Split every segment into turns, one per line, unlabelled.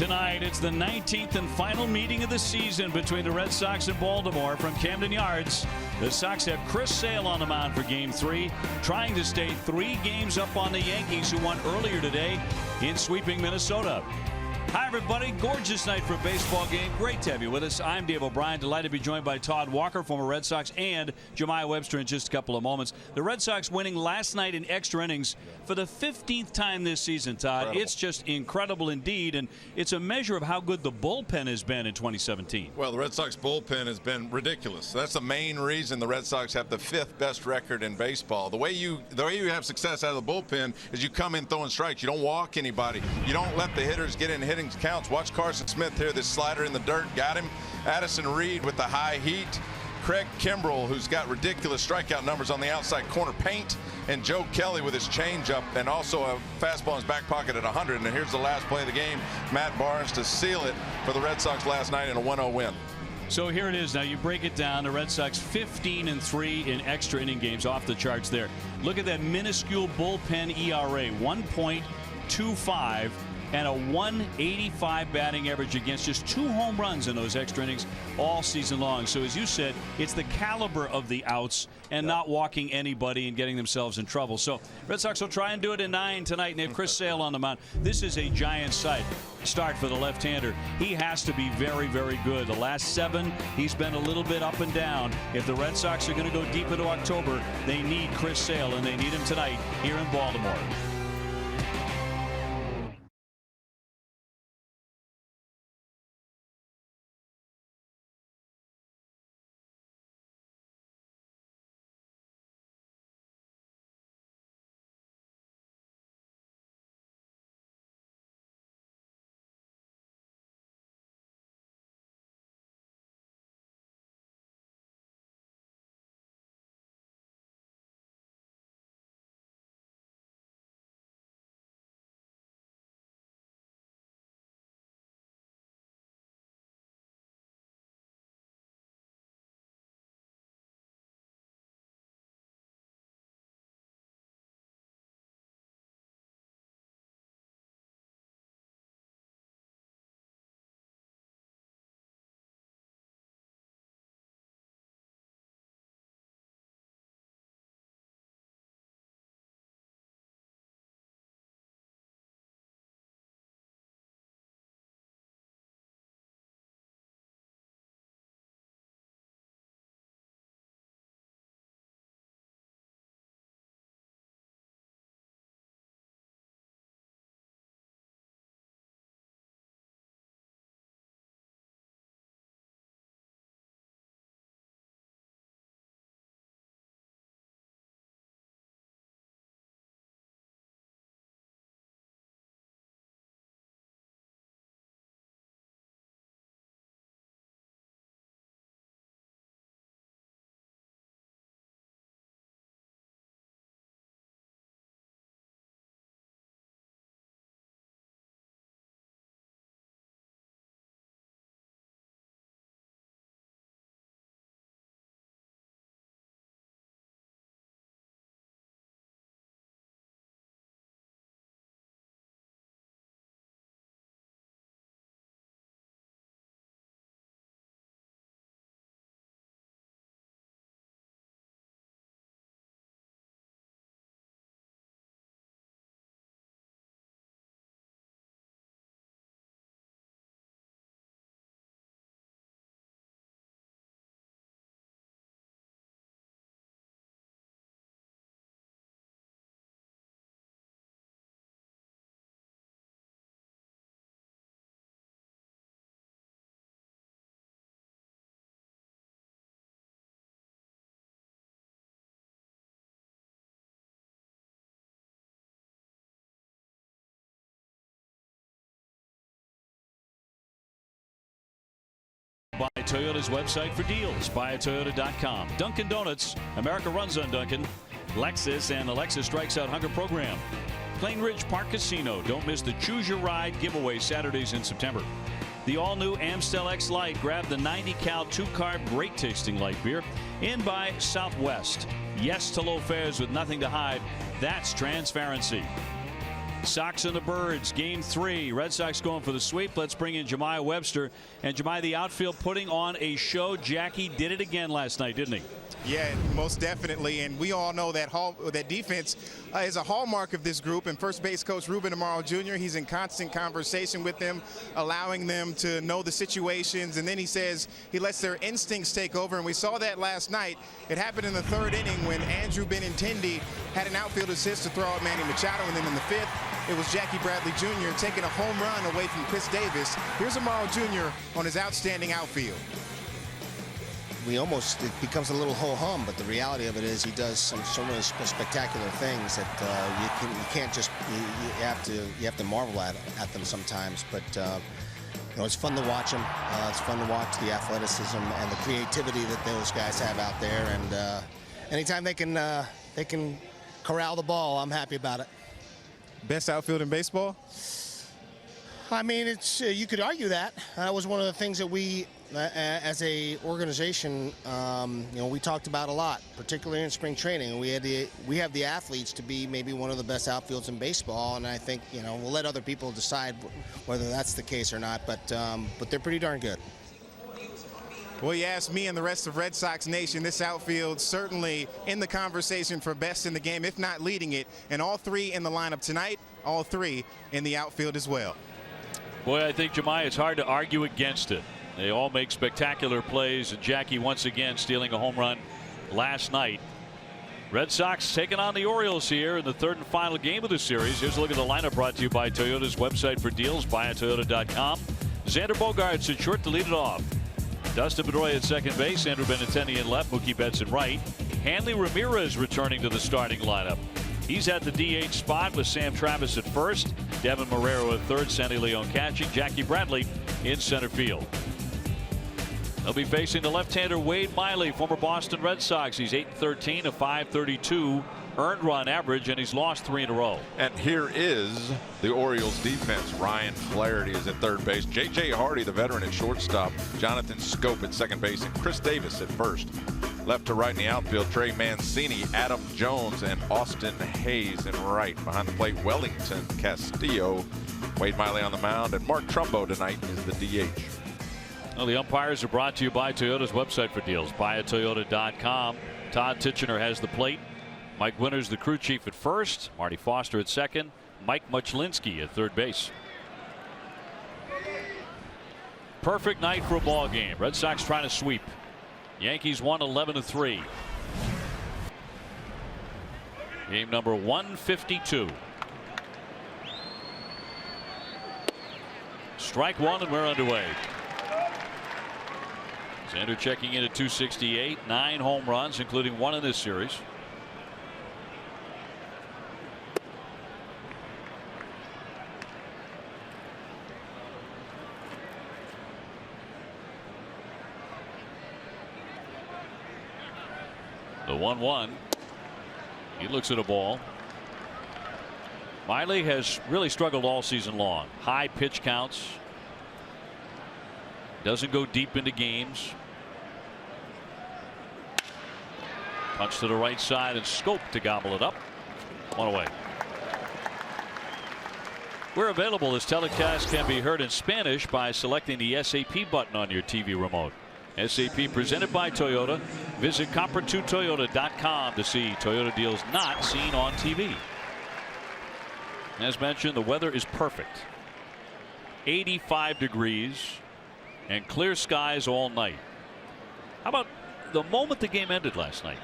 Tonight, it's the 19th and final meeting of the season between the Red Sox and Baltimore from Camden Yards. The Sox have Chris Sale on the mound for Game 3, trying to stay 3 games up on the Yankees, who won earlier today in sweeping Minnesota. Hi, everybody. Gorgeous night for a baseball game. Great to have you with us. I'm Dave O'Brien. Delighted to be joined by Todd Walker, former Red Sox, and Jemiah Webster in just a couple of moments. The Red Sox winning last night in extra innings for the 15th time this season, Todd. Incredible. It's just incredible indeed, and it's a measure of how good the bullpen has been in 2017.
Well, the Red Sox bullpen has been ridiculous. That's the main reason the Red Sox have the 5th best record in baseball. The way you have success out of the bullpen is you come in throwing strikes. You don't walk anybody. You don't let the hitters get in hitting counts. Watch Carson Smith here. This slider in the dirt got him. Addison Reed with the high heat. Craig Kimbrell, who's got ridiculous strikeout numbers on the outside corner paint. And Joe Kelly with his changeup and also a fastball in his back pocket at 100. And here's the last play of the game. Matt Barnes to seal it for the Red Sox last night in a 1-0 win.
So here it is. Now you break it down. The Red Sox 15-3 in extra inning games, off the charts there. Look at that minuscule bullpen ERA, 1.25. and a 185 batting average against, just 2 home runs in those extra innings all season long. So as you said, it's the caliber of the outs and not walking anybody and getting themselves in trouble. So Red Sox will try and do it in 9 tonight, and they have Chris Sale on the mound. This is a giant start for the left-hander. He has to be very, very good. The last 7, he's been a little bit up and down. If the Red Sox are going to go deep into October, they need Chris Sale, and they need him tonight here in Baltimore. By Toyota's website for deals, buyatoyota.com. Dunkin' Donuts, America runs on Dunkin'. Lexus and the Lexus Strikes Out Hunger program. Plain Ridge Park Casino. Don't miss the Choose Your Ride giveaway Saturdays in September. The all-new Amstel X Light. Grab the 90-cal 2-carb great-tasting light beer. In by Southwest. Yes to low fares with nothing to hide. That's transparency. Sox and the Birds, game 3. Red Sox going for the sweep. Let's bring in Jemiah Webster. And Jemiah, the outfield putting on a show. Jackie did it again last night, didn't he?
Yeah, most definitely. And we all know that that defense is a hallmark of this group. And first base coach Ruben Amaro Jr., he's in constant conversation with them, allowing them to know the situations. And then he says he lets their instincts take over. And we saw that last night. It happened in the 3rd inning when Andrew Benintendi had an outfield assist to throw out Manny Machado. And then in the 5th, it was Jackie Bradley Jr. taking a home run away from Chris Davis. Here's Amaro Jr. on his outstanding outfield.
It becomes a little ho-hum, but the reality of it is he does so many spectacular things that you have to marvel at them sometimes. But it's fun to watch him. It's fun to watch the athleticism and the creativity that those guys have out there. And anytime they can corral the ball, I'm happy about it.
Best outfield in baseball?
I mean, it's you could argue that. That was one of the things that we, as a organization, we talked about a lot, particularly in spring training. We have the athletes to be maybe one of the best outfields in baseball, and I think we'll let other people decide whether that's the case or not. But they're pretty darn good.
Well, you ask me and the rest of Red Sox Nation, this outfield certainly in the conversation for best in the game, if not leading it. And all 3 in the lineup tonight, all 3 in the outfield as well.
Boy, I think, Jemiah, it's hard to argue against it. They all make spectacular plays, and Jackie once again stealing a home run last night. Red Sox taking on the Orioles here in the 3rd and final game of the series. Here's a look at the lineup brought to you by Toyota's website for deals, buyatoyota.com. Xander Bogaerts at short to lead it off. Dustin Pedroia at second base, Andrew Benintendi in left, Mookie Betts in right. Hanley Ramirez returning to the starting lineup. He's at the DH spot with Sam Travis at first, Devin Marrero at third, Sandy Leon catching, Jackie Bradley in center field. They'll be facing the left-hander Wade Miley, former Boston Red Sox. He's 8-13, a .532 earned run average, and he's lost 3 in a row.
And here is the Orioles defense. Ryan Flaherty is at third base. J.J. Hardy, the veteran, at shortstop. Jonathan Scope at second base, and Chris Davis at first. Left to right in the outfield, Trey Mancini, Adam Jones, and Austin Hayes in right. Behind the plate, Wellington Castillo, Wade Miley on the mound, and Mark Trumbo tonight is the DH.
Well, the umpires are brought to you by Toyota's website for deals, buyatoyota.com. Todd Titchener has the plate. Mike Winters, the crew chief, at first. Marty Foster at second. Mike Muchlinski at third base. Perfect night for a ball game. Red Sox trying to sweep. Yankees won 11-3. Game number 152. Strike one, and we're underway. Xander checking in at 268, 9 home runs, including 1 in this series. The 1-1. He looks at a ball. Miley has really struggled all season long. High pitch counts. Doesn't go deep into games. Punch to the right side, and Scope to gobble it up. 1 away. We're available. This telecast can be heard in Spanish by selecting the SAP button on your TV remote. SAP presented by Toyota. Visit compare2toyota.com to see Toyota deals not seen on TV. As mentioned, the weather is perfect. 85 degrees and clear skies all night. How about the moment the game ended last night?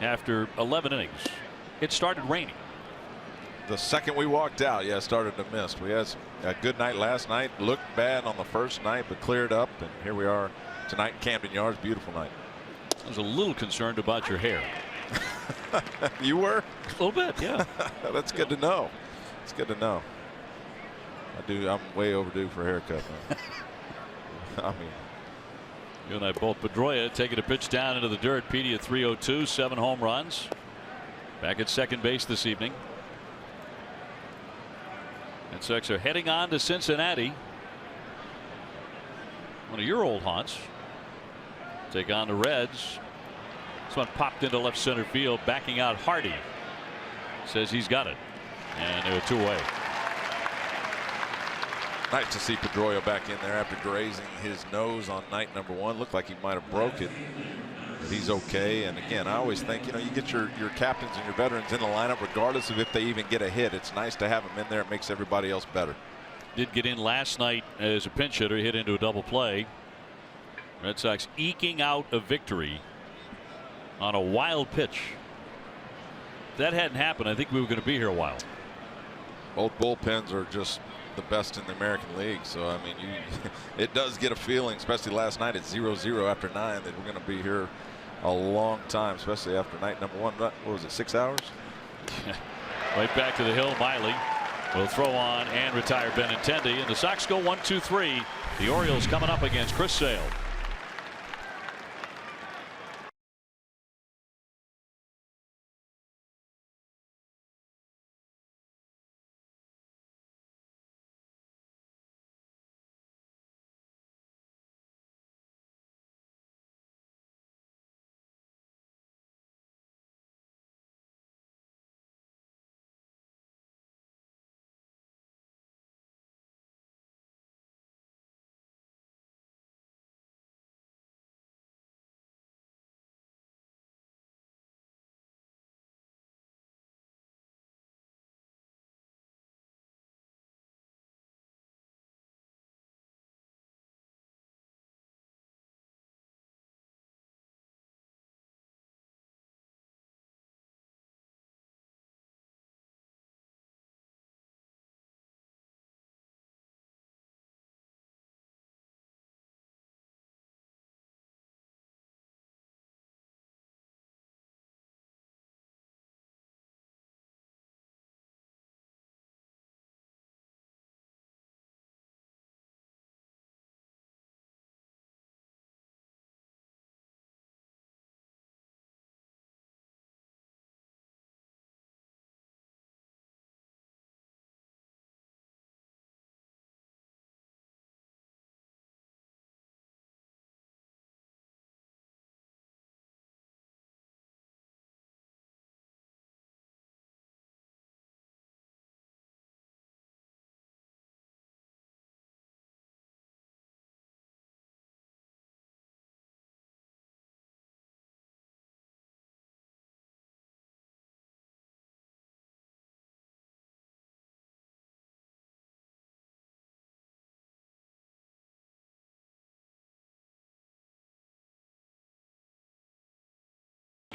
After 11 innings, it started raining.
The second we walked out, it started to mist. We had a good night last night. Looked bad on the first night, but cleared up, and here we are tonight in Camden Yards. Beautiful night.
I was a little concerned about your hair.
You were?
A little bit, yeah.
That's good to know. It's good to know. I'm way overdue for a haircut. I mean,
you and I both. Pedroia taking a pitch down into the dirt. Petey at 302, 7 home runs. Back at second base this evening. Red Sox are heading on to Cincinnati. One of your old haunts. Take on the Reds. This one popped into left center field, backing out Hardy. Says he's got it. And they're 2 away.
Nice to see Pedroia back in there after grazing his nose on night number 1. Looked like he might have broke it, but he's okay. And again, I always think, you get your captains and your veterans in the lineup regardless of if they even get a hit. It's nice to have them in there. It makes everybody else better.
Did get in last night as a pinch hitter, hit into a double play. Red Sox eking out a victory on a wild pitch. If that hadn't happened, I think we were going to be here a while.
Both bullpens are just the best in the American League. So, I mean, it does get a feeling, especially last night at 0-0 after 9, that we're going to be here a long time, especially after night number 1. What was it, 6 hours?
Right back to the hill. Miley will throw on and retire Benintendi. And the Sox go 1-2-3. The Orioles coming up against Chris Sale.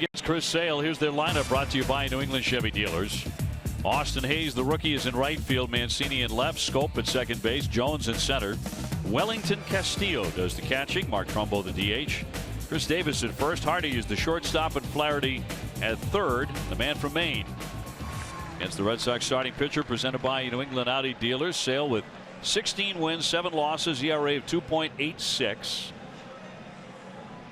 Against Chris Sale. Here's their lineup brought to you by New England Chevy Dealers. Austin Hayes, the rookie, is in right field. Mancini in left. Scope at second base. Jones in center. Wellington Castillo does the catching. Mark Trumbo the DH. Chris Davis at first. Hardy is the shortstop, and Flaherty at third. The man from Maine. Against the Red Sox starting pitcher, presented by New England Audi Dealers. Sale with 16 wins, 7 losses, ERA of 2.86.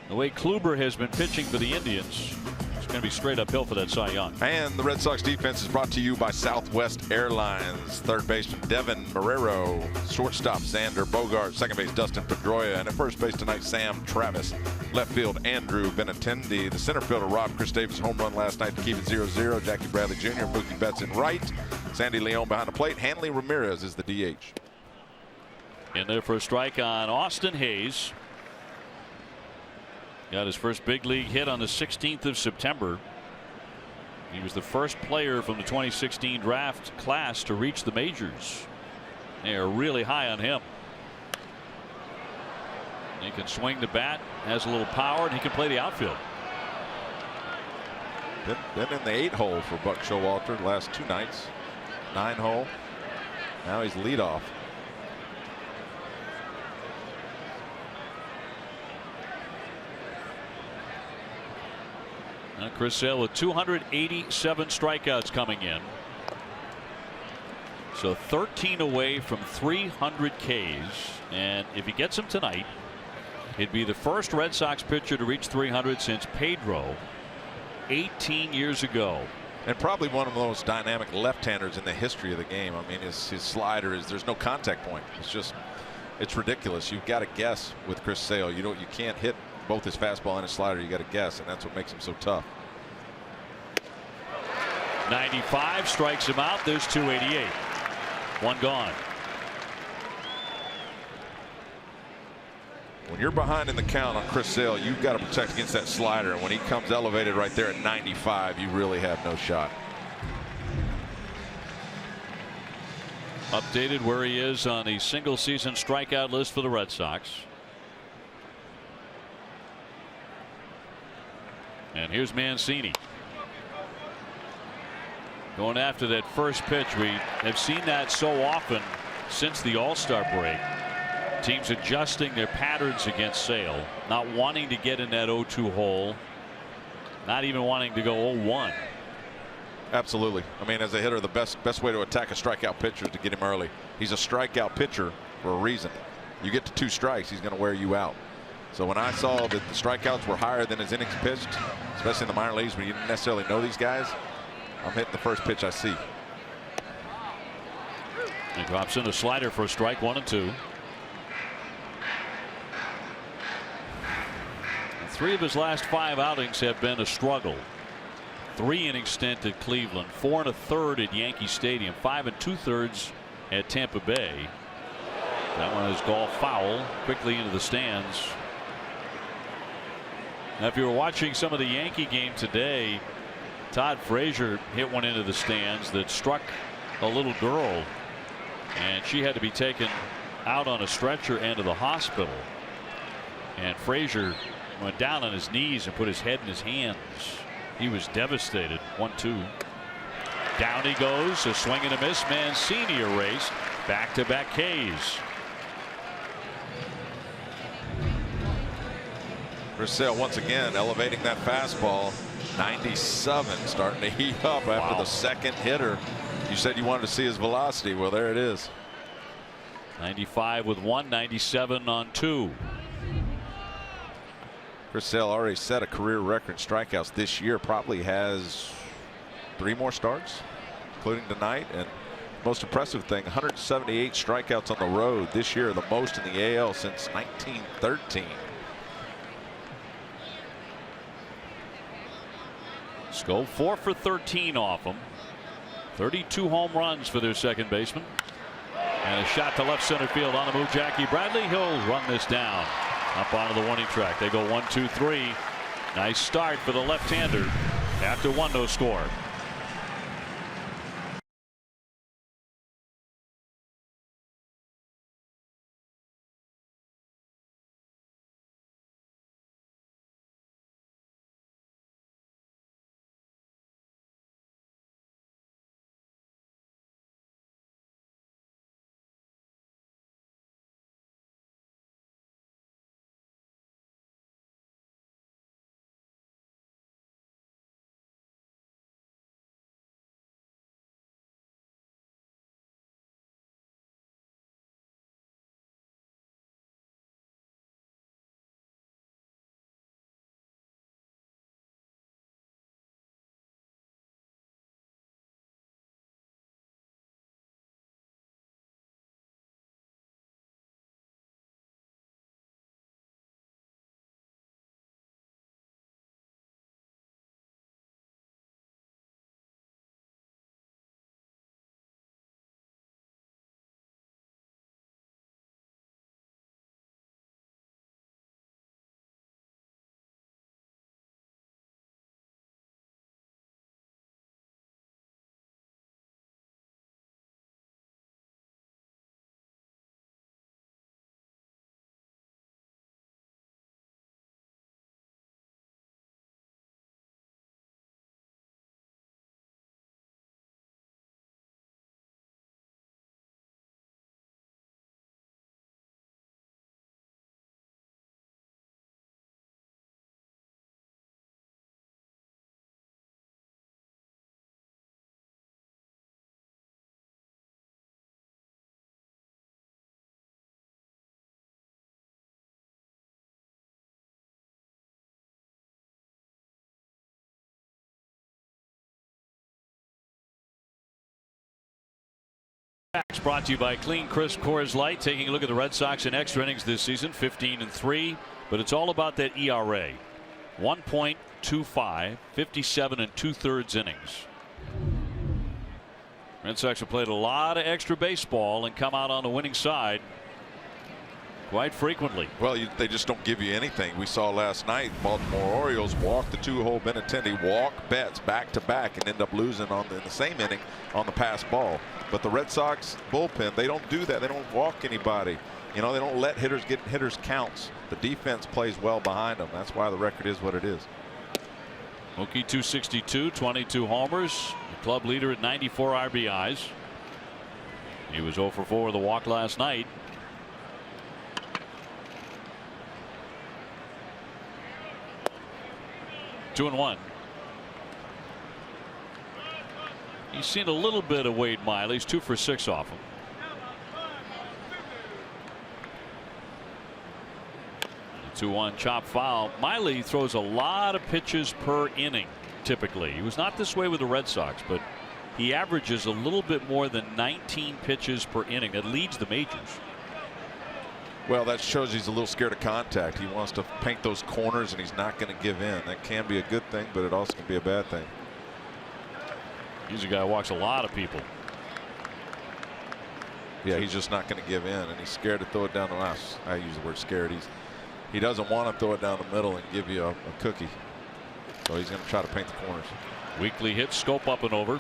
The way Kluber has been pitching for the Indians, it's going to be straight uphill for that Cy Young.
And the Red Sox defense is brought to you by Southwest Airlines. Third baseman Devin Marrero, shortstop Xander Bogart, second base Dustin Pedroia, and at first base tonight Sam Travis. Left field Andrew Benintendi. The center fielder robbed Chris Davis home run last night to keep it 0-0. Jackie Bradley Jr. Mookie Betts in right. Sandy Leon behind the plate. Hanley Ramirez is the DH.
In there for a strike on Austin Hayes. Got his first big league hit on the 16th of September. He was the first player from the 2016 draft class to reach the majors. They are really high on him. He can swing the bat, has a little power, and he can play the outfield.
Been in the 8-hole for Buck Showalter the last 2 nights. 9-hole. Now he's leadoff.
Chris Sale with 287 strikeouts coming in. So 13 away from 300 Ks. And if he gets them tonight, he'd be the first Red Sox pitcher to reach 300 since Pedro 18 years ago.
And probably one of the most dynamic left-handers in the history of the game. I mean, his slider is, there's no contact point. It's ridiculous. You've got to guess with Chris Sale. You can't hit both his fastball and his slider. You got to guess, and that's what makes him so tough.
95 strikes him out. There's 288. One gone.
When you're behind in the count on Chris Sale, you've got to protect against that slider. And when he comes elevated right there at 95, you really have no shot.
Updated where he is on the single season strikeout list for the Red Sox. And here's Mancini. Going after that first pitch. We have seen that so often since the All-Star break. Teams adjusting their patterns against Sale, not wanting to get in that 0-2 hole, not even wanting to go 0-1.
Absolutely. I mean, as a hitter, the best way to attack a strikeout pitcher is to get him early. He's a strikeout pitcher for a reason. You get to 2 strikes, he's going to wear you out. So when I saw that the strikeouts were higher than his innings pitched, especially in the minor leagues when you didn't necessarily know these guys, I'm hitting the first pitch I see.
He drops in a slider for a strike, 1-2. 3 of his last 5 outings have been a struggle. 3 inning stint at Cleveland, 4 1/3 at Yankee Stadium, 5 2/3 at Tampa Bay. That one is golf foul, quickly into the stands. Now, if you were watching some of the Yankee game today, Todd Frazier hit one into the stands that struck a little girl, and she had to be taken out on a stretcher and to the hospital. And Frazier went down on his knees and put his head in his hands. He was devastated. 1-2. Down he goes. A swing and a miss. Mancini erased. Back-to-back Ks.
Chris Sale once again elevating that fastball. 97, starting to heat up after the second hitter. You said you wanted to see his velocity. Well, there it is.
95 with 1, 97 on 2.
Chris Sale already set a career record in strikeouts this year. Probably has 3 more starts, including tonight. And most impressive thing, 178 strikeouts on the road this year, the most in the AL since 1913.
Skov 4 for 13 off him. 32 home runs for their second baseman. And a shot to left center field on the move. Jackie Bradley. He'll run this down. Up onto the warning track. They go 1-2-3. Nice start for the left-hander. After 1, no score. Brought to you by Clean Crisp Coors Light. Taking a look at the Red Sox in extra innings this season, 15-3, but it's all about that ERA. 1.25, 57 2/3 innings. Red Sox have played a lot of extra baseball and come out on the winning side. quite frequently.
Well, they just don't give you anything. We saw last night Baltimore Orioles walk the 2-hole Benintendi, walk Betts back to back, and end up losing in the same inning on the pass ball. But the Red Sox bullpen, they don't do that. They don't walk anybody. You know, they don't let hitters get hitters counts. The defense plays well behind them. That's why the record is what it is.
Mookie 262, 22 homers, the club leader at 94 RBIs. He was 0 for 4 with a walk last night. 2-1. He's seen a little bit of Wade Miley. He's 2 for 6 off him. The 2-1 chop foul. Miley throws a lot of pitches per inning typically. He was not this way with the Red Sox, but he averages a little bit more than 19 pitches per inning. That leads the majors.
Well, that shows he's a little scared of contact. He wants to paint those corners, and he's not going to give in. That can be a good thing, but it also can be a bad thing.
He's a guy who walks a lot of people.
Yeah, he's just not going to give in, and he's scared to throw it down the last. I use the word scared. He doesn't want to throw it down the middle and give you a cookie. So he's going to try to paint the corners.
Weekly hits, scope up and over.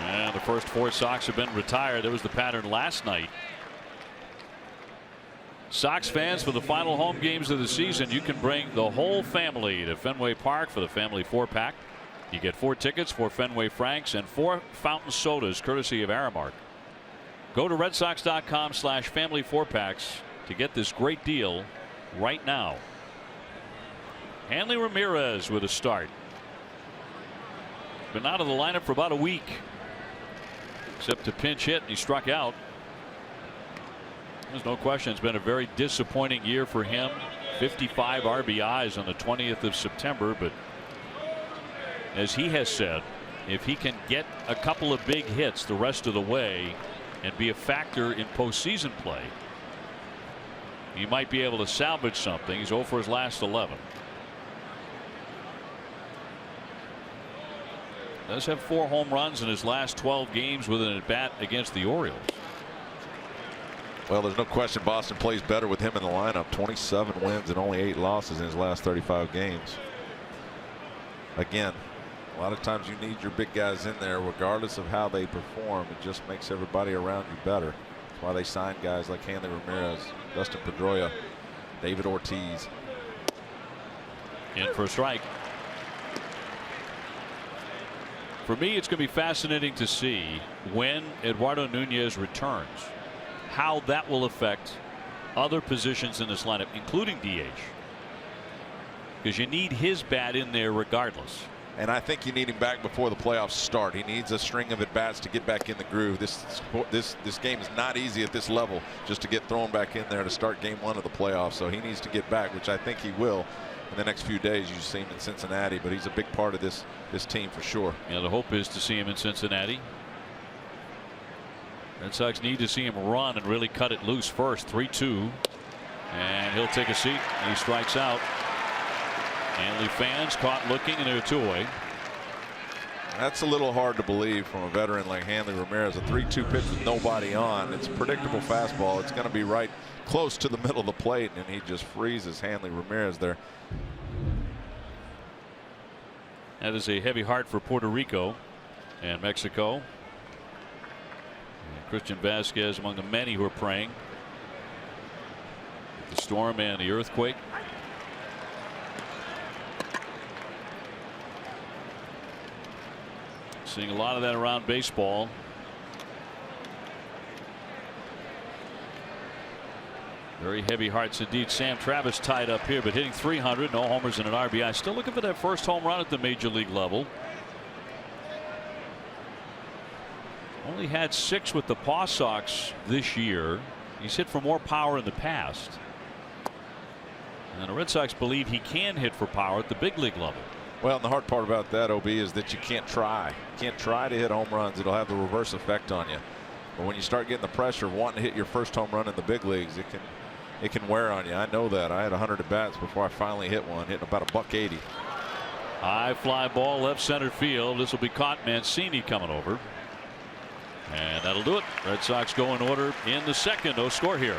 And the first 4 Sox have been retired. That was the pattern last night. Sox fans, for the final home games of the season, you can bring the whole family to Fenway Park for the family 4-pack. You get 4 tickets, 4 Fenway Franks, and 4 fountain sodas courtesy of Aramark. Go to redsox.com/family 4-packs to get this great deal right now. Hanley Ramirez with a start. Been out of the lineup for about a week, except to pinch hit, and he struck out. There's no question it's been a very disappointing year for him. 55 RBIs on the 20th of September, but as he has said, if he can get a couple of big hits the rest of the way and be a factor in postseason play, he might be able to salvage something. He's 0 for his last 11. Does have 4 home runs in his last 12 games with an at-bat against the Orioles.
Well, there's no question Boston plays better with him in the lineup. 27 wins and only 8 losses in his last 35 games. Again, a lot of times you need your big guys in there regardless of how they perform. It just makes everybody around you better. That's why they sign guys like Hanley Ramirez, Dustin Pedroia, David Ortiz.
In for a strike. For me, it's going to be fascinating to see when Eduardo Nunez returns, how that will affect other positions in this lineup, including DH, because you need his bat in there regardless.
And I think you need him back before the playoffs start. He needs a string of at-bats to get back in the groove. This game is not easy at this level just to get thrown back in there to start game 1 of the playoffs. So he needs to get back, which I think he will in the next few days. You see him in Cincinnati, but he's a big part of this team for sure.
Yeah, the hope is to see him in Cincinnati. Red Sox need to see him run and really cut it loose first. 3-2, and he'll take a seat, and he strikes out. Hanley fans caught looking, and they're 2 away.
That's a little hard to believe from a veteran like Hanley Ramirez. A 3-2 pitch with nobody on. It's a predictable fastball. It's going to be right close to the middle of the plate, and he just freezes Hanley Ramirez there.
That is a heavy heart for Puerto Rico and Mexico. And Christian Vasquez among the many who are praying. The storm and the earthquake. Seeing a lot of that around baseball. Very heavy hearts indeed. Sam Travis tied up here, but hitting .300, no homers and an RBI. Still looking for that first home run at the major league level. Only had 6 with the Paw Sox this year. He's hit for more power in the past. And the Red Sox believe he can hit for power at the big league level.
Well, and the hard part about that, OB, is that you can't try. You can't try to hit home runs. It'll have the reverse effect on you. But when you start getting the pressure of wanting to hit your first home run in the big leagues, it can wear on you. I know that. I had 100 at bats before I finally hit one, hitting about $180.
High fly ball left center field. This will be caught. Mancini coming over. And that'll do it. Red Sox go in order in the second. No score here.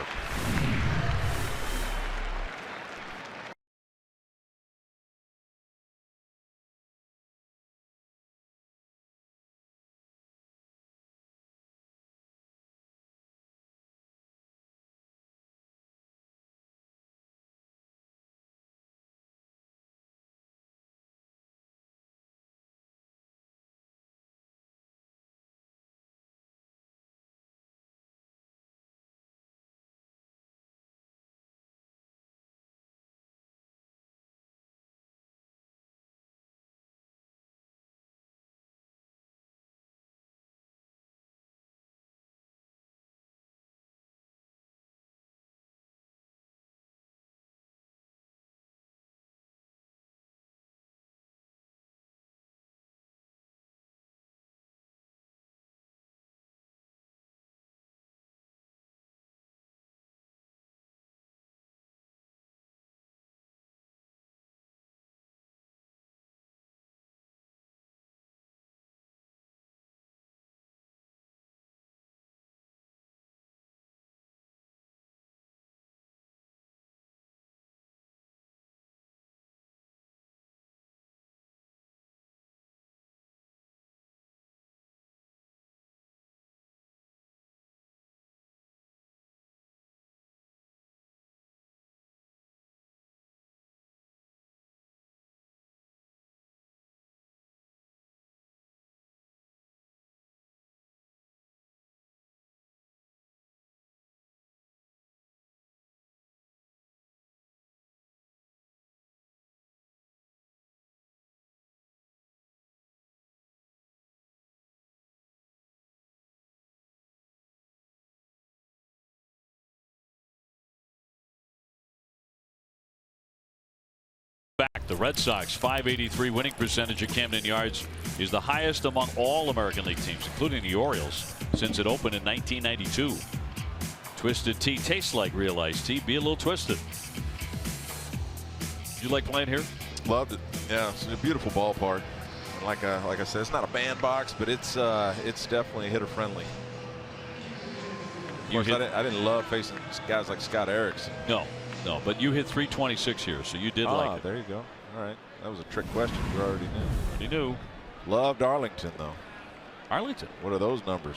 Back. The Red Sox 583 winning percentage at Camden Yards is the highest among all American League teams, including the Orioles, since it opened in 1992. Twisted Tea tastes like real iced tea. Be a little twisted. Did you like playing here?
Loved it. Yeah, it's a beautiful ballpark. Like I said, it's not a bandbox, but it's definitely hitter friendly. Of course, I didn't love facing guys like Scott Erickson.
No, but you hit 326 here, so you did like it.
There you go. All right. That was a trick question. You already knew.
You knew.
Loved Arlington, though.
Arlington.
What are those numbers?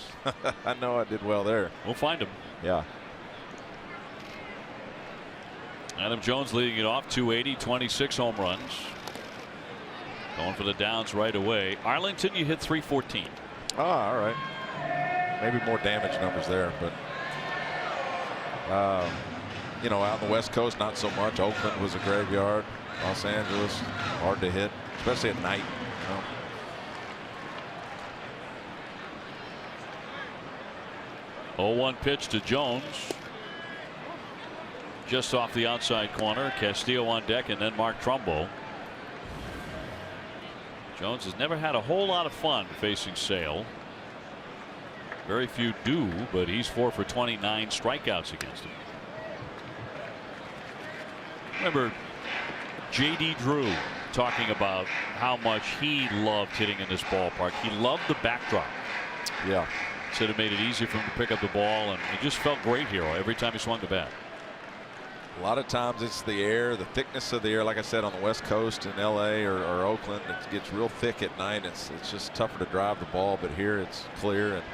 I know I did well there.
We'll find them.
Yeah.
Adam Jones leading it off, 280, 26 home runs. Going for the downs right away. Arlington, you hit 314.
All right. Maybe more damage numbers there, but you know, out on the West Coast, not so much. Oakland was a graveyard. Los Angeles, hard to hit, especially at night.
You know? 0-1 pitch to Jones. Just off the outside corner. Castillo on deck, and then Mark Trumbo. Jones has never had a whole lot of fun facing Sale. Very few do, but he's 4 for 29 strikeouts against him. Remember J.D. Drew talking about how much he loved hitting in this ballpark. He loved the backdrop.
Yeah.
Said it made it easy for him to pick up the ball, and he just felt great here every time he swung the bat.
A lot of times it's the air, the thickness of the air. Like I said, on the West Coast in L.A. or Oakland, it gets real thick at night. It's just tougher to drive the ball, but here it's clear, and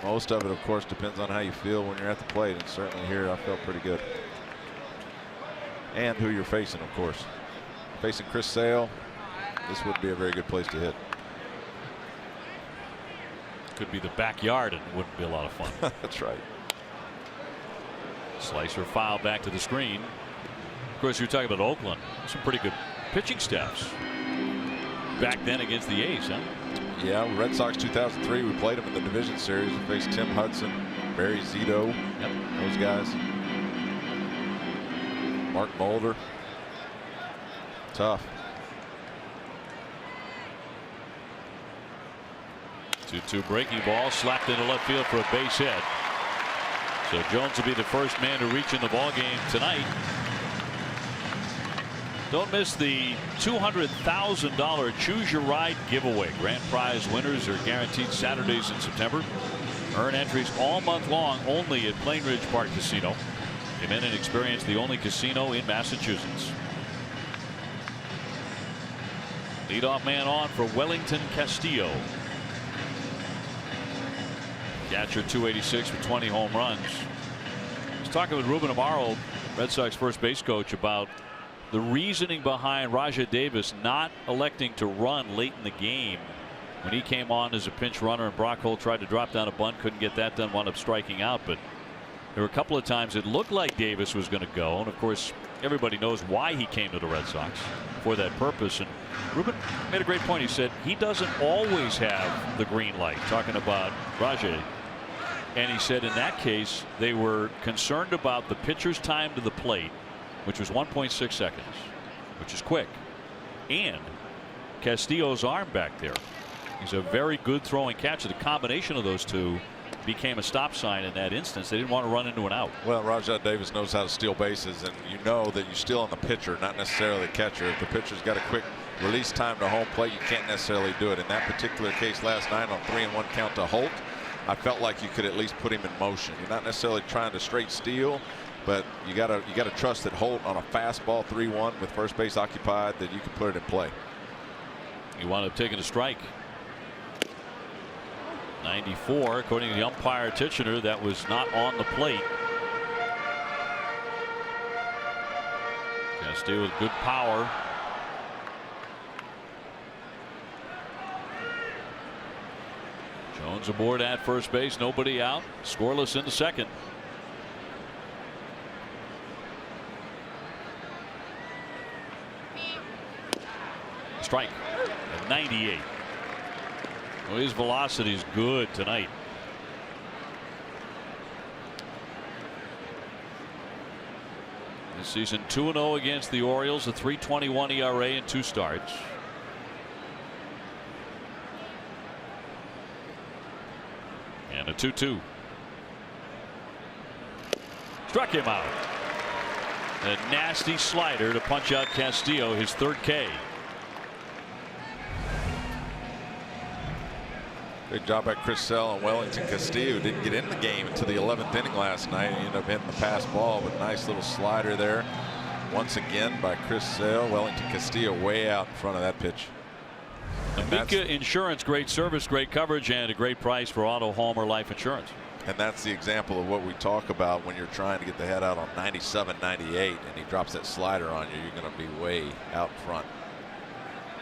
most of it, of course, depends on how you feel when you're at the plate. And certainly here, I felt pretty good. And who you're facing, of course. Facing Chris Sale, this would be a very good place to hit.
Could be the backyard, and it wouldn't be a lot of fun.
That's right.
Slicer foul back to the screen. Of course, you're talking about Oakland. Some pretty good pitching staffs back then against the A's, huh?
Yeah, Red Sox 2003. We played them in the division series. We faced Tim Hudson, Barry Zito, those guys. Mark Mulder. Tough.
2-2 breaking ball slapped into left field for a base hit. So Jones will be the first man to reach in the ball game tonight. Don't miss the $200,000 Choose Your Ride giveaway. Grand prize winners are guaranteed Saturdays in September. Earn entries all month long only at Plainridge Park Casino. Come in and experience the only casino in Massachusetts. Leadoff man on for Wellington Castillo. Catcher 286 with 20 home runs. I was talking with Ruben Amaro, Red Sox first base coach, about the reasoning behind Rajai Davis not electing to run late in the game when he came on as a pinch runner, and Brock Holt tried to drop down a bunt, couldn't get that done, wound up striking out. But there were a couple of times it looked like Davis was going to go, and of course everybody knows why he came to the Red Sox, for that purpose. And Ruben made a great point. He said he doesn't always have the green light, talking about Rajai. And he said in that case they were concerned about the pitcher's time to the plate, which was 1.6 seconds, which is quick, and Castillo's arm back there. He's a very good throwing catcher. The combination of those two became a stop sign in that instance. They didn't want to run into an out.
Well, Rajai Davis knows how to steal bases, and you know that you're still on the pitcher, not necessarily the catcher. If the pitcher's got a quick release time to home plate, you can't necessarily do it. In that particular case last night on 3-1 count to Holt, I felt like you could at least put him in motion. You're not necessarily trying to straight steal, but you gotta trust that Holt on a fastball 3-1 with first base occupied, that you can put it in play.
He wound up taking a strike. 94, according to the umpire Tichenor, that was not on the plate. Castillo with good power. Jones aboard at first base, nobody out, scoreless in the second. Strike at 98. Well, his velocity is good tonight. This season 2-0 against the Orioles, a 3.21 ERA in 2 starts. And a 2-2. Struck him out. A nasty slider to punch out Castillo, his 3rd K.
Good job by Chris Sale and Wellington Castillo. Didn't get in the game until the 11th inning last night. He ended up hitting the pass ball, but nice little slider there. Once again by Chris Sale. Wellington Castillo way out in front of that pitch.
Amica Insurance, great service, great coverage, and a great price for auto, home, or life insurance.
And that's the example of what we talk about when you're trying to get the head out on 97, 98, and he drops that slider on you. You're going to be way out front.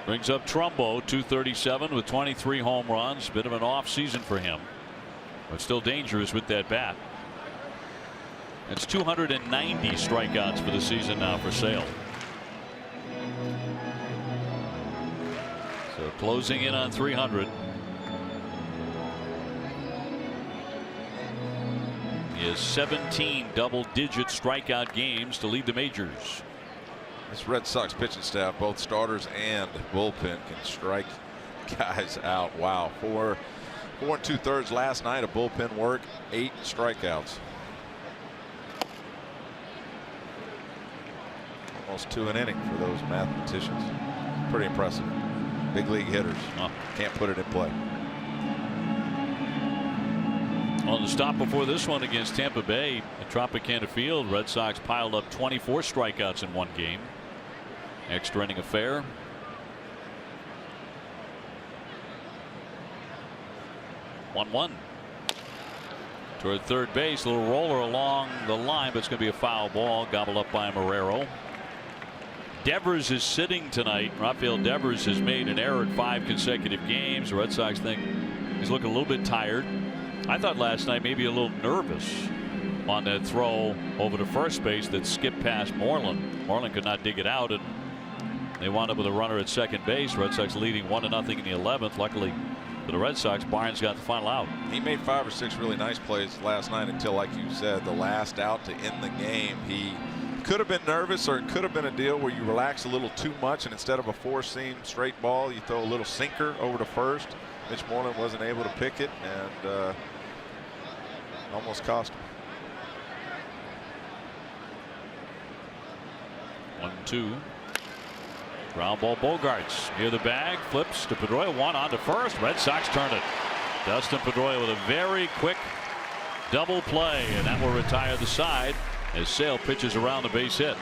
Brings up Trumbo, 237 with 23 home runs. Bit of an off season for him, but still dangerous with that bat. It's 290 strikeouts for the season now for Sale. So closing in on 300. He has 17 double-digit strikeout games to lead the majors.
This Red Sox pitching staff, both starters and bullpen, can strike guys out. Wow. 4 2/3 last night of bullpen work, 8 strikeouts. Almost 2 an inning for those mathematicians. Pretty impressive. Big league hitters. Can't put it in play.
On the stop before this one against Tampa Bay at Tropicana Field, Red Sox piled up 24 strikeouts in one game. Extra inning affair. One toward third base. A little roller along the line, but it's going to be a foul ball. Gobbled up by Marrero. Devers is sitting tonight. Rafael Devers has made an error in 5 consecutive games. The Red Sox think he's looking a little bit tired. I thought last night maybe a little nervous on that throw over to first base that skipped past Moreland. Moreland could not dig it out, and they wound up with a runner at second base. Red Sox leading 1-0 in the 11th. Luckily for the Red Sox, Barnes got the final out.
He made 5 or 6 really nice plays last night until, like you said, the last out to end the game. He could have been nervous, or it could have been a deal where you relax a little too much, and instead of a 4-seam straight ball, you throw a little sinker over to first. Mitch Moreland wasn't able to pick it, and almost cost him.
1-2. Ground ball, Bogarts near the bag, flips to Pedroia, one on to first. Red Sox turn it. Dustin Pedroia with a very quick double play, and that will retire the side as Sale pitches around the base hit.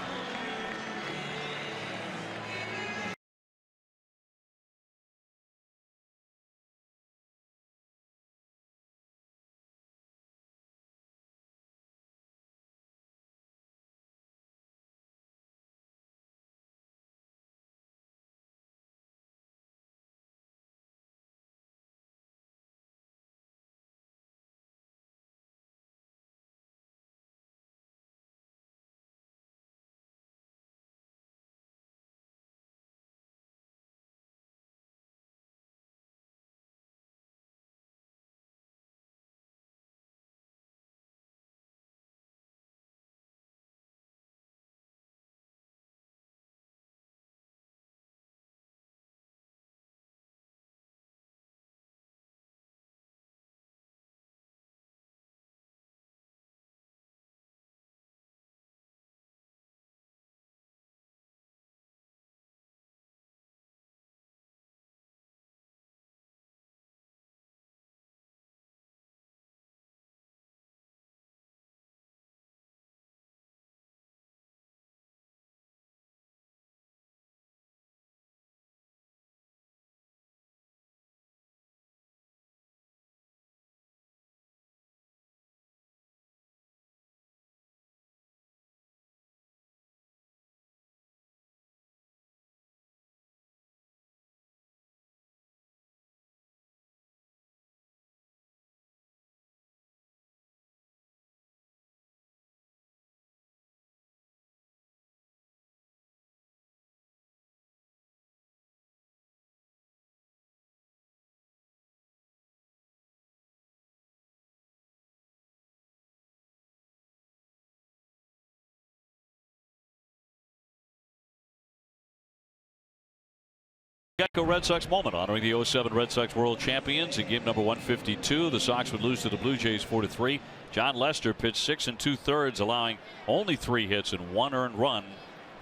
Geico Red Sox moment honoring the 07 Red Sox World Champions. In game number 152, the Sox would lose to the Blue Jays 4-3. John Lester pitched 6 2/3, allowing only 3 hits and 1 earned run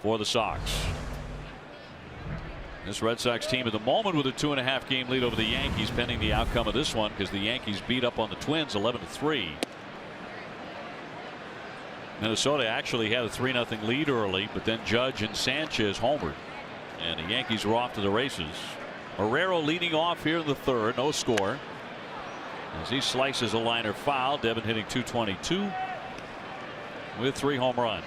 for the Sox. This Red Sox team at the moment with a 2.5 game lead over the Yankees, pending the outcome of this one, because the Yankees beat up on the Twins 11-3. Minnesota actually had a 3-0 lead early, but then Judge and Sanchez homered, and the Yankees were off to the races. Marrero leading off here in the third, no score, as he slices a liner foul. Devin hitting .222 with 3 home runs.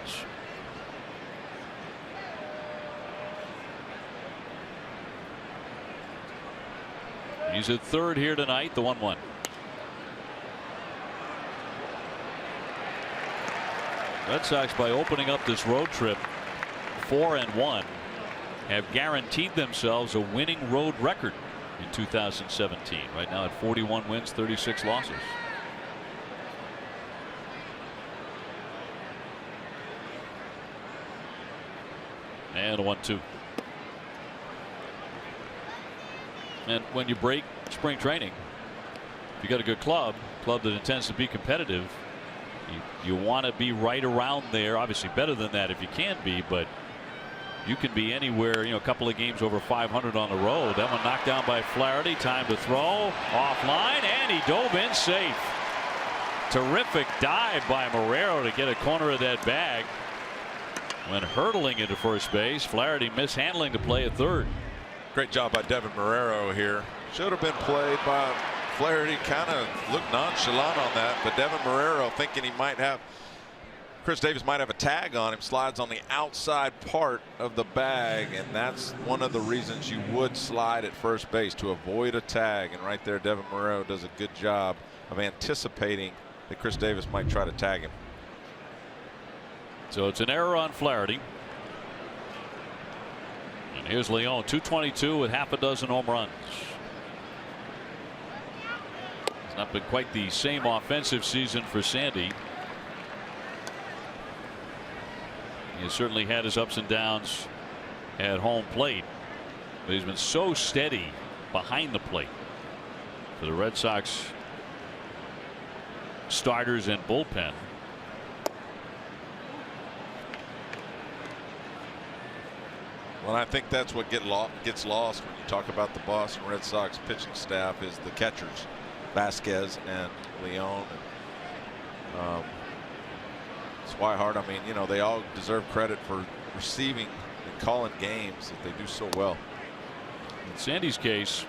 He's at third here tonight, the 1-1. Red Sox, by opening up this road trip 4-1, have guaranteed themselves a winning road record in 2017. Right now at 41 wins, 36 losses. And a 1-2. And when you break spring training, if you got a good club that intends to be competitive, you want to be right around there. Obviously better than that if you can be, but you can be anywhere, a couple of games over 500 on the road. That one knocked down by Flaherty. Time to throw. Offline, and he dove in safe. Terrific dive by Marrero to get a corner of that bag. When hurtling into first base, Flaherty mishandling the play at third.
Great job by Devin Marrero here. Should have been played by Flaherty. Kind of looked nonchalant on that, but Devin Marrero, thinking he might have, Chris Davis might have a tag on him, slides on the outside part of the bag, and that's one of the reasons you would slide at first base, to avoid a tag. And right there, Devin Marrero does a good job of anticipating that Chris Davis might try to tag him.
So it's an error on Flaherty. And here's Leon, .222 with half a dozen home runs. It's not been quite the same offensive season for Sandy. He has certainly had his ups and downs at home plate, but he's been so steady behind the plate for the Red Sox starters and bullpen.
Well, I think that's what gets lost when you talk about the Boston Red Sox pitching staff is the catchers, Vasquez and Leon. Swihart, I mean, you know, they all deserve credit for receiving and calling games that they do so well.
In Sandy's case,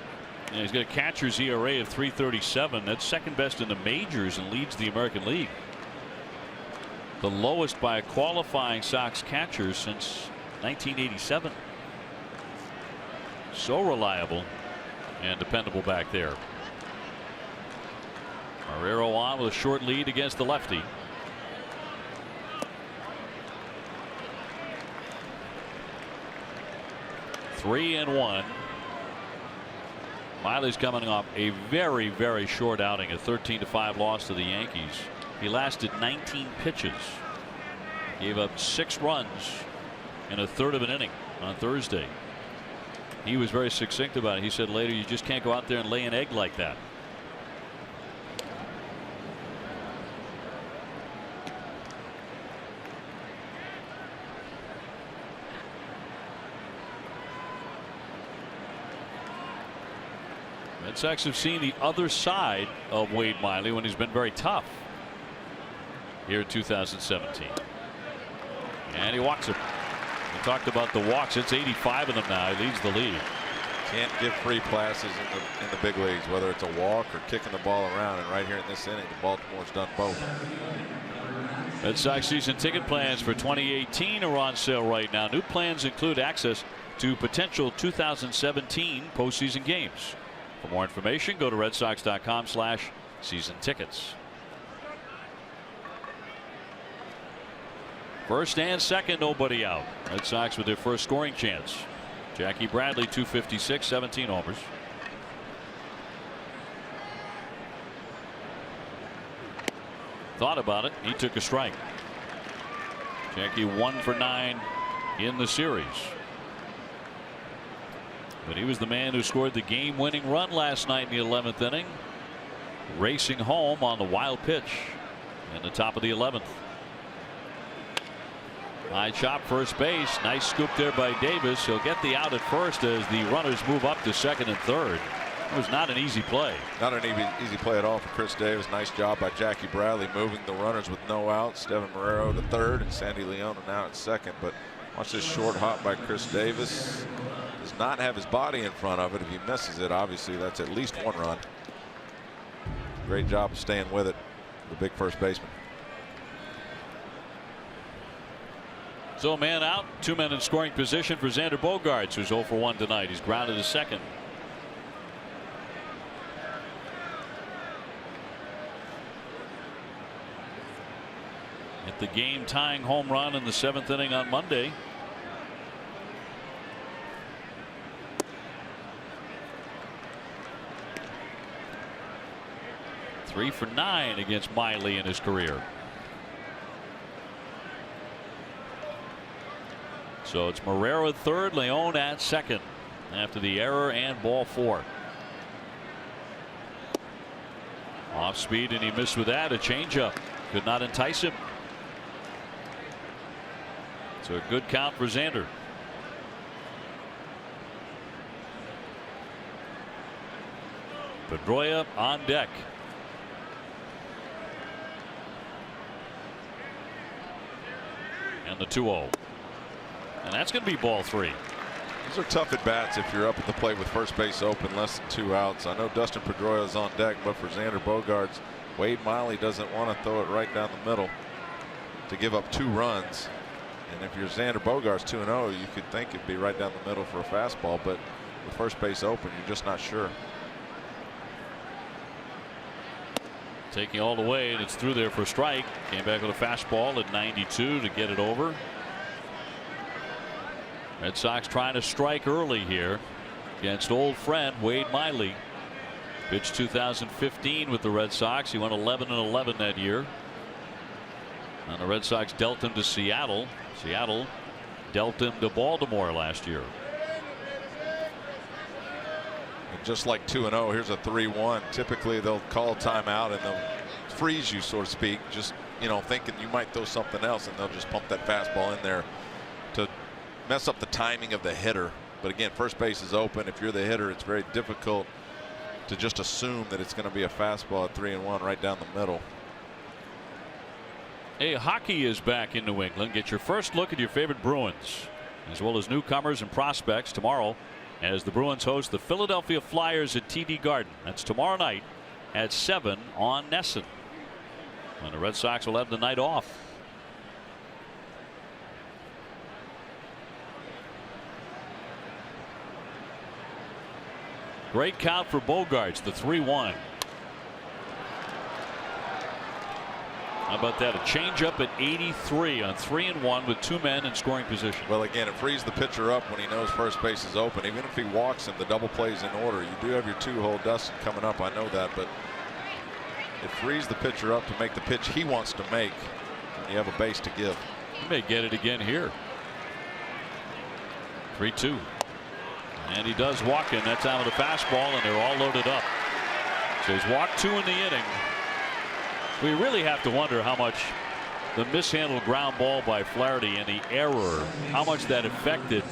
he's got a catcher's ERA of 3.37. That's second best in the majors and leads the American League. The lowest by a qualifying Sox catcher since 1987. So reliable and dependable back there. Marrero on with a short lead against the lefty. Three and one. Miley's coming off a very, very short outing, a 13-5 loss to the Yankees. He lasted 19 pitches. Gave up 6 runs in a third of an inning on Thursday. He was very succinct about it. He said later, you just can't go out there and lay an egg like that. Red Sox have seen the other side of Wade Miley when he's been very tough here in 2017. And he walks him. We talked about the walks. It's 85 of them now. He leads the league.
Can't give free passes in the big leagues, whether it's a walk or kicking the ball around. And right here in this inning, the Baltimore's done both.
Red Sox season ticket plans for 2018 are on sale right now. New plans include access to potential 2017 postseason games. For more information, go to redsox.com/season tickets. First and second, nobody out. Red Sox with their first scoring chance. Jackie Bradley, 256, 17 homers. Thought about it. He took a strike. Jackie 1 for 9 in the series. But he was the man who scored the game-winning run last night in the 11th inning. Racing home on the wild pitch in the top of the 11th. High chop, first base. Nice scoop there by Davis. He'll get the out at first as the runners move up to second and third. It was not an easy play.
Not an easy play at all for Chris Davis. Nice job by Jackie Bradley moving the runners with no outs. Steven Marrero to third and Sandy Leon now at second. But watch this short hop by Chris Davis. Does not have his body in front of it. If he misses it, obviously that's at least 1 run. Great job of staying with it, the big first baseman.
So a man out, 2 men in scoring position for Xander Bogaerts, who's 0 for 1 tonight. He's grounded to second. Hit the game tying home run in the 7th inning on Monday. Three for 9 against Miley in his career. So it's Marrero at third, Leon at second after the error and ball 4. Off speed and he missed with that. A changeup could not entice him. So a good count for Xander. Pedroia on deck. And the 2-0. And that's going to be ball 3.
These are tough at bats if you're up at the plate with first base open, less than 2 outs. I know Dustin Pedroia is on deck, but for Xander Bogaerts, Wade Miley doesn't want to throw it right down the middle to give up 2 runs. And if you're Xander Bogaerts 2-0, you could think it'd be right down the middle for a fastball, but with first base open, you're just not sure.
Taking all the way, and it's through there for a strike. Came back with a fastball at 92 to get it over. Red Sox trying to strike early here against old friend Wade Miley. Pitched 2015 with the Red Sox. He went 11-11 that year. And the Red Sox dealt him to Seattle. Seattle dealt him to Baltimore last year.
And just like 2-0, here's a 3-1. Typically they'll call a timeout and they'll freeze you, so to speak, just, you know, thinking you might throw something else, and they'll just pump that fastball in there to mess up the timing of the hitter. But again, first base is open. If you're the hitter, it's very difficult to just assume that it's going to be a fastball at 3-1 right down the middle.
Hey, hockey is back in New England. Get your first look at your favorite Bruins, as well as newcomers and prospects tomorrow, as the Bruins host the Philadelphia Flyers at TD Garden. That's tomorrow night at 7 on Nesson. And the Red Sox will have the night off. Great count for Bogaerts, the 3-1. How about that? A changeup at 83 on 3-1 with 2 men in scoring position.
Well, again, it frees the pitcher up when he knows first base is open. Even if he walks him, the double play's in order. You do have your 2-hole Dustin coming up. I know that, but it frees the pitcher up to make the pitch he wants to make. And you have a base to give.
He may get it again here. 3-2. And he does walk in. That's out of the fastball, and they're all loaded up. So he's walked 2 in the inning. We really have to wonder how much the mishandled ground ball by Flaherty and the error, how much that affected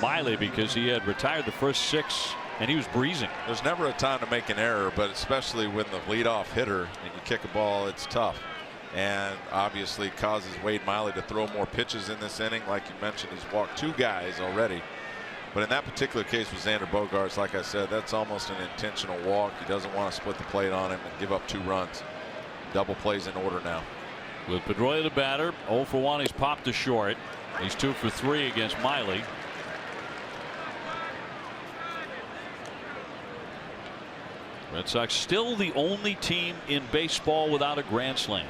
Miley, because he had retired the first 6 and he was breezing.
There's never a time to make an error, but especially when the leadoff hitter and you kick a ball, it's tough. And obviously causes Wade Miley to throw more pitches in this inning. Like you mentioned, he's walked 2 guys already. But in that particular case with Xander Bogaerts, like I said, that's almost an intentional walk. He doesn't want to split the plate on him and give up 2 runs. Double plays in order now.
With Pedroia the batter, 0 for 1. He's popped to short. He's 2 for 3 against Miley. Red Sox still the only team in baseball without a grand slam.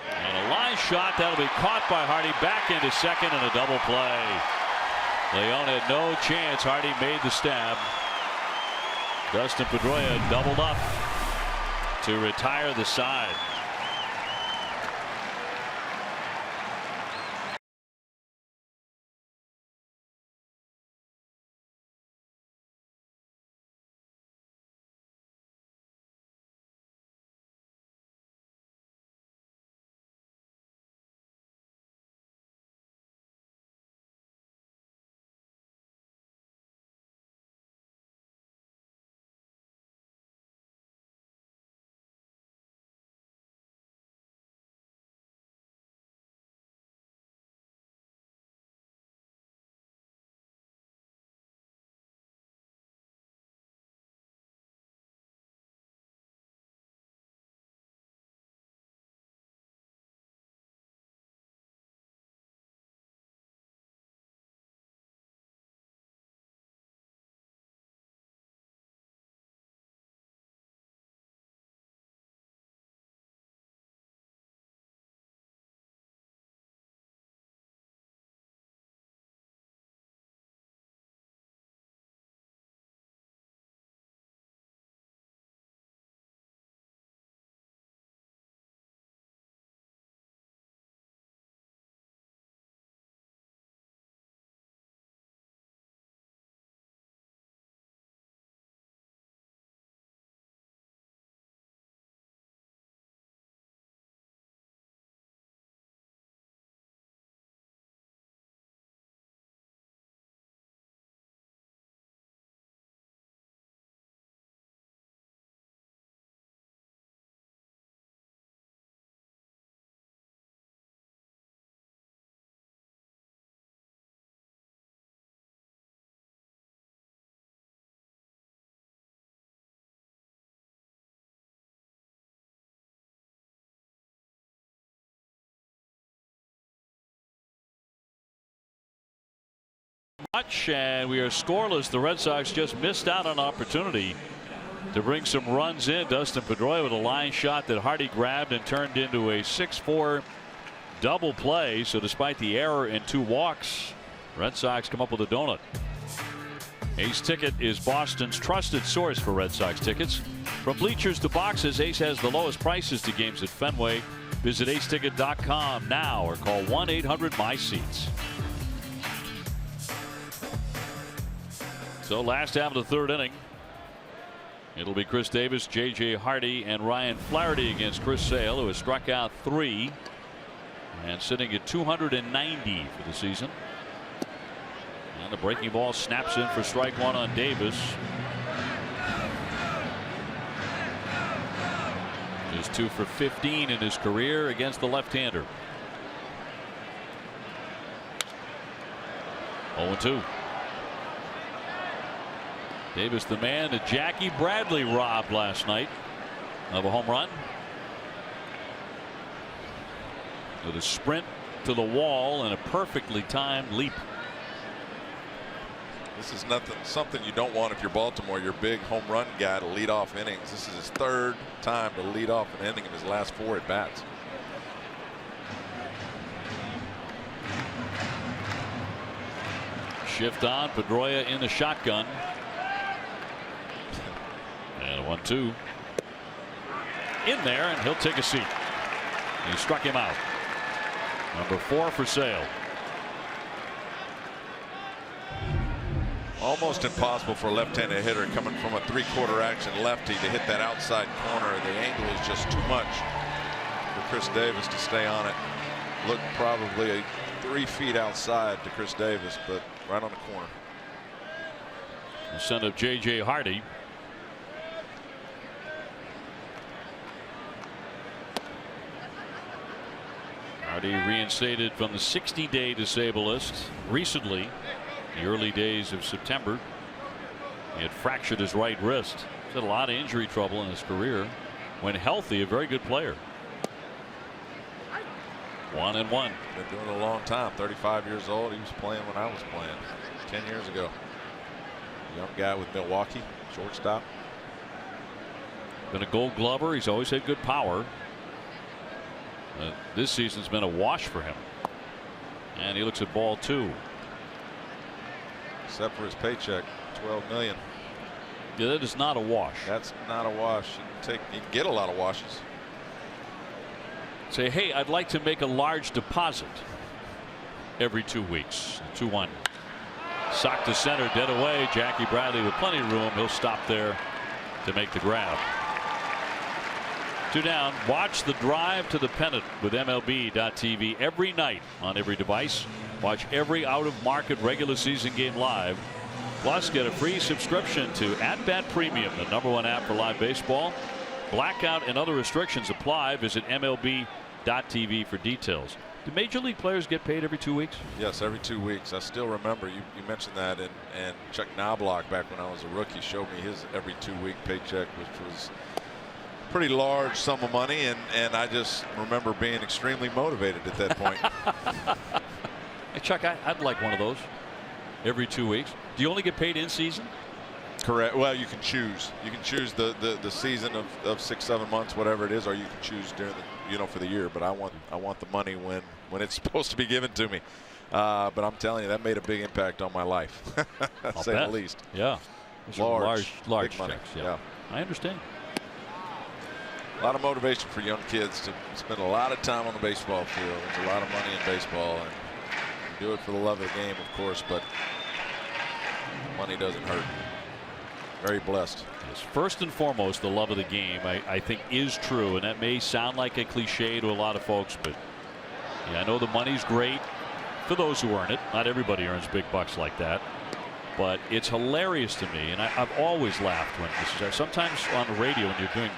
And a line shot that'll be caught by Hardy, back into second, and a double play. Leon had no chance. Hardy made the stab. Dustin Pedroia doubled up to retire the side. And we are scoreless. The Red Sox just missed out on an opportunity to bring some runs in. Dustin Pedroia with a line shot that Hardy grabbed and turned into a 6-4 double play. So despite the error and 2 walks, Red Sox come up with a donut. Ace Ticket is Boston's trusted source for Red Sox tickets. From bleachers to boxes, Ace has the lowest prices to games at Fenway. Visit aceticket.com now or call 1-800-MY-SEATS. So last half of the 3rd inning. It'll be Chris Davis, J.J. Hardy, and Ryan Flaherty against Chris Sale, who has struck out 3 and sitting at 290 for the season. And the breaking ball snaps in for strike 1 on Davis. He's 2 for 15 in his career against the left-hander. 0-2. Davis, the man that Jackie Bradley robbed last night of a home run with a sprint to the wall and a perfectly timed leap.
This is something you don't want if you're Baltimore, your big home run guy, to lead off innings. This is his 3rd time to lead off an inning in his last 4 at bats.
Shift on, Pedroia in the shotgun. And 1-2. In there, and he'll take a seat. He struck him out. Number 4 for Sale.
Almost impossible for a left-handed hitter coming from a 3/4 action lefty to hit that outside corner. The angle is just too much for Chris Davis to stay on it. Looked probably 3 feet outside to Chris Davis, but right on the corner.
The son of J.J. Hardy. Hardy reinstated from the 60-day disabled list recently, the early days of September. He had fractured his right wrist. He's had a lot of injury trouble in his career. When healthy, a very good player. 1-1.
Been doing it a long time. 35 years old. He was playing when I was playing 10 years ago. Young guy with Milwaukee, shortstop.
Been a Gold Glover. He's always had good power. This season's been a wash for him. And he looks at ball 2.
Except for his paycheck, $12 million.
Yeah, that is not a wash.
That's not a wash. You can get a lot of washes.
Say, hey, I'd like to make a large deposit every 2 weeks. 2-1. Sock to center, dead away. Jackie Bradley with plenty of room. He'll stop there to make the grab. 2 down. Watch the drive to the pennant with MLB.TV every night on every device. Watch every out-of-market regular season game live. Plus, get a free subscription to At Bat Premium, the #1 app for live baseball. Blackout and other restrictions apply. Visit MLB.TV for details. Do Major League players get paid every 2 weeks?
Yes, every 2 weeks. I still remember you mentioned that, and Chuck Knobloch back when I was a rookie showed me his every 2-week paycheck, which was a pretty large sum of money, and I just remember being extremely motivated at that point.
Hey, Chuck, I'd like one of those every 2 weeks. Do you only get paid in season?
Correct. Well, you can choose. You can choose the season of 6-7 months, whatever it is, or you can choose during the for the year. But I want the money when it's supposed to be given to me. But I'm telling you, that made a big impact on my life, to say the least.
Yeah. Large
big money.
checks. Yeah. I understand.
A lot of motivation for young kids to spend a lot of time on the baseball field. There's a lot of money in baseball, and you do it for the love of the game, of course, but money doesn't hurt. Very blessed.
Yes, first and foremost, the love of the game, I think, is true, and that may sound like a cliche to a lot of folks, but yeah, I know the money's great for those who earn it. Not everybody earns big bucks like that, but it's hilarious to me, and I've always laughed when this is sometimes on the radio when you're doing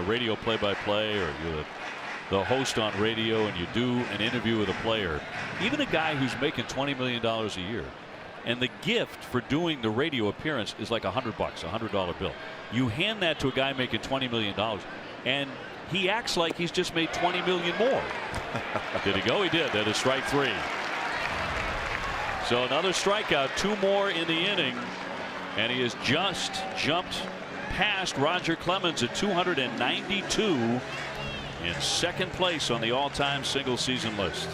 radio play-by-play, or you're the host on radio and you do an interview with a player, even a guy who's making $20 million a year. And the gift for doing the radio appearance is like $100, $100 bill. You hand that to a guy making $20 million, and he acts like he's just made $20 million more. Did he go? He did. That is strike 3. So another strikeout, 2 more in the inning, and he has just jumped past Roger Clemens at 292 in second place on the all-time single season list.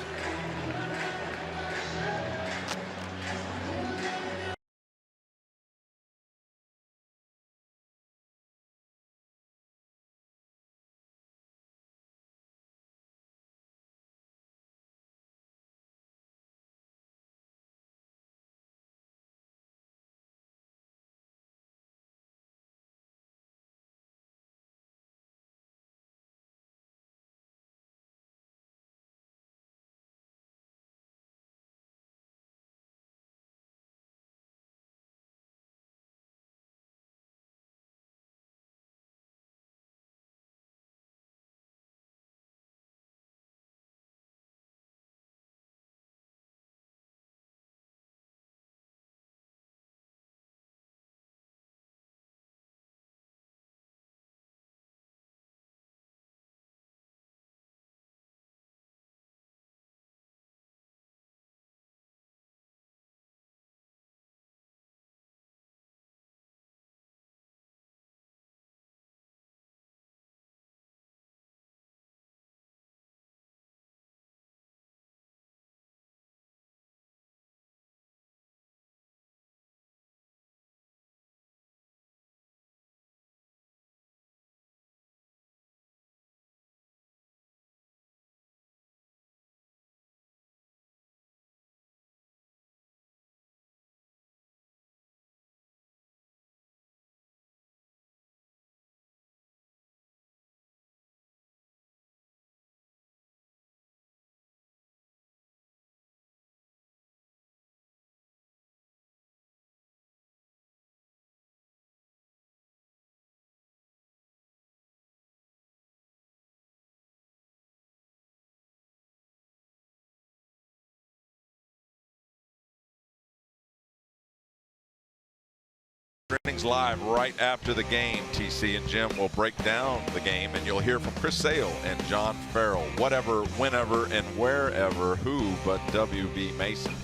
Live right after the game. TC and Jim will break down the game, and you'll hear from Chris Sale and John Farrell. Whatever, whenever, and wherever, who but WB Mason.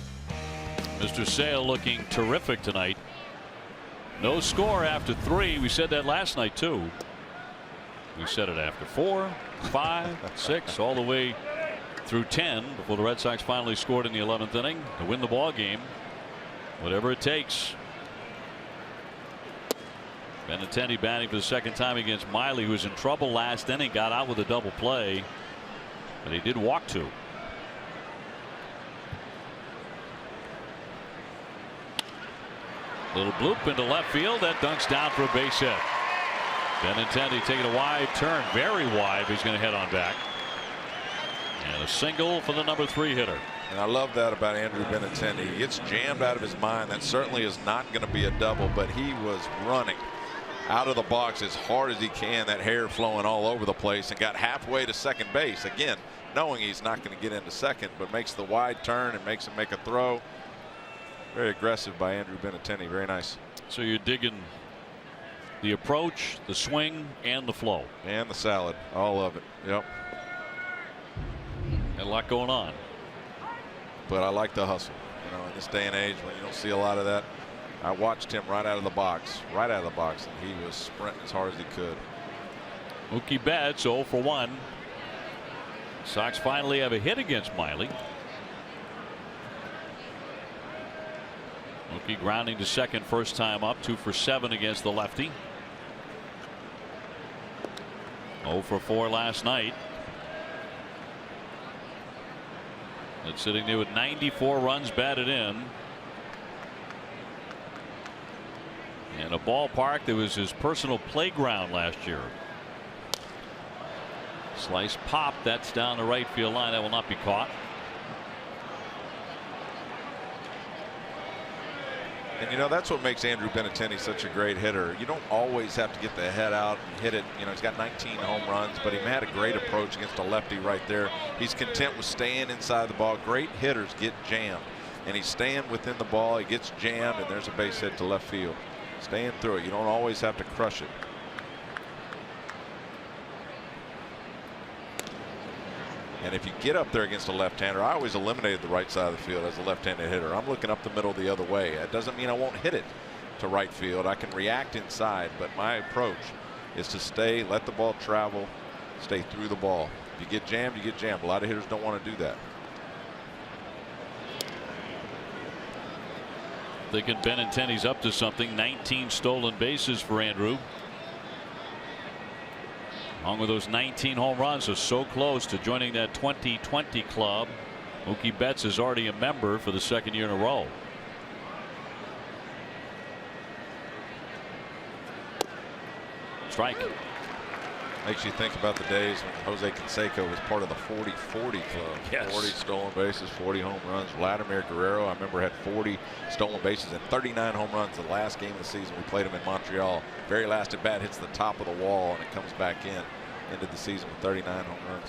Mr. Sale looking terrific tonight. No score after 3. We said that last night too. We said it after 4, 5, 6, all the way through 10 before the Red Sox finally scored in the 11th inning to win the ball game. Whatever it takes. Benintendi batting for the second time against Miley, who was in trouble last inning, got out with a double play, but he did walk 2. Little bloop into left field that dunks down for a base hit. Benintendi taking a wide turn, very wide. He's going to head on back, and a single for the number 3 hitter.
And I love that about Andrew Benintendi. He gets jammed out of his mind. That certainly is not going to be a double, but he was running out of the box as hard as he can, that hair flowing all over the place, and got halfway to second base. Again, knowing he's not going to get into second, but makes the wide turn and makes him make a throw. Very aggressive by Andrew Benintendi. Very nice.
So you're digging the approach, the swing, and the flow.
And the salad. All of it. Yep.
And a lot going on.
But I like the hustle. You know, in this day and age when you don't see a lot of that. I watched him right out of the box, and he was sprinting as hard as he could.
Mookie Betts 0 for 1. Sox finally have a hit against Miley. Mookie grounding to second first time up, 2 for 7 against the lefty. 0 for 4 last night. It's sitting there with 94 runs batted in. In a ballpark that was his personal playground last year. Slice pop, that's down the right field line. That will not be caught.
And you know, that's what makes Andrew Benintendi such a great hitter. You don't always have to get the head out and hit it. You know, he's got 19 home runs, but he had a great approach against a lefty right there. He's content with staying inside the ball. Great hitters get jammed, and he's staying within the ball. He gets jammed, and there's a base hit to left field. Staying through it. You don't always have to crush it. And if you get up there against a left-hander, I always eliminated the right side of the field as a left-handed hitter. I'm looking up the middle the other way. That doesn't mean I won't hit it to right field. I can react inside, but my approach is to stay, let the ball travel, stay through the ball. If you get jammed, you get jammed. A lot of hitters don't want to do that.
Thinking Benintendi's up to something. 19 stolen bases for Andrew. Along with those 19 home runs, are so close to joining that 2020 club. Mookie Betts is already a member for the second year in a row. Strike.
Makes you think about the days when Jose Canseco was part of the 40-40 club.
Yes.
40 stolen bases, 40 home runs. Vladimir Guerrero, I remember, had 40 stolen bases and 39 home runs the last game of the season. We played him in Montreal. Very last at bat hits the top of the wall, and it comes back into the season with 39 home runs.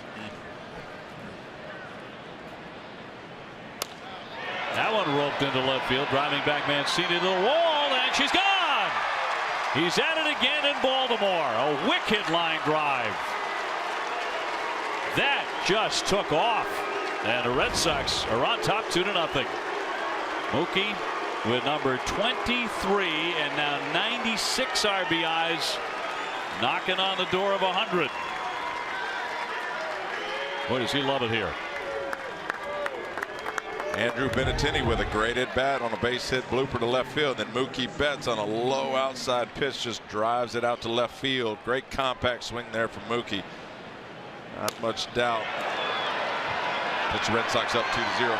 That one roped into left field. Driving back Mancini to the wall, and she's gone. He's at it again in Baltimore. A wicked line drive. That just took off. And the Red Sox are on top 2-0. Mookie with number 23 and now 96 RBIs, knocking on the door of 100. Boy, does he love it here.
Andrew Benintendi with a great at bat on a base hit blooper to left field. Then Mookie Betts on a low outside pitch just drives it out to left field. Great compact swing there from Mookie. Not much doubt. Puts the Red Sox up 2-0.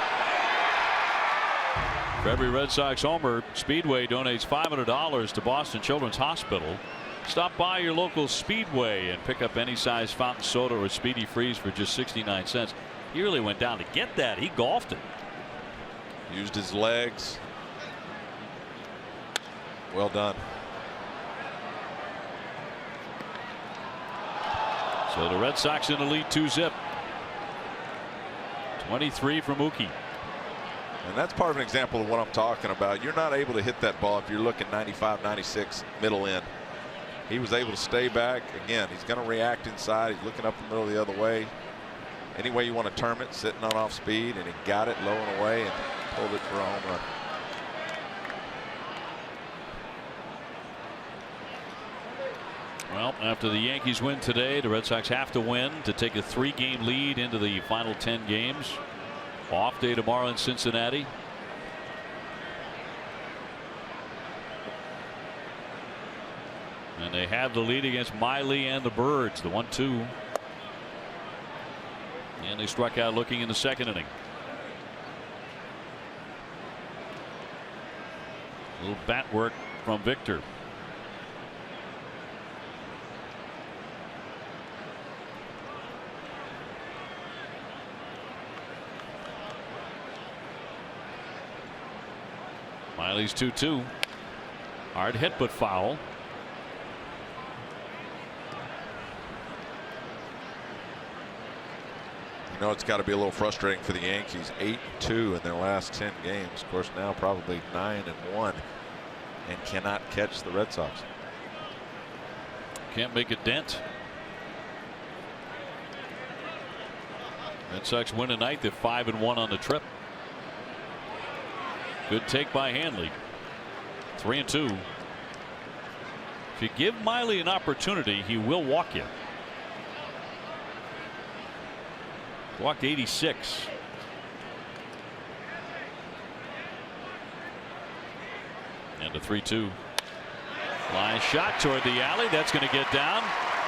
For every Red Sox homer, Speedway donates $500 to Boston Children's Hospital. Stop by your local Speedway and pick up any size fountain soda or Speedy Freeze for just 69 cents. He really went down to get that. He golfed it.
Used his legs. Well done.
So the Red Sox in the lead 2-0. 23 for Mookie.
And that's part of an example of what I'm talking about. You're not able to hit that ball if you're looking 95, 96 middle end. He was able to stay back. Again, he's going to react inside. He's looking up the middle the other way. Any way you want to term it, sitting on off speed, and he got it low and away and pulled it for a home run.
Well, after the Yankees win today, the Red Sox have to win to take a 3-game lead into the final 10 games. Off day tomorrow in Cincinnati. And they have the lead against Miley and the Birds, the 1-2. And they struck out looking in the second inning. A little bat work from Victor. Miley's 2-2. Hard hit but foul.
You know, it's got to be a little frustrating for the Yankees. 8-2 in their last 10 games. Of course, now probably 9-1, and cannot catch the Red Sox.
Can't make a dent. Red Sox win tonight. They're 5-1 on the trip. Good take by Hanley. 3-2. If you give Miley an opportunity, he will walk you. Walked 86. And a 3-2. Line shot toward the alley. That's going to get down.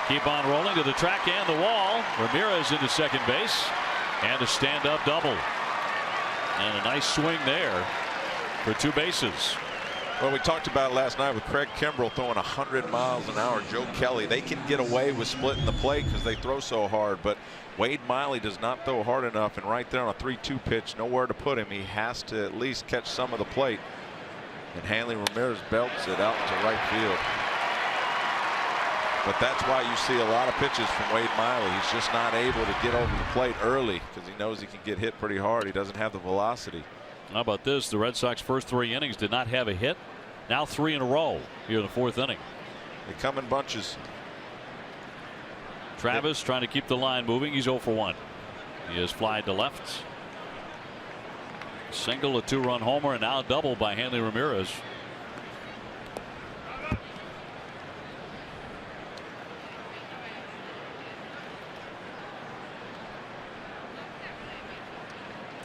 Keep on rolling to the track and the wall. Ramirez into second base. And a stand-up double. And a nice swing there for 2 bases.
Well, we talked about it last night with Craig Kimbrell throwing 100 miles an hour. Joe Kelly, they can get away with splitting the plate because they throw so hard. But Wade Miley does not throw hard enough. And right there on a 3-2 pitch, nowhere to put him. He has to at least catch some of the plate. And Hanley Ramirez belts it out to right field. But that's why you see a lot of pitches from Wade Miley. He's just not able to get over the plate early because he knows he can get hit pretty hard. He doesn't have the velocity.
How about this? The Red Sox first 3 innings did not have a hit. Now 3 in a row here in the 4th inning.
They come in bunches.
Travis trying to keep the line moving. He's 0 for 1. He is fly to left. Single, a 2-run homer, and now a double by Hanley Ramirez.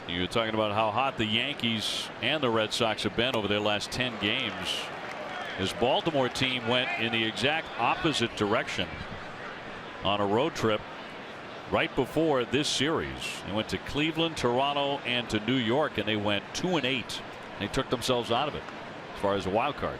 You're talking about how hot the Yankees and the Red Sox have been over their last 10 games. His Baltimore team went in the exact opposite direction on a road trip right before this series. They went to Cleveland, Toronto, and to New York, and they went 2-8. They took themselves out of it as far as a wild card.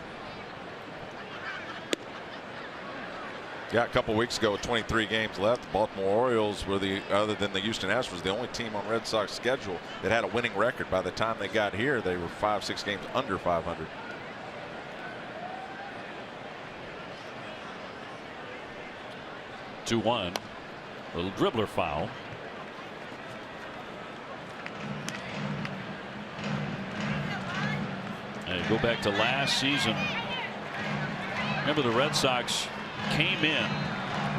Yeah, a couple weeks ago with 23 games left, the Baltimore Orioles were other than the Houston Astros, the only team on Red Sox schedule that had a winning record. By the time they got here, they were 5-6 games under 500.
(2-1). Little dribbler foul. And go back to last season. Remember, the Red Sox came in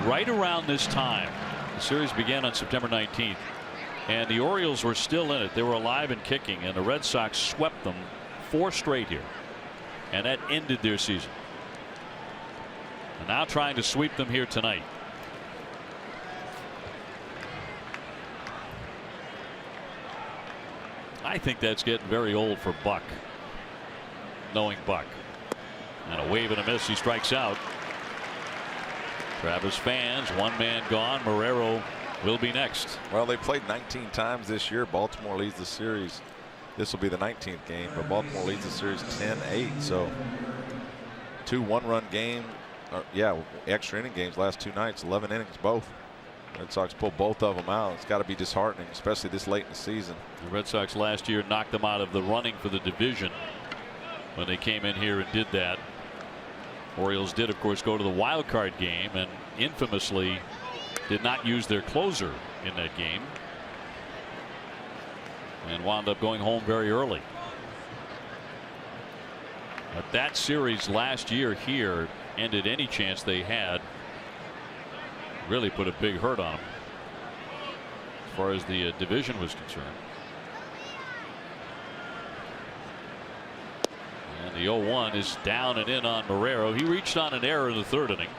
right around this time. The series began on September 19th, and the Orioles were still in it. They were alive and kicking, and the Red Sox swept them 4 straight here, and that ended their season. And now trying to sweep them here tonight. I think that's getting very old for Buck, knowing Buck. And a wave and a miss. He strikes out. Travis fans, 1 man gone. Marrero will be next.
Well, they played 19 times this year. Baltimore leads the series. This will be the 19th game, but Baltimore leads the series 10-8. So 2 1-run game, extra inning games last 2 nights, 11 innings both. Red Sox pulled both of them out. It's got to be disheartening, especially this late in the season.
The Red Sox last year knocked them out of the running for the division when they came in here and did that. Orioles did, of course, go to the wild card game and infamously did not use their closer in that game. and wound up going home very early. But that series last year here ended any chance they had. Really put a big hurt on them as far as the division was concerned. And the 0-1 is down and in on Marrero. He reached on an error in the third inning.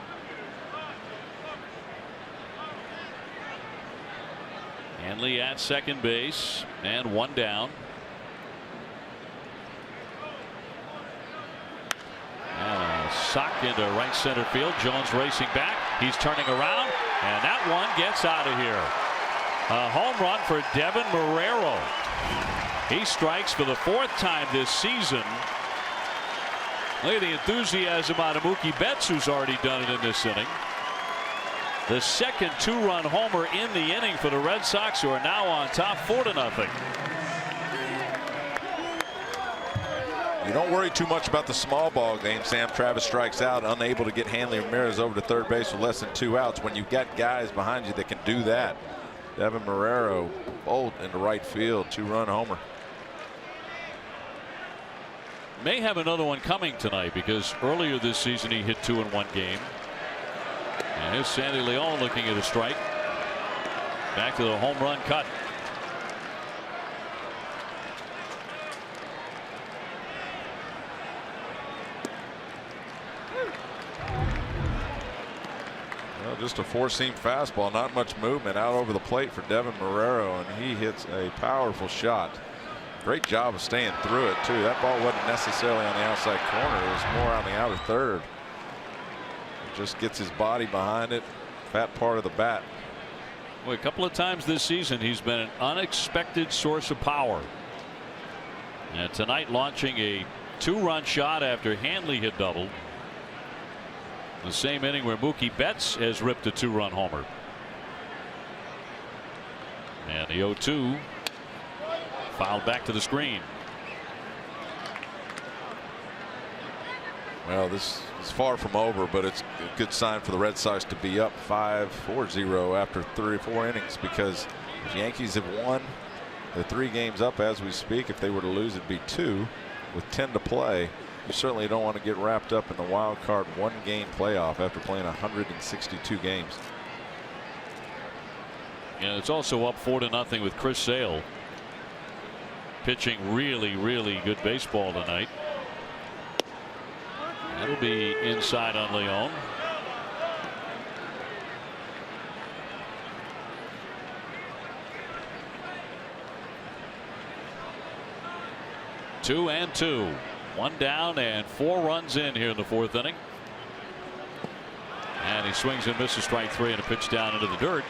Hanley at second base and one down. Socked into right center field. Jones racing back. He's turning around, and that one gets out of here. A home run for Devin Marrero. He strikes for the 4th time this season. Look at the enthusiasm out of Mookie Betts, who's already done it in this inning. The second 2-run homer in the inning for the Red Sox, who are now on top 4-0.
You don't worry too much about the small ball game. Sam Travis strikes out, unable to get Hanley Ramirez over to third base with less than 2 outs. When you've got guys behind you that can do that, Devin Marrero bolt into right field, 2-run homer.
May have another one coming tonight, because earlier this season he hit 2 in one game. And here's Sandy Leon looking at a strike. Back to the home run cut.
Well, just a 4-seam fastball, not much movement out over the plate for Devin Marrero, and he hits a powerful shot. Great job of staying through it too. That ball wasn't necessarily on the outside corner, it was more on the outer third. Just gets his body behind it, fat part of the bat.
Well, a couple of times this season he's been an unexpected source of power. And tonight launching a 2-run shot after Hanley had doubled. The same inning where Mookie Betts has ripped a 2-run homer. And the 0-2 fouled back to the screen.
Well, this is far from over, but it's a good sign for the Red Sox to be up 5-4-0 after 3 or 4 innings, because the Yankees have won. They're 3 games up as we speak. If they were to lose, it'd be 2 with 10 to play. You certainly don't want to get wrapped up in the wild card 1-game playoff after playing 162 games.
And it's also up 4-0 with Chris Sale pitching really good baseball tonight. That'll be inside on Leon. Two and two. 1 down and 4 runs in here in the 4th inning. And he swings and misses strike 3 and a pitch down into the dirt.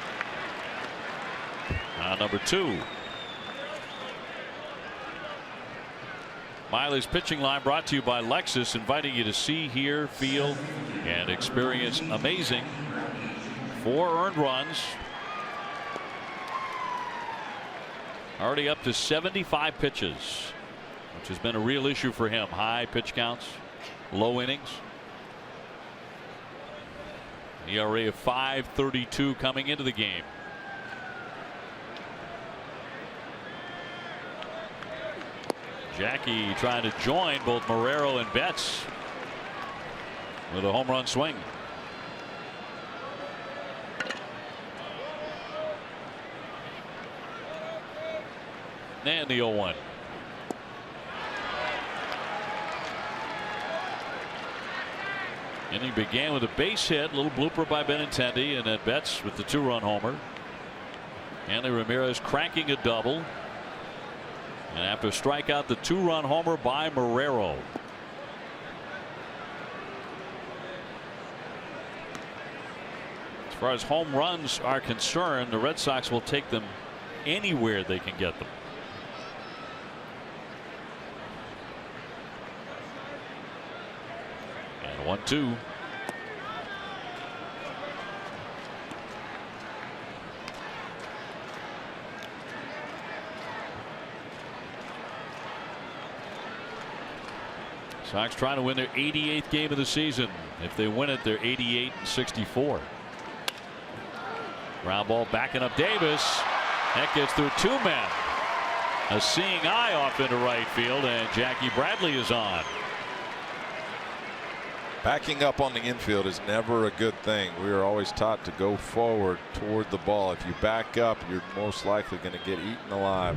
Number 2. Miley's pitching line brought to you by Lexus, inviting you to see, hear, feel, and experience amazing. 4 earned runs. Already up to 75 pitches, which has been a real issue for him. High pitch counts, low innings. ERA of 5.32 coming into the game. Jackie trying to join both Marrero and Betts with a home run swing. And the 0-1. Inning began with a base hit, little blooper by Benintendi, and then Betts with the 2-run homer. Hanley Ramirez cranking a double. And after strikeout, the 2-run homer by Marrero. As far as home runs are concerned, the Red Sox will take them anywhere they can get them. And 1-2. Sox trying to win their 88th game of the season. If they win it, they're 88-64. Ground ball backing up Davis. That gets through 2 men. A seeing eye off into right field, and Jackie Bradley is on.
Backing up on the infield is never a good thing. We are always taught to go forward toward the ball. If you back up, you're most likely going to get eaten alive.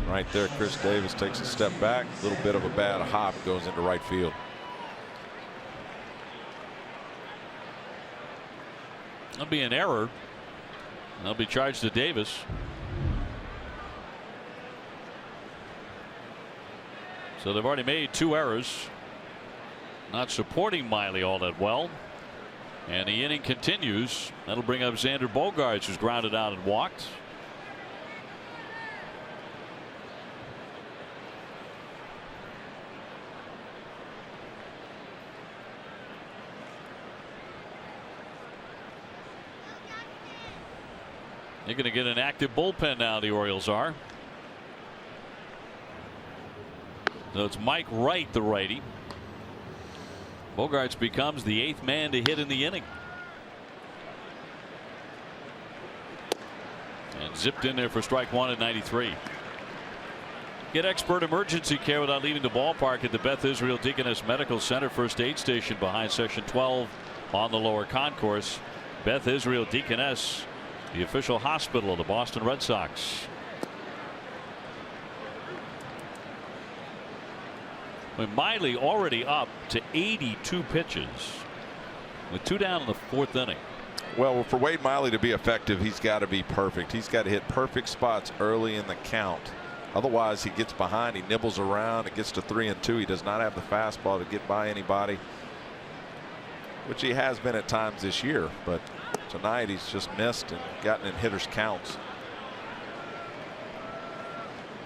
Right there, Chris Davis takes a step back. A little bit of a bad hop, goes into right field.
That'll be an error. That'll be charged to Davis. So they've already made 2 errors. Not supporting Miley all that well. And the inning continues. That'll bring up Xander Bogaerts, who's grounded out and walked. They're going to get an active bullpen now, the Orioles are. So it's Mike Wright, the righty. Bogaerts becomes the 8th man to hit in the inning. And zipped in there for strike 1 at 93. Get expert emergency care without leaving the ballpark at the Beth Israel Deaconess Medical Center First Aid Station behind Section 12 on the lower concourse. Beth Israel Deaconess, the official hospital of the Boston Red Sox. When Miley already up to 82 pitches with 2 down in the 4th inning.
Well, for Wade Miley to be effective, he's got to be perfect. He's got to hit perfect spots early in the count. Otherwise, he gets behind, he nibbles around, it gets to 3-2. He does not have the fastball to get by anybody, which he has been at times this year. But tonight he's just missed and gotten in hitters' counts.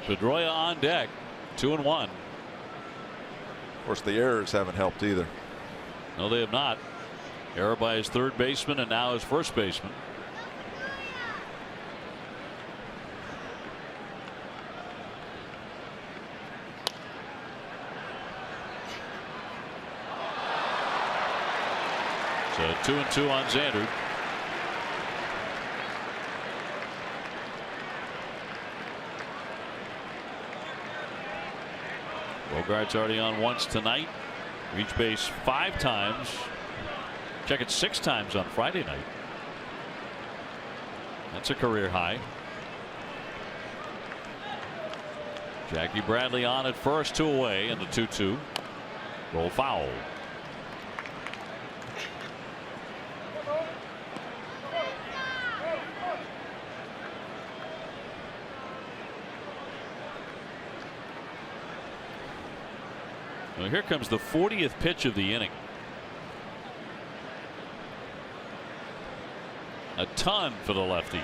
Pedroia on deck, 2-1.
Of course, the errors haven't helped either.
No, they have not. Error by his 3rd baseman and now his 1st baseman. So 2-2 on Xander. Bogaerts already on once tonight. Reached base 5 times. Check it 6 times on Friday night. That's a career high. Jackie Bradley on at first, 2 away, and the 2-2. Roll foul. Well, here comes the 40th pitch of the inning. A ton for the lefty.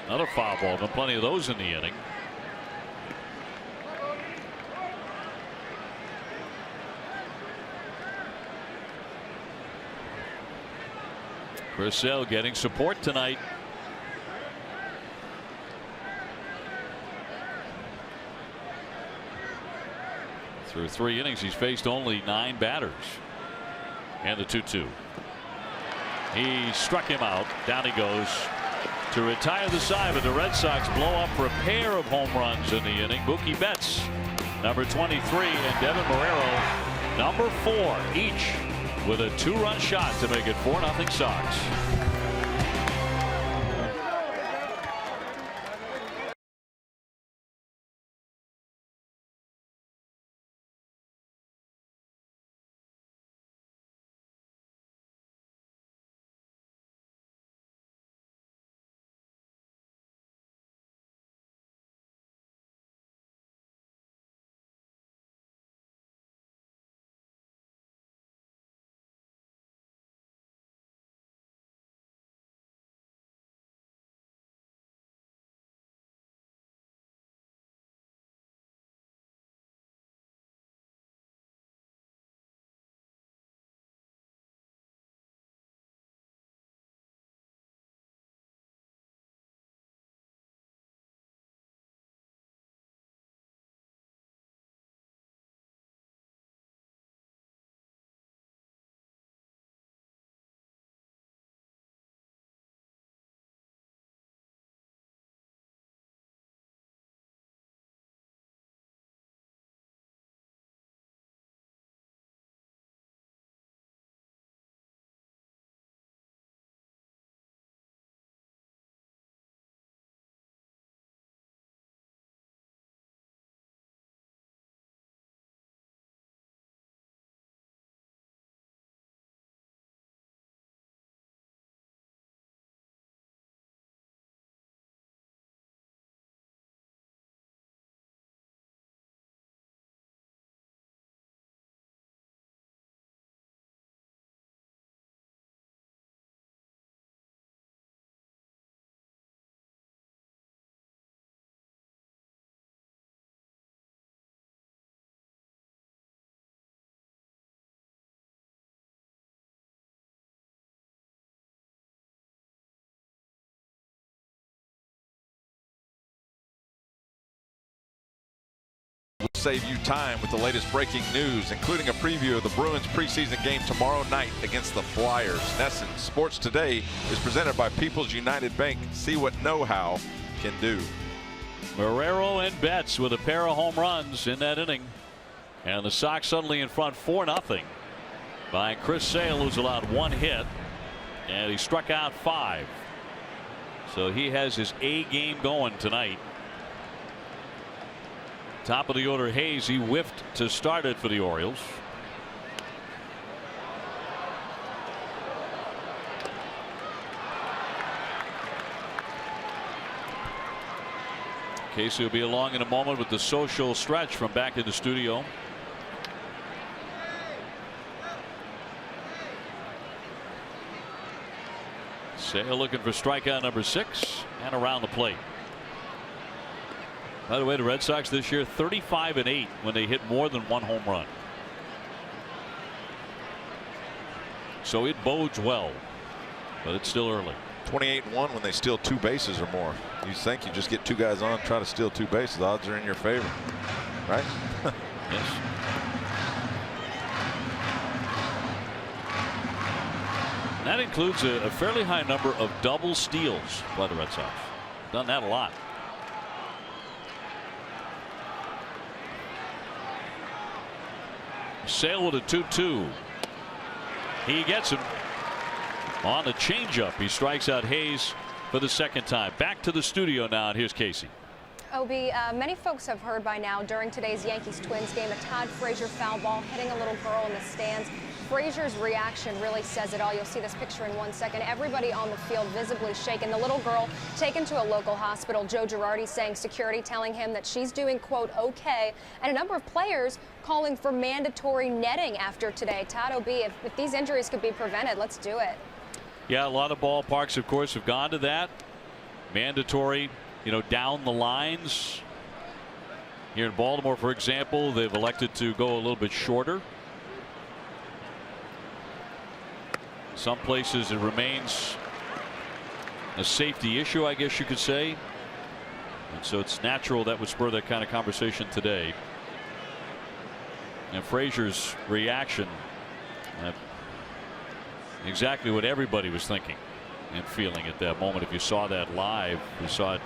Another foul ball. Been plenty of those in the inning. Chris Sale getting support tonight. Through 3 innings, he's faced only 9 batters. And the 2-2. He struck him out. Down he goes to retire the side, but the Red Sox blow up for a pair of home runs in the inning. Mookie Betts, number 23, and Devin Marrero, number 4, each with a 2-run shot to make it 4-0 Sox.
save you time with the latest breaking news, including a preview of the Bruins preseason game tomorrow night against the Flyers. NESN Sports Today is presented by People's United Bank. See what know-how can do.
Marrero and Betts with a pair of home runs in that inning. And the Sox suddenly in front 4-0 by Chris Sale, who's allowed 1 hit. And he struck out 5. So he has his A game going tonight. Top of the order, Hayes. He whiffed to start it for the Orioles. Casey will be along in a moment with the social stretch from back in the studio. Sale looking for strikeout number 6 and around the plate. By the way, the Red Sox this year 35-8 when they hit more than 1 home run. So it bodes well, but it's still early.
28-1 when they steal 2 bases or more. You think you just get 2 guys on, try to steal 2 bases, odds are in your favor, right?
Yes. And that includes a fairly high number of double steals by the Red Sox. Done that a lot. Sale with a 2-2. He gets him on the changeup. He strikes out Hayes for the 2nd time. Back to the studio now, and here's Casey.
Obi, many folks have heard by now during today's Yankees-Twins game a Todd Frazier foul ball hitting a little girl in the stands. Frazier's reaction really says it all. You'll see this picture in 1 second. Everybody on the field visibly shaken. The little girl taken to a local hospital. Joe Girardi saying security telling him that she's doing, quote, okay. And a number of players calling for mandatory netting after today. Todd, Obi, if these injuries could be prevented, let's do it.
Yeah, a lot of ballparks, of course, have gone to that. Mandatory, down the lines. Here in Baltimore, for example, they've elected to go a little bit shorter. Some places it remains a safety issue, I guess you could say. And so it's natural that would spur that kind of conversation today. And Frazier's reaction, exactly what everybody was thinking and feeling at that moment. If you saw that live, we saw it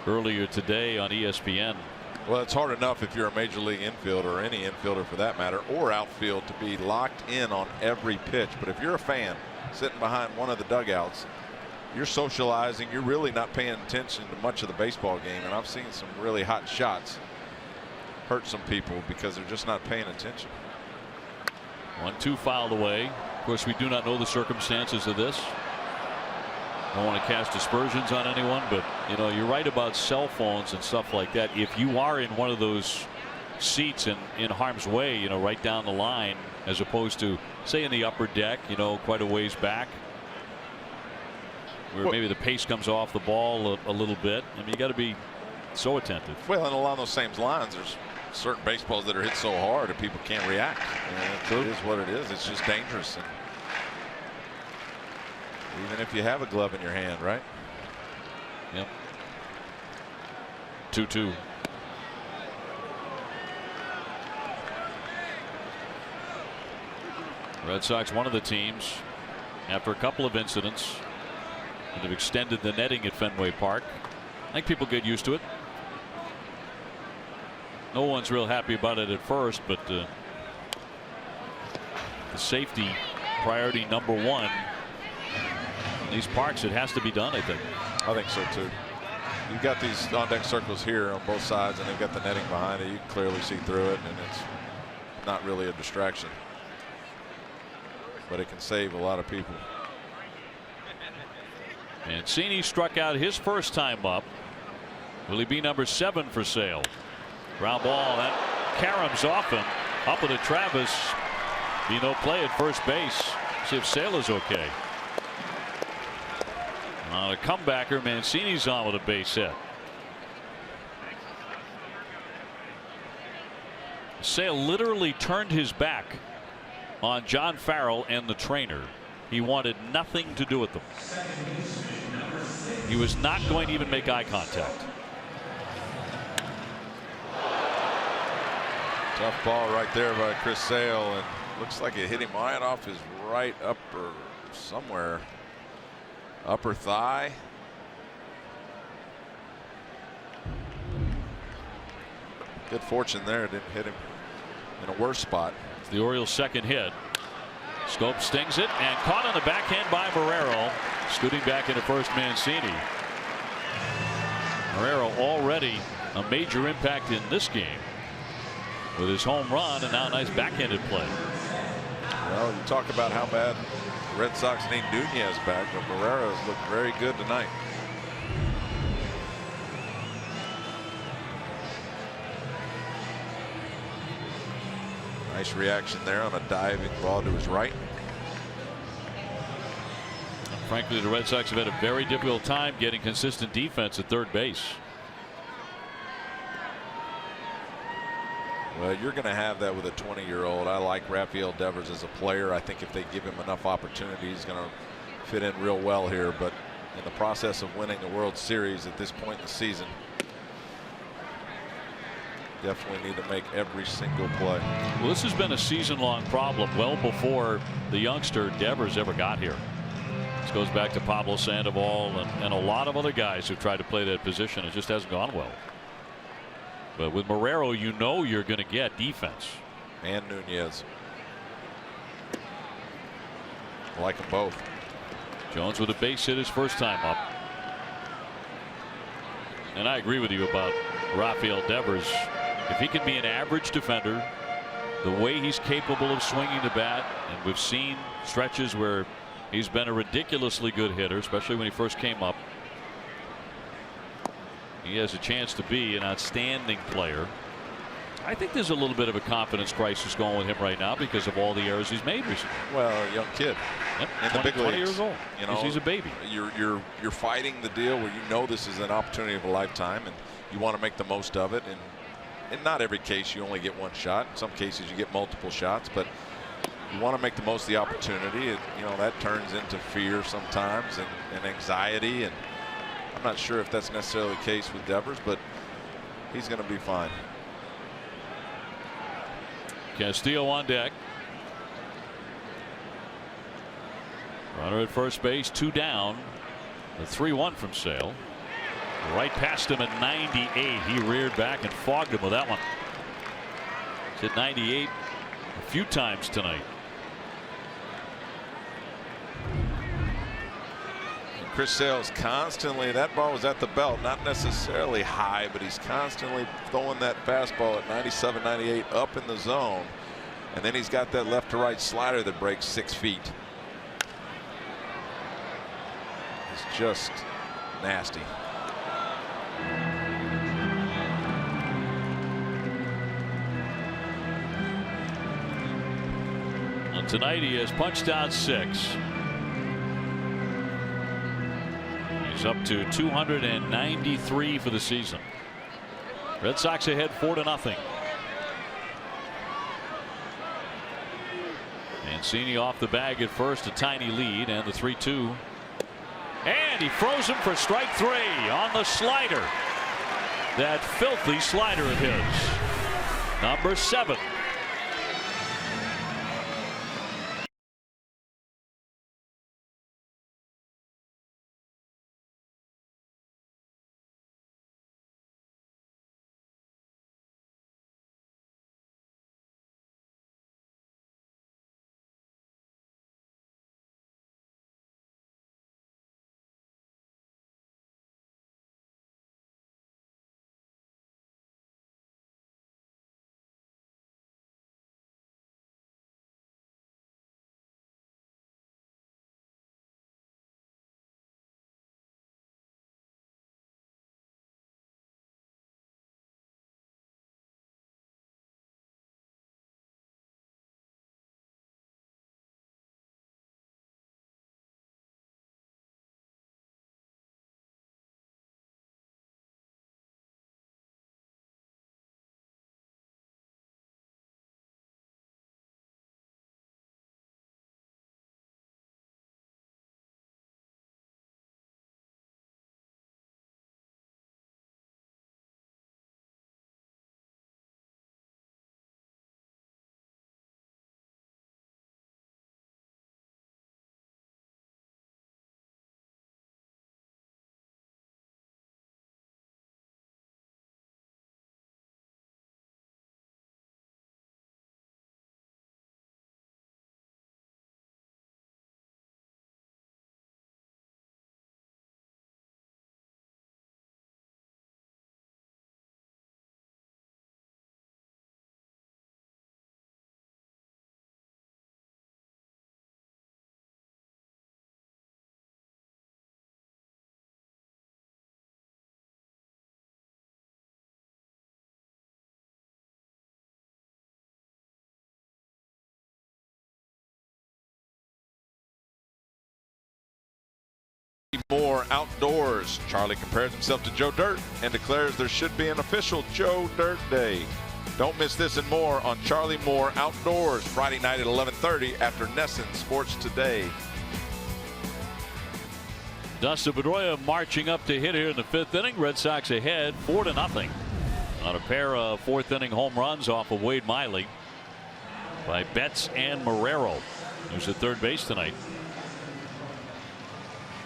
earlier today on ESPN.
Well, it's hard enough if you're a major league infielder, or any infielder for that matter, or outfield, to be locked in on every pitch. But if you're a fan sitting behind one of the dugouts, you're socializing, you're really not paying attention to much of the baseball game. And I've seen some really hot shots hurt some people because they're just not paying attention.
1-2 fouled away. Of course, we do not know the circumstances of this. Don't want to cast aspersions on anyone, but you're right about cell phones and stuff like that. If you are in one of those seats in harm's way, right down the line, as opposed to say in the upper deck, quite a ways back, where maybe the pace comes off the ball a little bit. I mean, you got to be so attentive.
Well, and along those same lines, there's certain baseballs that are hit so hard that people can't react. It is what it is. It's just dangerous. And even if you have a glove in your hand, right?
Yep. 2-2. Red Sox, one of the teams, after a couple of incidents, that have extended the netting at Fenway Park. I think people get used to it. No one's real happy about it at first, but the safety priority number 1. These parks, it has to be done, I think.
I think so too. You've got these on deck circles here on both sides, and they've got the netting behind it. You can clearly see through it, and it's not really a distraction, but it can save a lot of people.
Mancini struck out his first time up. Will he be number 7 for Sale? Ground ball, that caroms off him. Up with it, Travis. Be no play at first base. See if Sale is okay. On a comebacker, Mancini's on with a base hit. Sale literally turned his back on John Farrell and the trainer. He wanted nothing to do with them. He was not going to even make eye contact.
Tough ball right there by Chris Sale, and looks like it hit him right off his right upper somewhere. Upper thigh. Good fortune there. It didn't hit him in a worse spot.
It's the Orioles' second hit. Scope stings it and caught on the backhand by Marrero. Scooting back into first, Mancini. Marrero already a major impact in this game with his home run, and now a nice backhanded play.
Well, you talk about how bad the Red Sox need Nunez back, but Marrero's looked very good tonight. Nice reaction there on a diving ball to his right.
And frankly, the Red Sox have had a very difficult time getting consistent defense at third base.
Well, you're going to have that with a 20-year-old. I like Rafael Devers as a player. I think if they give him enough opportunity, he's going to fit in real well here. But in the process of winning the World Series at this point in the season, definitely need to make every single play.
Well, this has been a season-long problem well before the youngster Devers ever got here. This goes back to Pablo Sandoval and a lot of other guys who tried to play that position. It just hasn't gone well. But with Marrero, you know you're going to get defense.
And Nunez. I like them both.
Jones with a base hit his first time up. And I agree with you about Rafael Devers. If he can be an average defender, the way he's capable of swinging the bat, and we've seen stretches where he's been a ridiculously good hitter, especially when he first came up. He has a chance to be an outstanding player. I think there's a little bit of a confidence crisis going with him right now because of all the errors he's made recently.
Well, a young kid.
Yep,
in
20,
the big
20
leagues.
years old.
You know,
he's a baby.
You're fighting the deal where you know this is an opportunity of a lifetime, and you want to make the most of it. And in not every case you only get one shot. In some cases you get multiple shots, but you want to make the most of the opportunity. And you know that turns into fear sometimes and anxiety. And I'm not sure if that's necessarily the case with Devers, but he's going to be fine.
Castillo on deck. Runner at first base, 2 down. The 3-1 from Sale. Right past him at 98. He reared back and fogged him with that one. He's hit 98 a few times tonight.
Chris Sale's constantly, that ball was at the belt, not necessarily high, but he's constantly throwing that fastball at 97, 98 up in the zone. And then he's got that left to right slider that breaks 6 feet. It's just nasty.
Well, tonight he has punched out 6. He's up to 293 for the season. Red Sox ahead 4-0. Mancini off the bag at first, a tiny lead, and the 3-2. And he froze him for strike 3 on the slider. That filthy slider of his. Number 7.
More outdoors. Charlie compares himself to Joe Dirt and declares there should be an official Joe Dirt Day. Don't miss this and more on Charlie Moore Outdoors, Friday night at 11:30 after Nesson Sports Today.
Dustin Pedroia marching up to hit here in the 5th inning. Red Sox ahead 4-0 on a pair of 4th inning home runs off of Wade Miley by Betts and Marrero, who's at third base tonight.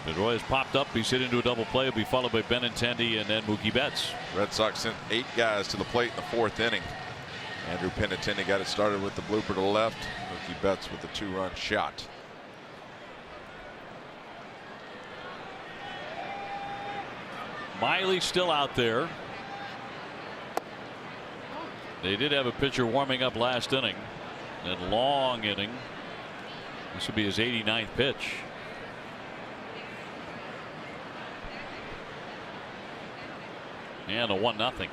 Pedroia's popped up. He's hit into a double play. He'll be followed by Benintendi and then Mookie Betts.
Red Sox sent 8 guys to the plate in the 4th inning. Andrew Benintendi got it started with the blooper to the left. Mookie Betts with the 2-run shot.
Miley still out there. They did have a pitcher warming up last inning. That long inning. This would be his 89th pitch. And a 1-0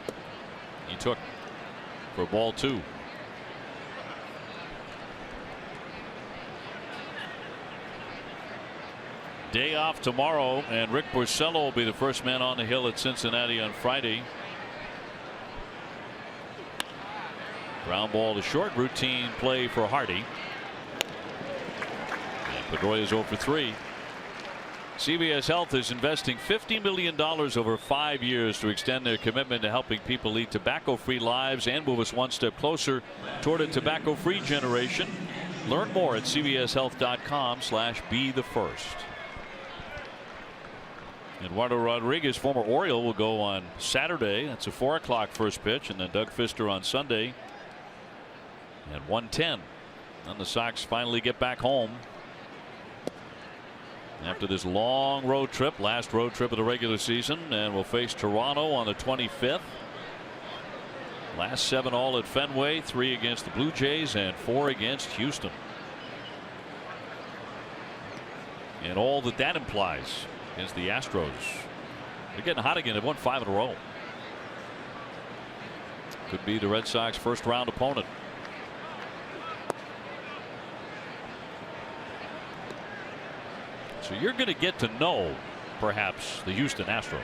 he took for ball 2. Day off tomorrow, and Rick Porcello will be the first man on the hill at Cincinnati on Friday. Ground ball to short, routine play for Hardy. And Pedroia is 0 for 3. CVS Health is investing $50 million over 5 years to extend their commitment to helping people lead tobacco-free lives and move us one step closer toward a tobacco-free generation. Learn more at cvshealth.com/be-the-first. Eduardo Rodriguez, former Oriole, will go on Saturday. That's a 4 o'clock first pitch, and then Doug Fister on Sunday at 1:10. And the Sox finally get back home after this long road trip, last road trip of the regular season, and will face Toronto on the 25th. Last 7 all at Fenway, 3 against the Blue Jays and 4 against Houston. And all that implies is the Astros. They're getting hot again. They've won 5 in a row. Could be the Red Sox first round opponent. So you're going to get to know perhaps the Houston Astros.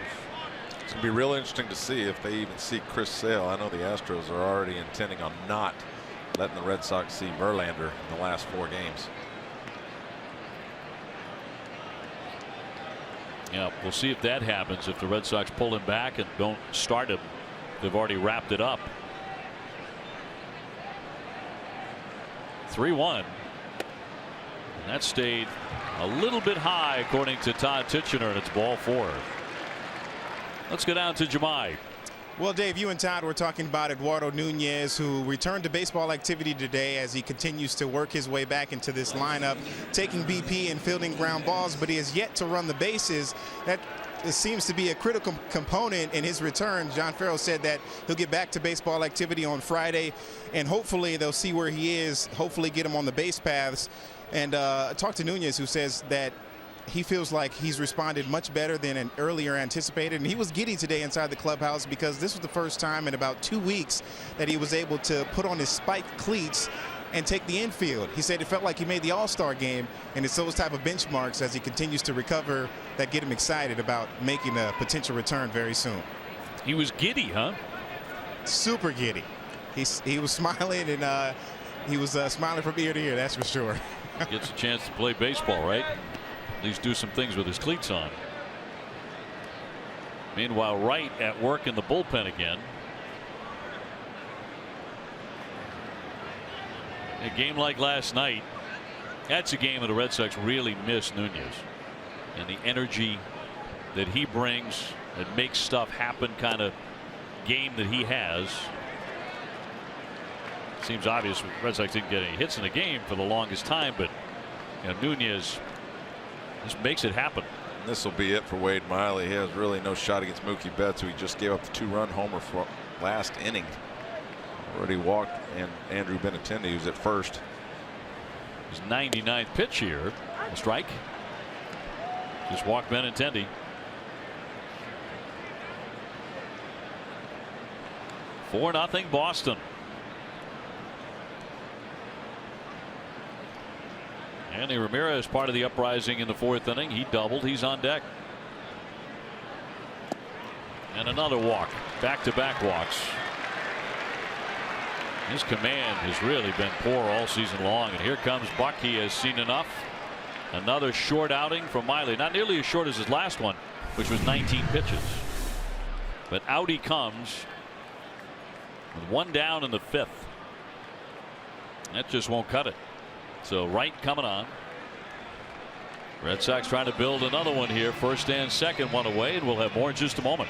It's going to be real interesting to see if they even see Chris Sale. I know the Astros are already intending on not letting the Red Sox see Verlander in the last 4 games.
Yeah, we'll see if that happens. If the Red Sox pull him back and don't start him, they've already wrapped it up. 3-1. And that stayed a little bit high according to Todd Tichenor, and it's ball 4. Let's go down to Jemai.
Well, Dave, you and Todd were talking about Eduardo Nunez, who returned to baseball activity today as he continues to work his way back into this lineup, taking BP and fielding ground balls, but he has yet to run the bases. That seems to be a critical component in his return. John Farrell said that he'll get back to baseball activity on Friday, and hopefully they'll see where he is, hopefully get him on the base paths. And talk to Nunez, who says that he feels like he's responded much better than earlier anticipated. And he was giddy today inside the clubhouse because this was the first time in about 2 weeks that he was able to put on his spiked cleats and take the infield. He said it felt like he made the All-Star game, and it's those type of benchmarks as he continues to recover that get him excited about making a potential return very soon.
He was giddy, huh?
Super giddy. He was smiling, and he was smiling from ear to ear, that's for sure.
Gets a chance to play baseball, right? At least do some things with his cleats on. Meanwhile, Wright at work in the bullpen again. A game like last night, that's a game that the Red Sox really miss Nunez. And the energy that he brings, that makes stuff happen kind of game that he has. Seems obvious Red Sox didn't get any hits in the game for the longest time, but Nunez just makes it happen.
This will be it for Wade Miley. He has really no shot against Mookie Betts, who he just gave up the 2-run homer for last inning. Already walked and Andrew Benintendi, who's at first.
His 99th pitch here. A strike. Just walked Benintendi. 4-0 Boston. Andy Ramirez part of the uprising in the 4th inning. He doubled. He's on deck. And another walk. Back-to-back walks. His command has really been poor all season long. And here comes Buck. He has seen enough. Another short outing from Miley. Not nearly as short as his last one, which was 19 pitches. But out he comes with one down in the 5th. That just won't cut it. So Wright coming on. Red Sox trying to build another one here. First and second, one away, and we'll have more in just a moment.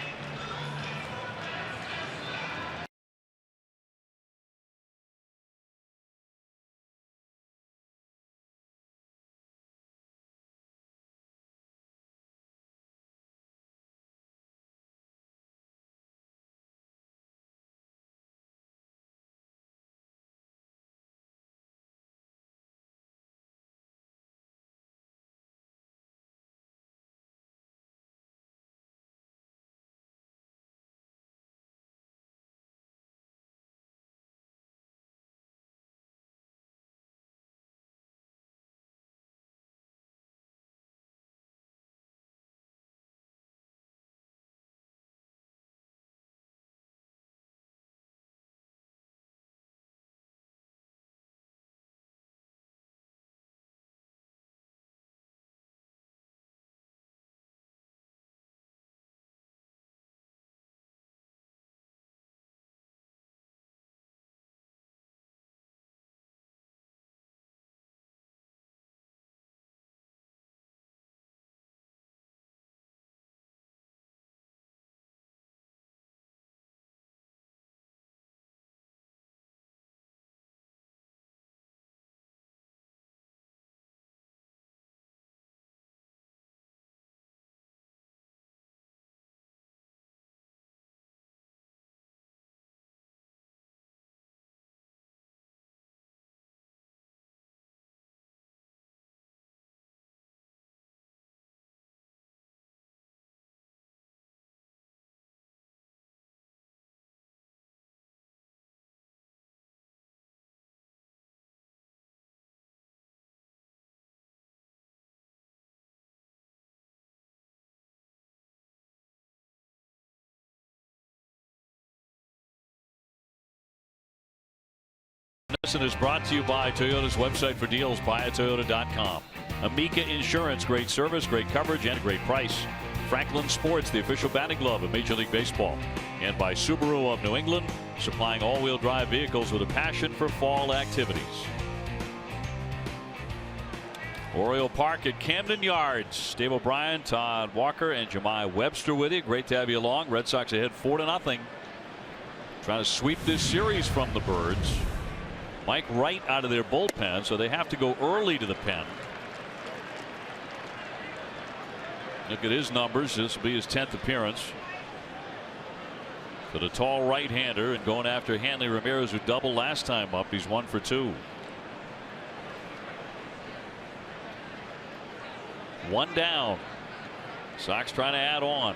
This is brought to you by Toyota's website for deals, buyatoyota.com. Amica Insurance, great service, great coverage, and a great price. Franklin Sports, the official batting glove of Major League Baseball. And by Subaru of New England, supplying all-wheel drive vehicles with a passion for fall activities. Oriole Park at Camden Yards. Dave O'Brien, Todd Walker, and Jemai Webster with you. Great to have you along. Red Sox ahead 4-0. Trying to sweep this series from the Birds. Mike Wright out of their bullpen, so they have to go early to the pen. Look at his numbers. This will be his 10th appearance. For the tall right-hander, and going after Hanley Ramirez, who doubled last time up. He's 1 for 2. One down. Sox trying to add on.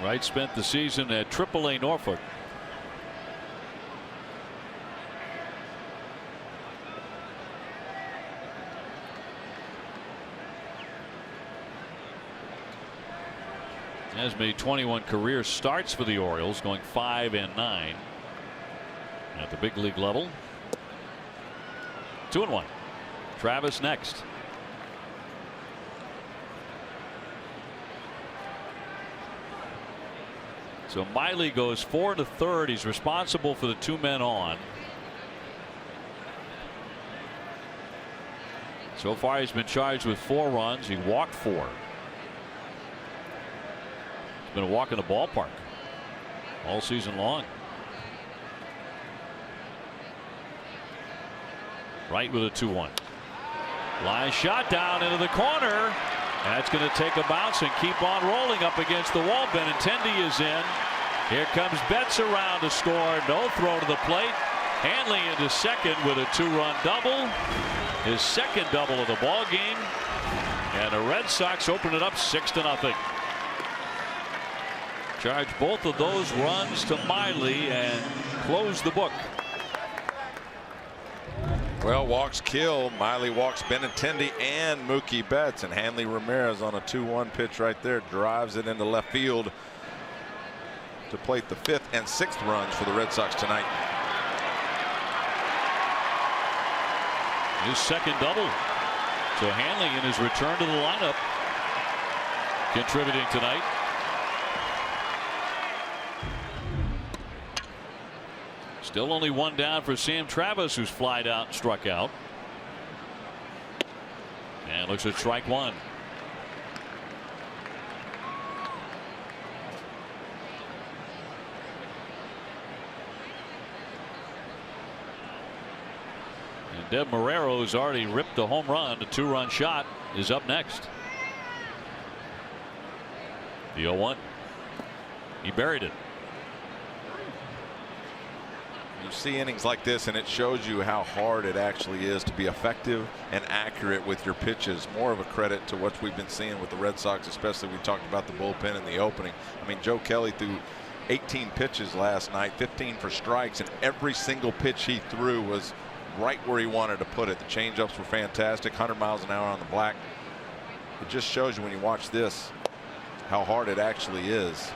Wright spent the season at AAA Norfolk. Has made 21 career starts for the Orioles, going 5-9 at the big league level. 2-1. Travis next. So Miley goes 4 to third. He's responsible for the 2 men on. So far he's been charged with 4 runs. He walked 4. It's been a walk in the ballpark all season long. Right with a 2-1. Line shot down into the corner. That's going to take a bounce and keep on rolling up against the wall. Benintendi is in. Here comes Betts around to score. No throw to the plate. Hanley into second with a 2-run double. His second double of the ball game. And the Red Sox open it up 6-0. Charge both of those runs to Miley and close the book.
Well, walks kill. Miley walks Benintendi and Mookie Betts, and Hanley Ramirez on a 2-1 pitch right there drives it into left field to plate the 5th and 6th runs for the Red Sox tonight.
His second double. So Hanley in his return to the lineup, contributing tonight. Still only one down for Sam Travis, who's flied out and struck out. And looks at strike one. And Deb Marrero's already ripped a home run. The 2-run shot is up next. The 0-1. He buried it.
You see innings like this, and it shows you how hard it actually is to be effective and accurate with your pitches. More of a credit to what we've been seeing with the Red Sox, especially we talked about the bullpen in the opening. I mean, Joe Kelly threw 18 pitches last night, 15 for strikes, and every single pitch he threw was right where he wanted to put it. The changeups were fantastic, 100 miles an hour on the black. It just shows you when you watch this how hard it actually is,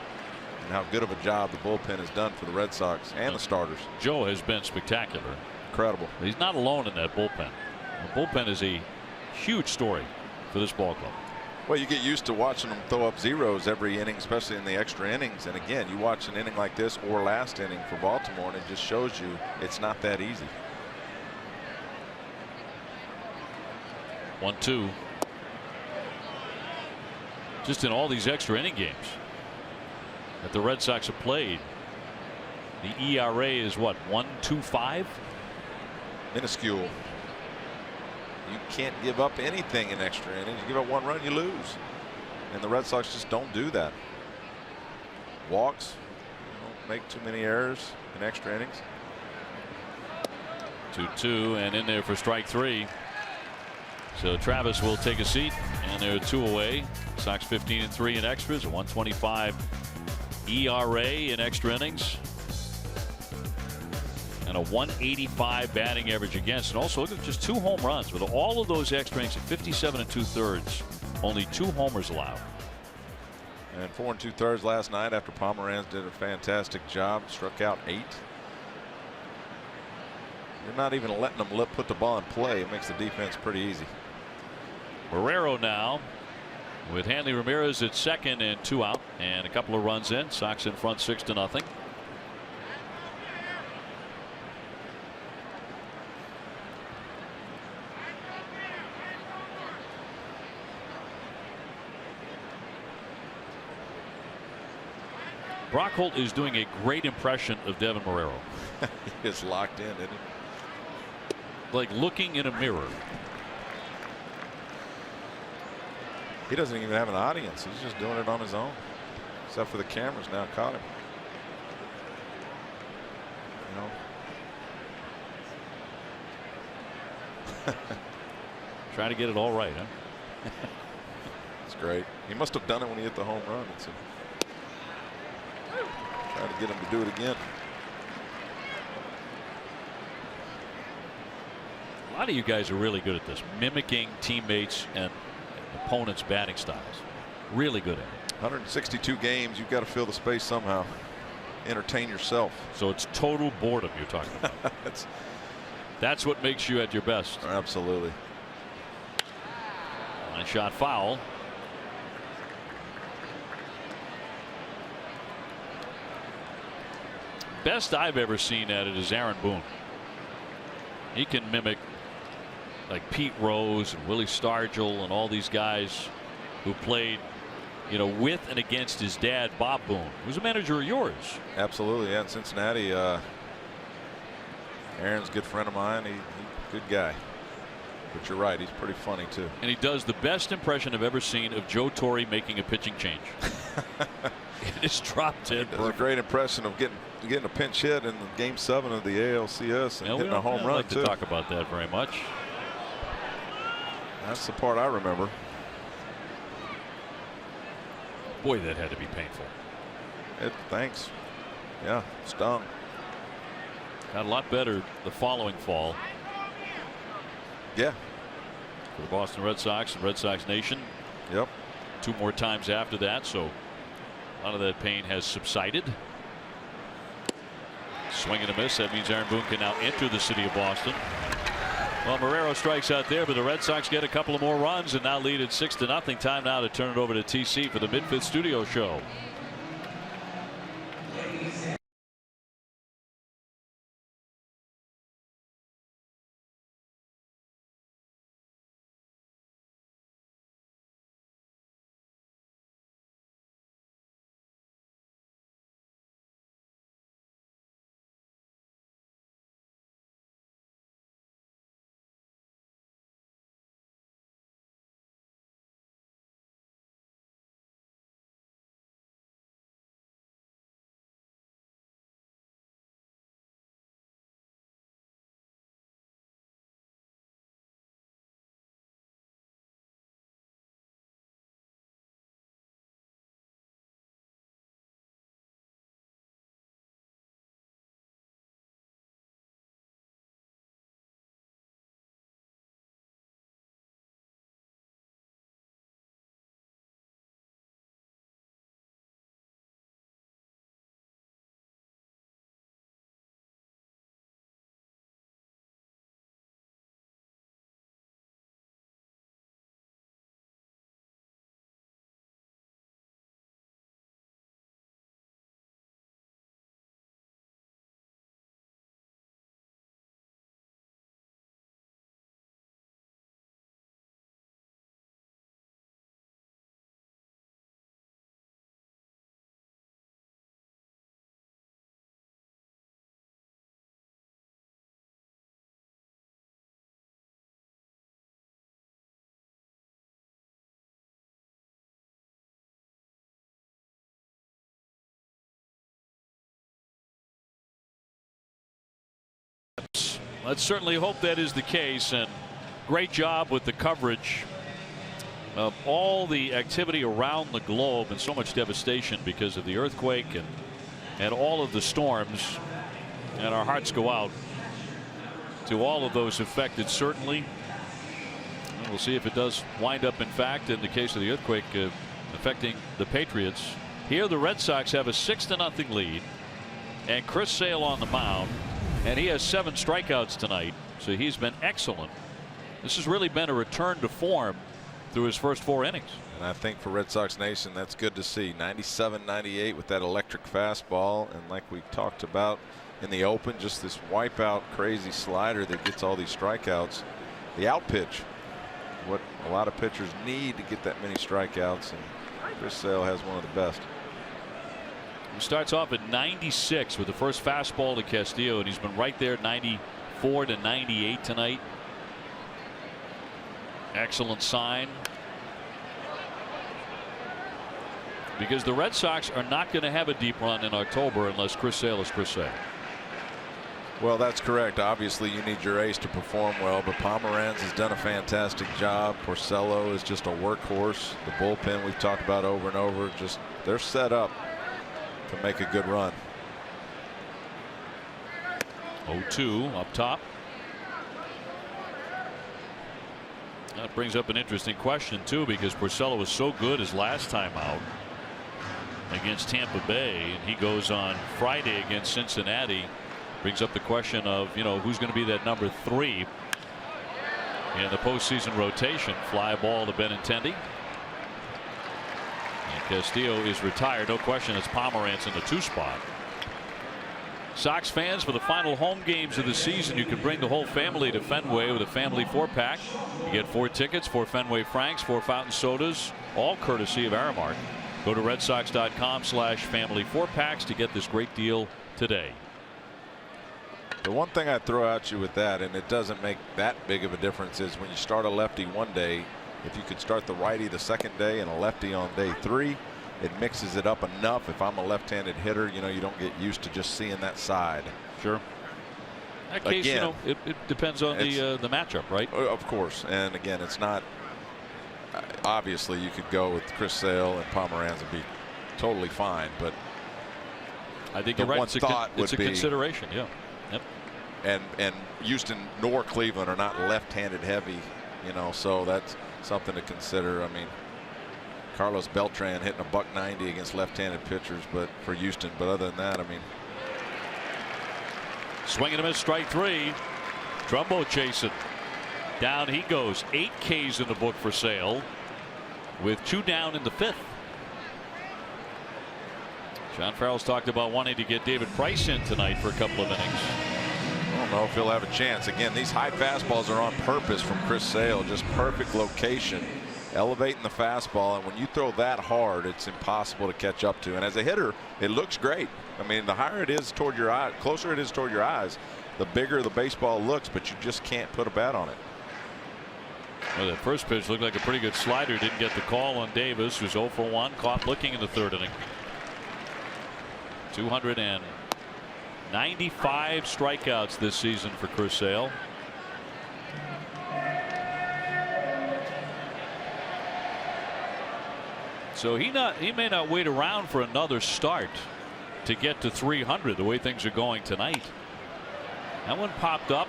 and how good of a job the bullpen has done for the Red Sox and the starters.
Joe has been spectacular.
Incredible.
He's not alone in that bullpen. The bullpen is a huge story for this ball club.
Well, you get used to watching them throw up zeros every inning, especially in the extra innings. And again, you watch an inning like this or last inning for Baltimore, and it just shows you it's not that easy.
1-2. Just in all these extra inning games that the Red Sox have played, the ERA is what, 1.25?
Minuscule. You can't give up anything in extra innings. You give up one run, you lose. And the Red Sox just don't do that. Walks, don't make too many errors in extra innings.
2-2 and in there for strike 3. So Travis will take a seat, and they're 2 away. Sox 15-3 in extras, a 1.25 ERA in extra innings, and a 1.85 batting average against. And also look at just 2 home runs with all of those extra innings at 57 2/3. Only 2 homers allowed.
And 4 2/3 last night after Pomeranz did a fantastic job, struck out 8. You're not even letting them put the ball in play. It makes the defense pretty easy.
Marrero now with Hanley Ramirez at second and 2 out and a couple of runs in. Sox in front 6-0. Brock Holt is doing a great impression of Devin Marrero.
He is locked in, isn't he?
Like looking in a mirror.
He doesn't even have an audience. He's just doing it on his own, except for the cameras now caught him. You know.
Trying to get it all right, huh?
It's great. He must have done it when he hit the home run. Trying to get him to do it again.
A lot of you guys are really good at this, mimicking teammates and opponents' batting styles. Really good at it.
162 games. You've got to fill the space somehow. Entertain yourself.
So it's total boredom you're talking about. That's what makes you at your best.
Absolutely.
Line shot foul. Best I've ever seen at it is Aaron Boone. He can mimic like Pete Rose and Willie Stargell and all these guys who played, you know, with and against his dad, Bob Boone, who's a manager of yours.
Absolutely. Yeah, in Cincinnati. Aaron's a good friend of mine. He's a good guy. But you're right, he's pretty funny too.
And he does the best impression I've ever seen of Joe Torre making a pitching change. It is dropped in.
It was a great impression of getting a pinch hit in Game 7 of the ALCS and hitting a home run
like
too.
to talk about that very much.
That's the part I remember.
Boy, that had to be painful.
Thanks. Yeah, stung.
Got a lot better the following fall.
Yeah.
For the Boston Red Sox and Red Sox Nation.
Yep.
2 more times after that, so a lot of that pain has subsided. Swing and a miss. That means Aaron Boone can now enter the city of Boston. Well, Marrero strikes out there, but the Red Sox get a couple of more runs and now lead at 6-0. Time now to turn it over to TC for the Mid-Fifth Studio Show. Let's certainly hope that is the case, and great job with the coverage of all the activity around the globe and so much devastation because of the earthquake and all of the storms, and our hearts go out to all of those affected, certainly. And we'll see if it does wind up, in fact, in the case of the earthquake, affecting the Patriots. Here the Red Sox have a 6-0 lead, and Chris Sale on the mound. And he has 7 strikeouts tonight, so he's been excellent. This has really been a return to form through his first 4 innings.
And I think for Red Sox Nation, that's good to see. 97-98 with that electric fastball, and like we talked about in the open, just this wipeout crazy slider that gets all these strikeouts. The out pitch, what a lot of pitchers need to get that many strikeouts, and Chris Sale has one of the best.
He starts off at 96 with the first fastball to Castillo, and he's been right there 94 to 98 tonight. Excellent sign, because the Red Sox are not going to have a deep run in October unless Chris Sale is Chris Sale.
Well, that's correct. Obviously, you need your ace to perform well, but Pomeranz has done a fantastic job. Porcello is just a workhorse. The bullpen we've talked about over and over, just they're set up to make a good run.
0-2 up top. That brings up an interesting question too, because Porcello was so good his last time out against Tampa Bay, and he goes on Friday against Cincinnati. Brings up the question of, who's going to be that number 3 in the postseason rotation. Fly ball to Benintendi. Castillo is retired. No question, it's Pomeranz in the 2 spot. Sox fans, for the final home games of the season, you can bring the whole family to Fenway with a family 4-pack. You get 4 tickets, 4 Fenway Franks, 4 fountain sodas, all courtesy of Aramark. Go to redsox.com/family 4-packs to get this great deal today.
The one thing I throw at you with that, and it doesn't make that big of a difference, is when you start a lefty one day, if you could start the righty the second day and a lefty on day 3, it mixes it up enough. If I'm a left-handed hitter, you don't get used to just seeing that side.
Sure. In that case,
again,
it depends on the matchup, right?
Of course. And again, it's not. Obviously, you could go with Chris Sale and Pomeranz and be totally fine, but
I think
the
you're right.
one thought would
it's a
be
consideration. Yeah. Yep.
And Houston nor Cleveland are not left-handed heavy, you know, so that's something to consider. I mean, Carlos Beltran hitting a .190 against left-handed pitchers, but for Houston. But other than that, I mean,
swing and a miss, strike 3. Trumbo chasing. Down he goes. 8 Ks in the book for Sale, with 2 down in the 5th. John Farrell's talked about wanting to get David Price in tonight for a couple of innings.
I don't know if he'll have a chance. Again, these high fastballs are on purpose from Chris Sale. Just perfect location, elevating the fastball, and when you throw that hard, it's impossible to catch up to. And as a hitter, it looks great. I mean, the higher it is toward your eye, closer it is toward your eyes, the bigger the baseball looks, but you just can't put a bat on it.
Well, that first pitch looked like a pretty good slider. Didn't get the call on Davis, who's 0 for 1, caught looking in the 3rd inning. 295 strikeouts this season for Chris Sale. So he may not wait around for another start to get to 300 the way things are going tonight. That one popped up.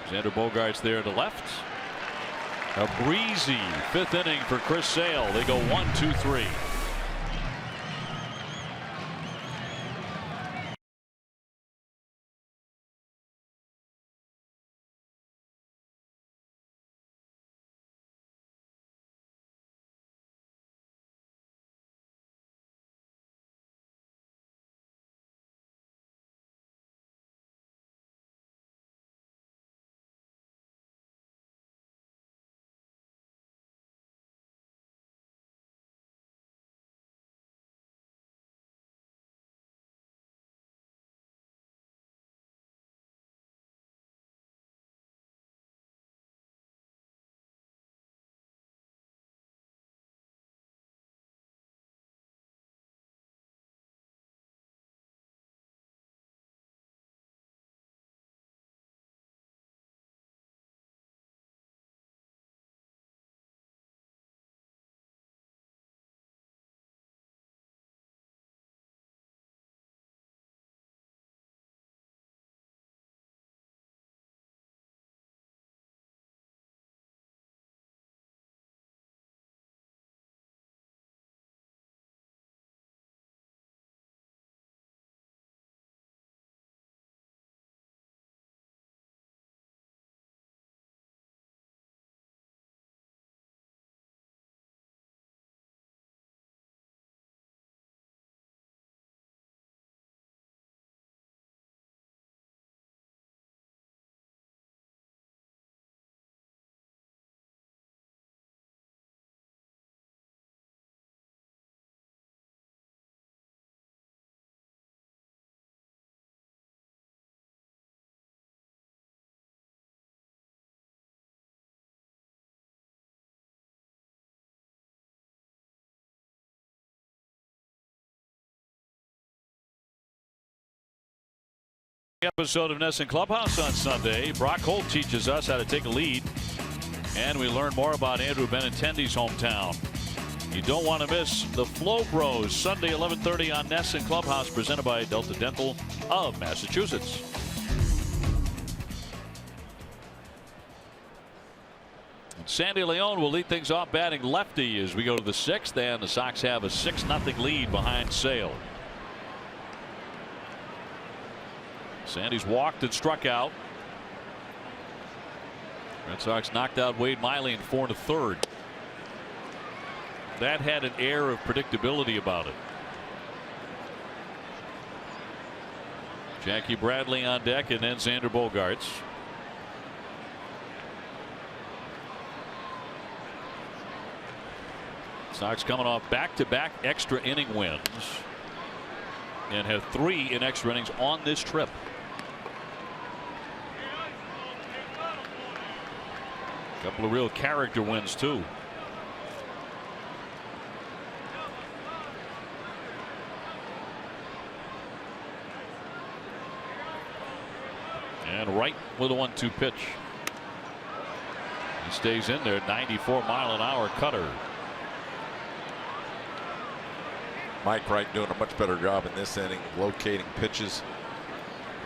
Xander Bogaerts there to left. A breezy 5th inning for Chris Sale. They go 1, 2, 3. Episode of Nesson Clubhouse on Sunday. Brock Holt teaches us how to take a lead, and we learn more about Andrew Benintendi's hometown. You don't want to miss the Flow Bros Sunday 11:30 on Nesson Clubhouse, presented by Delta Dental of Massachusetts. And Sandy Leon will lead things off batting lefty as we go to the 6th, and the Sox have a 6-0 lead behind Sale. Sandy's walked and struck out. Red Sox knocked out Wade Miley in 4 1/3. That had an air of predictability about it. Jackie Bradley on deck, and then Xander Bogaerts. Sox coming off back-to-back extra inning wins and have 3 in extra innings on this trip. Couple of real character wins too. And right with a 1-2 pitch. He stays in there. 94-mile-an-hour cutter.
Mike Wright doing a much better job in this inning, locating pitches.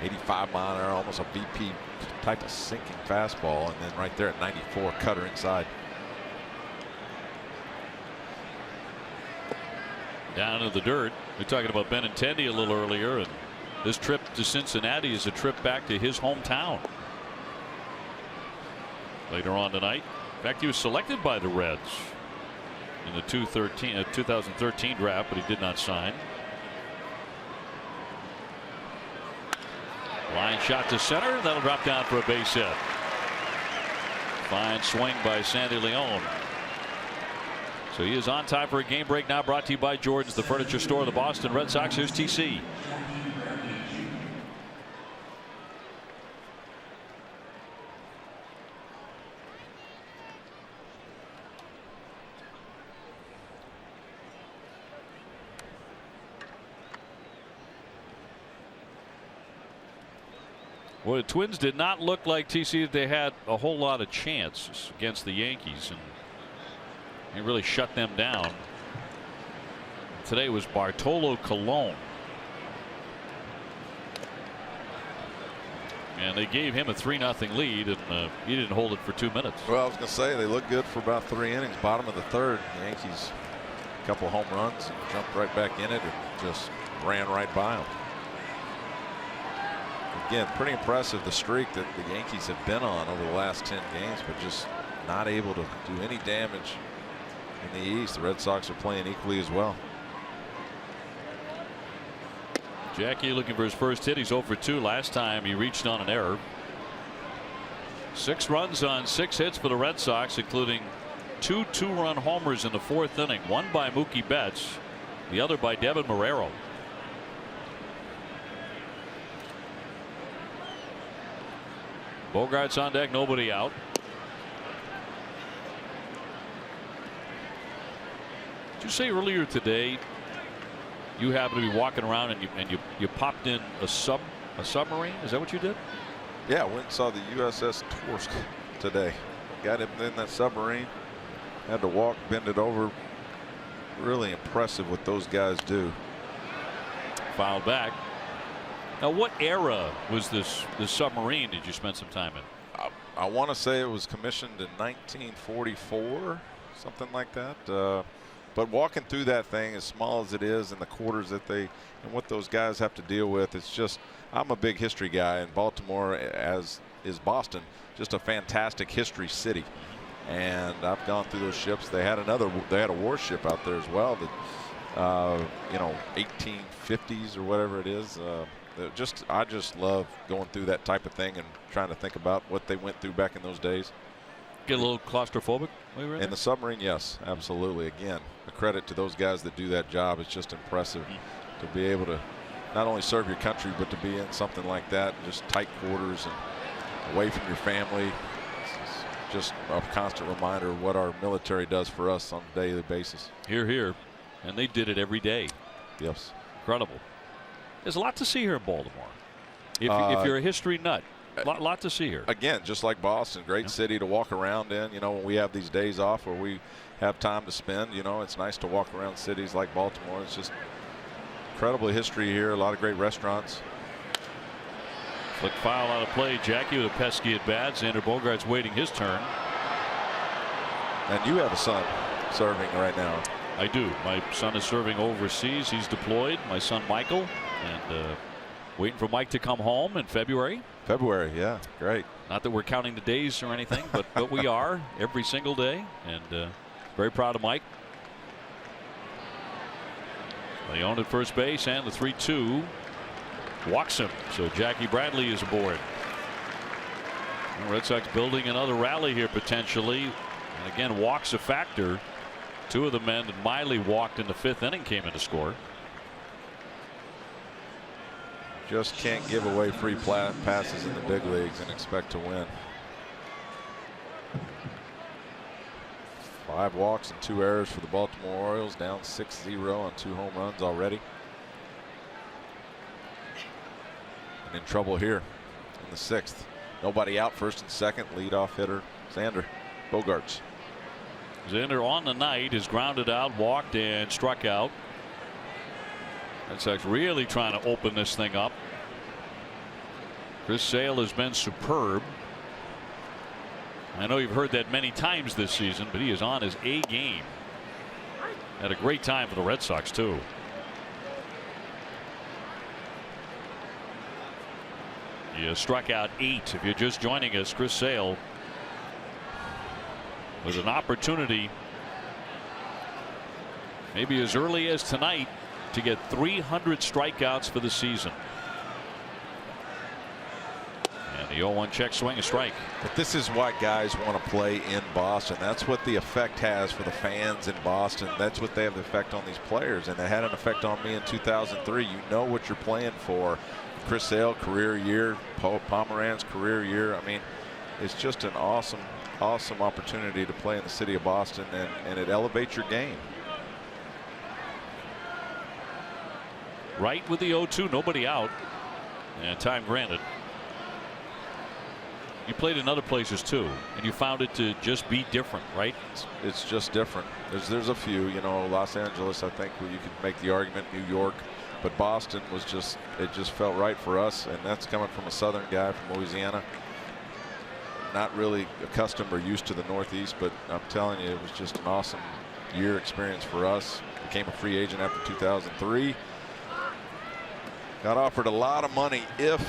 85 mile an hour, almost a VP type of sinking fastball, and then right there at 94, cutter inside.
Down in the dirt. We're talking about Benintendi a little earlier, and this trip to Cincinnati is a trip back to his hometown. Later on tonight, in fact, he was selected by the Reds in the 2013 draft, but he did not sign. Line shot to center. That'll drop down for a base hit. Fine swing by Sandy Leon. So he is on time for a game break now, brought to you by Jordan's, the furniture store of the Boston Red Sox. Here's TC. Well, the Twins did not look like, TC, that they had a whole lot of chances against the Yankees, and he really shut them down. Today was Bartolo Colon, and they gave him a 3-0 lead, and he didn't hold it for 2 minutes.
Well, I was going to say they looked good for about 3 innings. Bottom of the third, the Yankees a couple home runs, and jumped right back in it and just ran right by them. Again, pretty impressive, the streak that the Yankees have been on over the last 10 games, but just not able to do any damage in the East. The Red Sox are playing equally as well.
Jackie looking for his first hit. He's 0 for 2. Last time he reached on an error. 6 runs on 6 hits for the Red Sox, including 2 2-run homers in the 4th inning. One by Mookie Betts, the other by Devin Marrero. Bogart's on deck, nobody out. Did you say earlier today you happened to be walking around and you popped in a submarine? Is that what you did?
Yeah, went and saw the USS Torsk today. Got him in that submarine. Had to walk, bend it over. Really impressive what those guys do.
Fouled back. Now, what era was this submarine did you spend some time in?
I want to say it was commissioned in 1944, something like that. But walking through that thing, as small as it is, and the quarters that and what those guys have to deal with, it's just, I'm a big history guy, and Baltimore, as is Boston, just a fantastic history city. And I've gone through those ships. They had a warship out there as well that, 1850s or whatever it is. I just love going through that type of thing and trying to think about what they went through back in those days.
Get a little claustrophobic when you were
in the submarine? Yes, absolutely. Again, a credit to those guys that do that job. It's just impressive to be able to not only serve your country, but to be in something like that, just tight quarters and away from your family. It's just a constant reminder of what our military does for us on a daily basis.
Hear, hear. And they did it every day.
Yes.
Incredible. There's a lot to see here in Baltimore. If you're a history nut, lot to see here.
Again, just like Boston, great city to walk around in. You know, when we have these days off where we have time to spend, you know, it's nice to walk around cities like Baltimore. It's just incredible history here. A lot of great restaurants.
Flick foul out of play. Jackie with a pesky at bat. Xander Bogaerts waiting his turn.
And you have a son serving right now.
I do. My son is serving overseas. He's deployed. My son Michael. And waiting for Mike to come home in February.
February, yeah, great.
Not that we're counting the days or anything, but we are every single day, and very proud of Mike. Leon at first base, and the 3-2 walks him. So Jackie Bradley is aboard. The Red Sox building another rally here potentially, and again walks a factor. 2 of the men that Miley walked in the 5th inning came in to score.
Just can't give away free passes in the big leagues and expect to win. 5 walks and 2 errors for the Baltimore Orioles, down 6-0 on 2 home runs already. And in trouble here in the 6th. Nobody out, 1st and 2nd. Leadoff hitter Xander Bogaerts.
Xander on the night is grounded out, walked, and struck out. Red Sox really trying to open this thing up. Chris Sale has been superb. I know you've heard that many times this season, but he is on his A game. Had a great time for the Red Sox too. He has struck out 8. If you're just joining us, Chris Sale with an opportunity maybe as early as tonight to get 300 strikeouts for the season. And the 0-1 check swing, a strike.
But this is why guys want to play in Boston. That's what the effect has for the fans in Boston. That's what they have the effect on these players, and it had an effect on me in 2003. You know what you're playing for. Chris Sale, career year. Pomeranz, career year. I mean, it's just an awesome opportunity to play in the city of Boston, and it elevates your game.
Right with the 0-2, nobody out, and time granted. You played in other places too, and you found it to just be different, right?
It's just different. There's a few, you know, Los Angeles, I think, where you could make the argument, New York, but Boston was just, it just felt right for us, and that's coming from a Southern guy from Louisiana. Not really accustomed or used to the Northeast, but I'm telling you, it was just an awesome year experience for us. Became a free agent after 2003. Got offered a lot of money if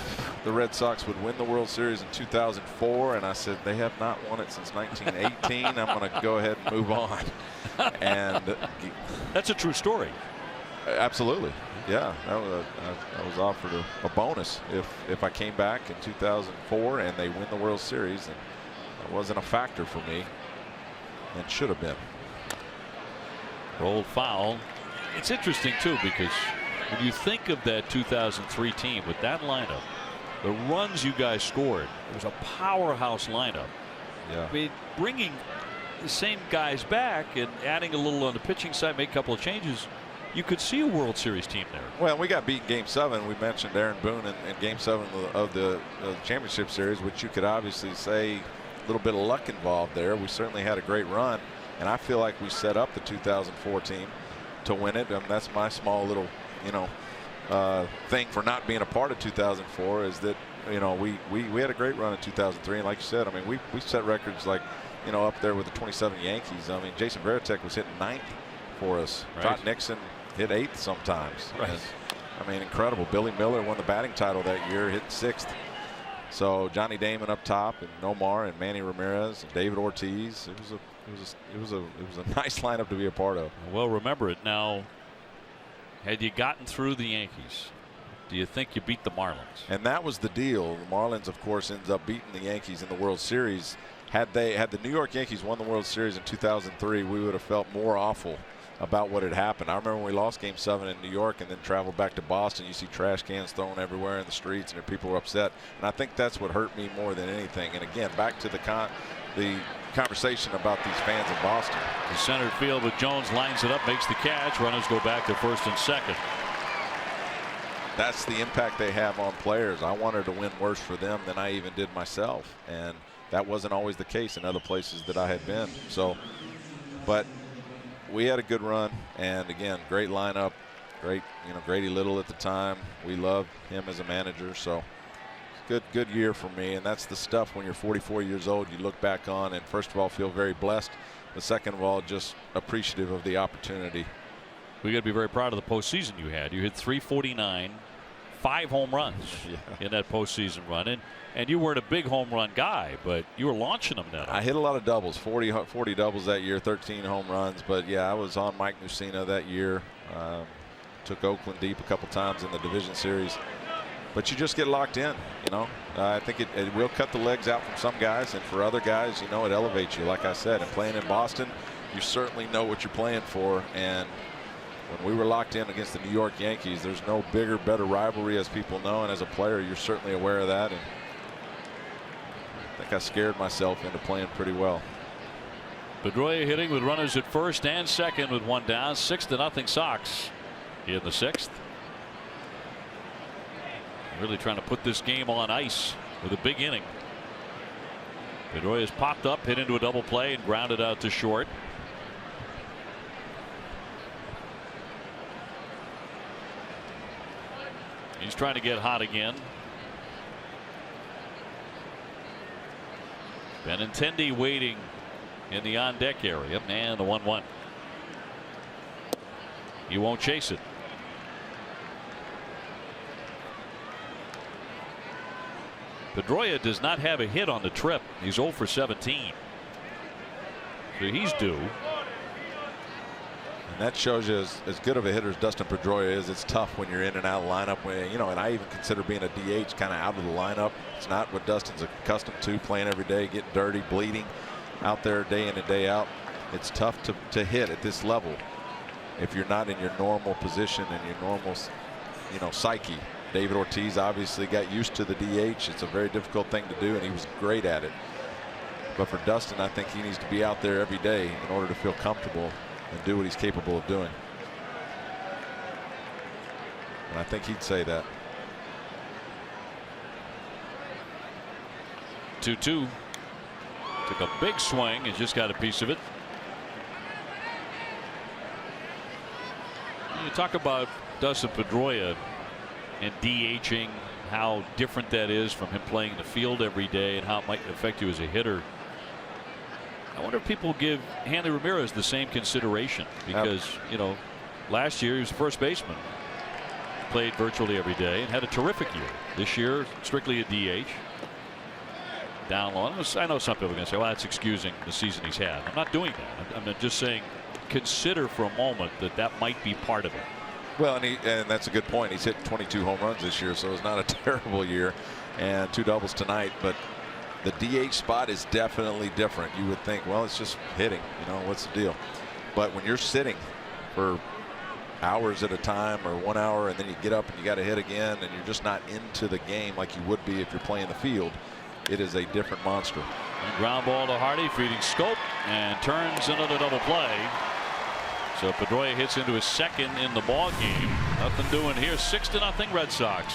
the Red Sox would win the World Series in 2004, and I said they have not won it since 1918. I'm going to go ahead and move on. And
that's a true story.
Absolutely, yeah. I was offered a bonus if I came back in 2004 and they win the World Series, and that wasn't a factor for me, and should have been.
Rolled foul. It's interesting too, because when you think of that 2003 team with that lineup, the runs you guys scored, it was a powerhouse lineup.
Yeah.
I mean, bringing the same guys back and adding a little on the pitching side, make a couple of changes, you could see a World Series team there.
Well, we got beat in Game 7. We mentioned Aaron Boone in Game 7 of the championship series, which you could obviously say a little bit of luck involved there. We certainly had a great run, and I feel like we set up the 2004 team to win it. That's my small little, you know, thing for not being a part of 2004 is that, you know, we had a great run in 2003, and like you said, I mean, we set records like, you know, up there with the 27 Yankees. I mean, Jason Varitek was hitting 9th for us.
Right.
Todd Nixon hit 8th sometimes.
Right.
And, I mean, incredible. Billy Miller won the batting title that year, hit 6th. So Johnny Damon up top, and Nomar and Manny Ramirez and David Ortiz. It was a nice lineup to be a part of.
Well, remember it now. Had you gotten through the Yankees, do you think you beat the Marlins?
And that was the deal. The Marlins, of course, ends up beating the Yankees in the World Series. Had the New York Yankees won the World Series in 2003, we would have felt more awful about what had happened. I remember when we lost Game 7 in New York and then traveled back to Boston, you see trash cans thrown everywhere in the streets and people were upset. And I think that's what hurt me more than anything. And again, back to the conversation about these fans in Boston.
The center field with Jones lines it up, makes the catch. Runners go back to first and second.
That's the impact they have on players. I wanted to win worse for them than I even did myself, and that wasn't always the case in other places that I had been. So, but we had a good run, and again, great lineup, great, you know, Grady Little at the time. We loved him as a manager, so good year for me. And that's the stuff when you're 44 years old you look back on and first of all feel very blessed, but second of all just appreciative of the opportunity.
We got to be very proud of the postseason you had. You hit .349, 5 home runs in that postseason run, and you weren't a big home run guy, but you were launching them now.
I hit a lot of doubles, 40 doubles that year, 13 home runs, but yeah, I was on Mike Mussina that year. Took Oakland deep a couple times in the division series. But you just get locked in, you know. I think it will cut the legs out from some guys, and for other guys, you know, it elevates you. Like I said, and playing in Boston, you certainly know what you're playing for. And when we were locked in against the New York Yankees, there's no bigger, better rivalry, as people know. And as a player, you're certainly aware of that. And I think I scared myself into playing pretty well.
Pedroia hitting with runners at first and second with one down. 6-0 Sox in the 6th. Really trying to put this game on ice with a big inning. Pedroia's popped up, hit into a double play, and grounded out to short. He's trying to get hot again. Benintendi waiting in the on deck area, and the 1-1. He won't chase it. Pedroia does not have a hit on the trip. He's 0 for 17. So he's due.
And that shows you as good of a hitter as Dustin Pedroia is. It's tough when you're in and out of the lineup. And I even consider being a DH kind of out of the lineup. It's not what Dustin's accustomed to, playing every day, getting dirty, bleeding out there day in and day out. It's tough to hit at this level if you're not in your normal position and your normal, psyche. David Ortiz obviously got used to the DH. It's a very difficult thing to do, and he was great at it. But for Dustin, I think he needs to be out there every day in order to feel comfortable and do what he's capable of doing. And I think he'd say that.
2-2. Took a big swing and just got a piece of it. You talk about Dustin Pedroia and DHing, how different that is from him playing in the field every day and how it might affect you as a hitter. I wonder if people give Hanley Ramirez the same consideration, because last year he was first baseman, played virtually every day and had a terrific year. This year strictly a DH, down low. I know some people are going to say, well, that's excusing the season he's had. I'm not doing that. I'm just saying consider for a moment that might be part of it.
Well, and that's a good point. He's hit 22 home runs this year, so it's not a terrible year, and 2 doubles tonight. But the DH spot is definitely different. You would think, well, it's just hitting. What's the deal? But when you're sitting for hours at a time or 1 hour, and then you get up and you got to hit again, and you're just not into the game like you would be if you're playing the field, it is a different monster.
And ground ball to Hardy, feeding Scope, and turns another double play. So Pedroia hits into his second in the ball game. Nothing doing here. 6-0 Red Sox.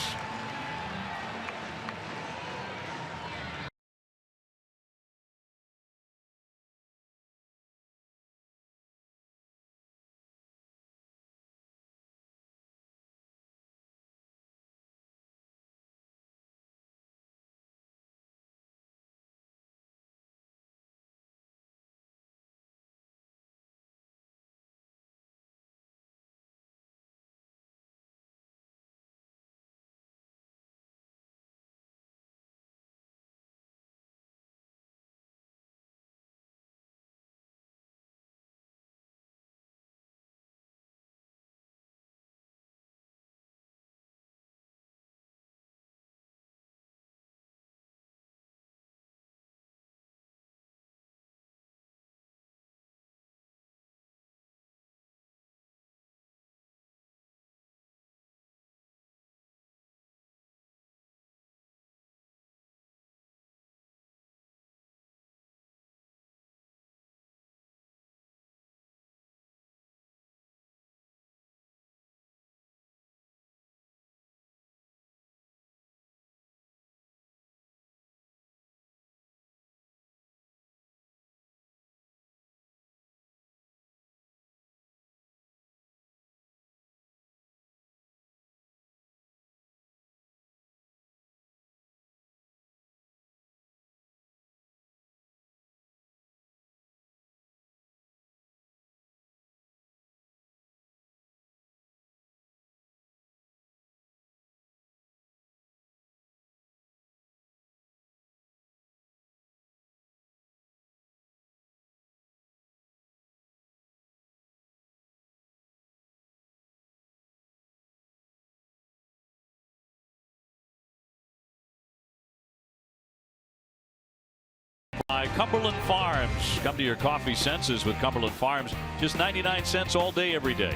By Cumberland Farms. Come to your coffee senses with Cumberland Farms. Just 99 cents all day, every day.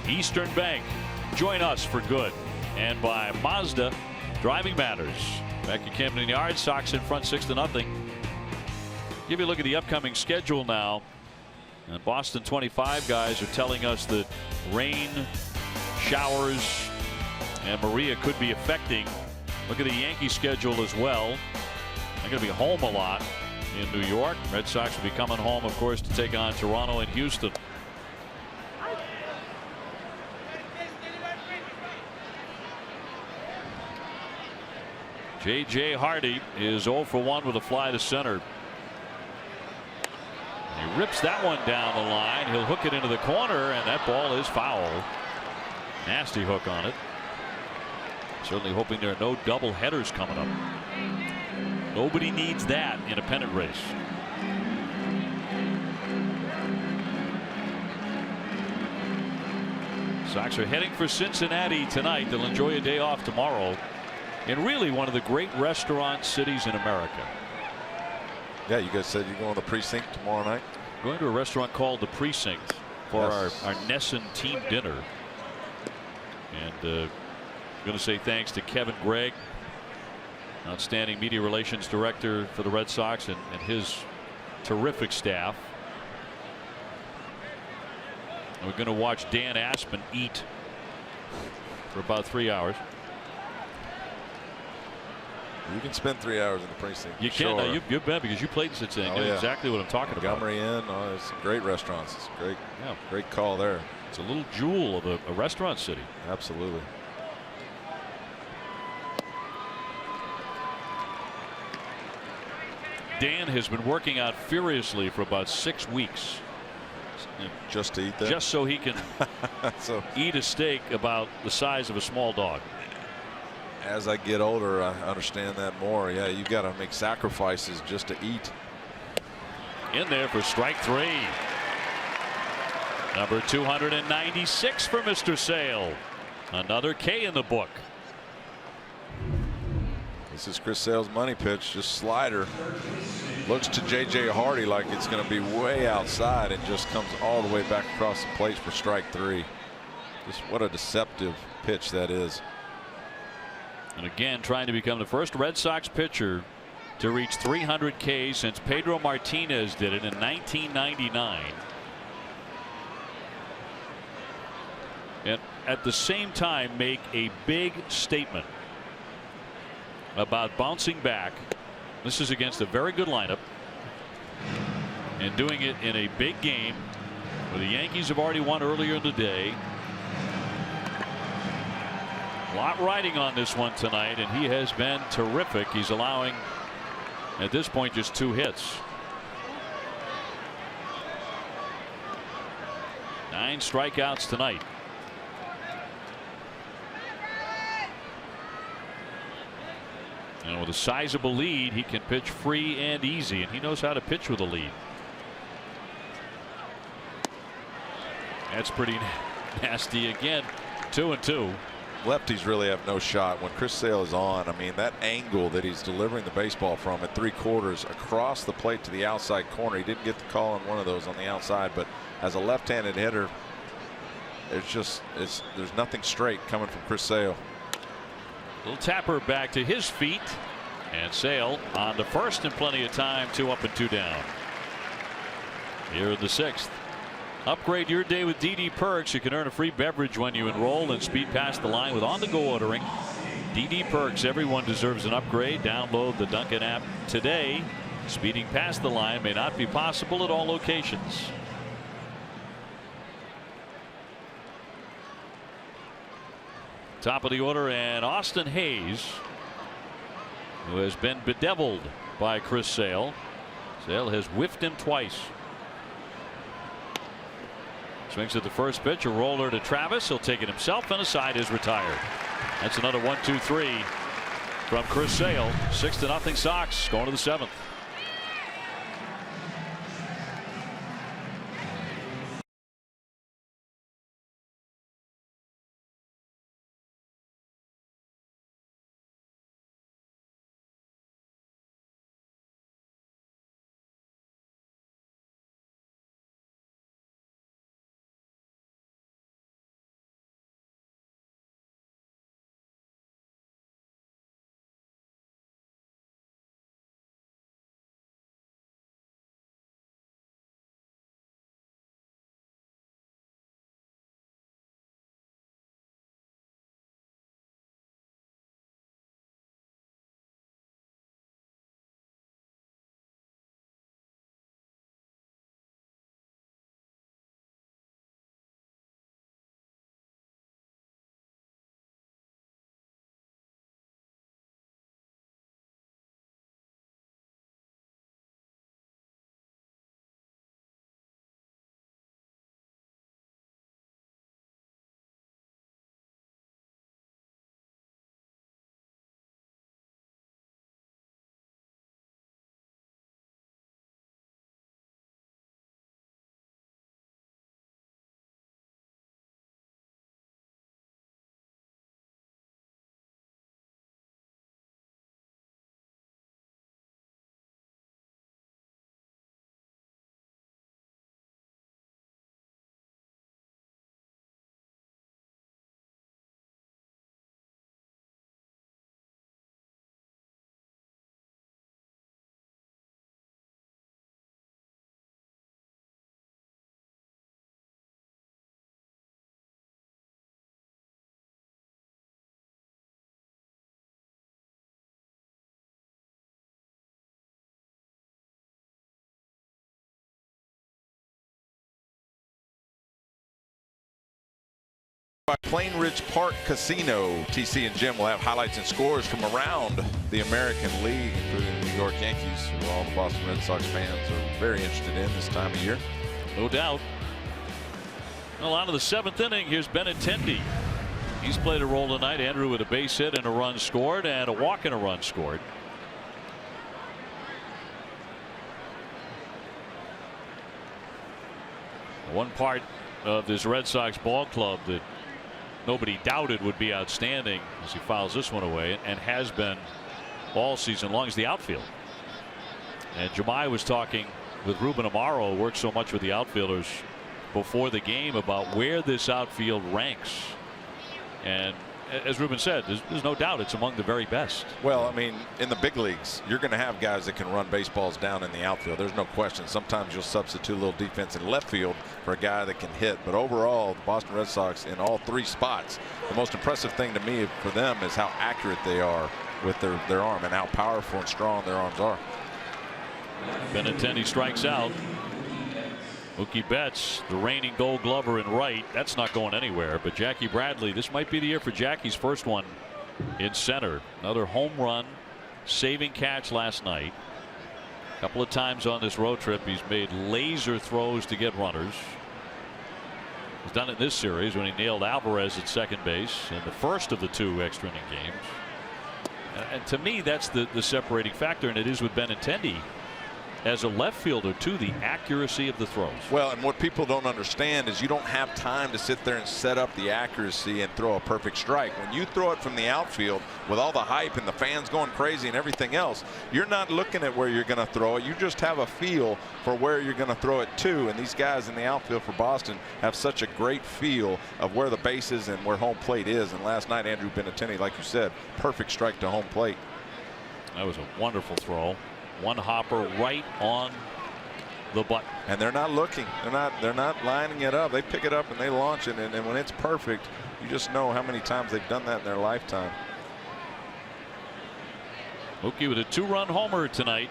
Eastern Bank. Join us for good. And by Mazda. Driving matters. Back at Camden Yards. Sox in front 6-0. Give you a look at the upcoming schedule now. And Boston 25 guys are telling us that rain, showers, and Maria could be affecting. Look at the Yankee schedule as well. They're going to be home a lot in New York. Red Sox will be coming home, of course, to take on Toronto and Houston. J.J. Hardy is 0 for 1 with a fly to center. He rips that one down the line. He'll hook it into the corner, and that ball is foul. Nasty hook on it. Certainly hoping there are no double headers coming up. Nobody needs that in a pennant race. Sox are heading for Cincinnati tonight. They'll enjoy a day off tomorrow in really one of the great restaurant cities in America.
Yeah, you guys said you're going to the precinct tomorrow night?
Going to a restaurant called the Precinct for our Nesson team dinner. And going to say thanks to Kevin Gregg, outstanding media relations director for the Red Sox, and his terrific staff. And we're going to watch Dan Aspen eat for about 3 hours.
You can spend 3 hours in the precinct.
You can.
Sure.
You've been, because you played in Cincinnati. You know exactly what I'm talking about.
Montgomery Inn. Oh, it's some great restaurants. It's a great call there.
It's a little jewel of a restaurant city.
Absolutely.
Dan has been working out furiously for about 6 weeks.
Just to eat that?
Just so he can eat a steak about the size of a small dog.
As I get older, I understand that more. Yeah, you've got to make sacrifices just to eat.
In there for strike 3. Number 296 for Mr. Sale. Another K in the book.
This is Chris Sale's money pitch. Just slider. Looks to J.J. Hardy like it's going to be way outside, and just comes all the way back across the plate for strike 3. Just what a deceptive pitch that is.
And again, trying to become the first Red Sox pitcher to reach 300 Ks since Pedro Martinez did it in 1999. And at the same time make a big statement about bouncing back. This is against a very good lineup, and doing it in a big game where the Yankees have already won earlier in the day. A lot riding on this one tonight, and he has been terrific. He's allowing at this point just 2 hits. 9 strikeouts tonight. And with a sizable lead, he can pitch free and easy, and he knows how to pitch with a lead. That's pretty nasty again. 2-2.
Lefties really have no shot when Chris Sale is on. I mean, that angle that he's delivering the baseball from at 3/4 across the plate to the outside corner. He didn't get the call on one of those on the outside, but as a left-handed hitter, there's nothing straight coming from Chris Sale.
Little tapper back to his feet, and Sale on to first in plenty of time. 2 up and 2 down. Here in the 6th. Upgrade your day with DD Perks. You can earn a free beverage when you enroll and speed past the line with on-the-go ordering. DD Perks. Everyone deserves an upgrade. Download the Dunkin' app today. Speeding past the line may not be possible at all locations. Top of the order, and Austin Hayes, who has been bedeviled by Chris Sale. Sale has whiffed him twice. Swings at the first pitch, a roller to Travis. He'll take it himself, and a side is retired. That's another 1-2-3 from Chris Sale. 6-0 Sox, going to the 7th.
By Plain Ridge Park Casino. TC and Jim will have highlights and scores from around the American League, including the New York Yankees, who all the Boston Red Sox fans are very interested in this time of year.
No doubt. Well, out of the 7th inning, here's Benintendi. He's played a role tonight. Andrew with a base hit and a run scored, and a walk and a run scored. One part of this Red Sox ball club that nobody doubted would be outstanding as he fouls this one away, and has been all season long, is the outfield. And Jemai was talking with Ruben Amaro, who worked so much with the outfielders before the game, about where this outfield ranks. And as Ruben said, there's no doubt it's among the very best.
Well, I mean, in the big leagues, you're going to have guys that can run baseballs down in the outfield. There's no question. Sometimes you'll substitute a little defense in left field for a guy that can hit. But overall, the Boston Red Sox in all 3 spots, the most impressive thing to me for them is how accurate they are with their arm and how powerful and strong their arms are.
Benintendi strikes out. Mookie Betts, the reigning Gold Glover in right, that's not going anywhere. But Jackie Bradley, this might be the year for Jackie's first one in center. Another home run, saving catch last night. A couple of times on this road trip, he's made laser throws to get runners. He's done it in this series when he nailed Alvarez at second base in the first of the 2 extra inning games. And to me, that's the separating factor, and it is with Benintendi. As a left fielder, too, the accuracy of the throws.
Well, and what people don't understand is you don't have time to sit there and set up the accuracy and throw a perfect strike. When you throw it from the outfield with all the hype and the fans going crazy and everything else, you're not looking at where you're going to throw it. You just have a feel for where you're going to throw it to. And these guys in the outfield for Boston have such a great feel of where the base is and where home plate is. And last night, Andrew Benintendi, like you said, perfect strike to home plate.
That was a wonderful throw. One hopper right on the button.
And they're not looking. They're not lining it up. They pick it up and they launch it. And when it's perfect, you just know how many times they've done that in their lifetime.
Mookie with a 2-run homer tonight.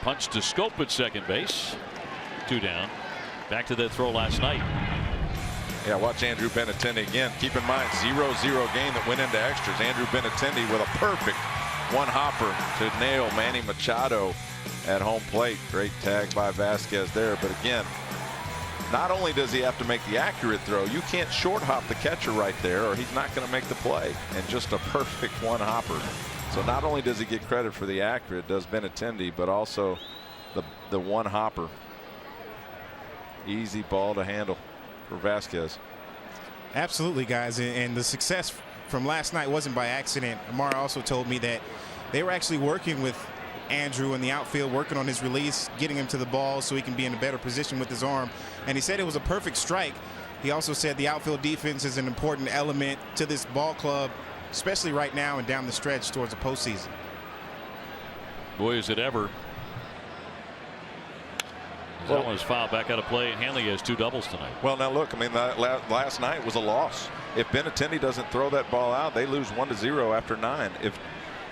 Punch to Scope at second base. 2 down. Back to that throw last night.
Yeah, watch Andrew Benintendi again. Keep in mind, 0-0 game that went into extras. Andrew Benintendi with a perfect one hopper to nail Manny Machado at home plate. Great tag by Vasquez there. But again, not only does he have to make the accurate throw, you can't short hop the catcher right there or he's not going to make the play. And just a perfect one hopper. So not only does he get credit for the accurate, does Benintendi, but also the one hopper. Easy ball to handle for Vasquez.
Absolutely, guys, and the success from last night wasn't by accident. Amar also told me that they were actually working with Andrew in the outfield, working on his release, getting him to the ball so he can be in a better position with his arm. And he said it was a perfect strike. He also said the outfield defense is an important element to this ball club, especially right now and down the stretch towards the postseason.
Boy, is it ever. That one was fouled back out of play, and Hanley has 2 doubles tonight.
Well, now look, I mean, last night was a loss. If Benintendi doesn't throw that ball out, they lose 1-0 after 9.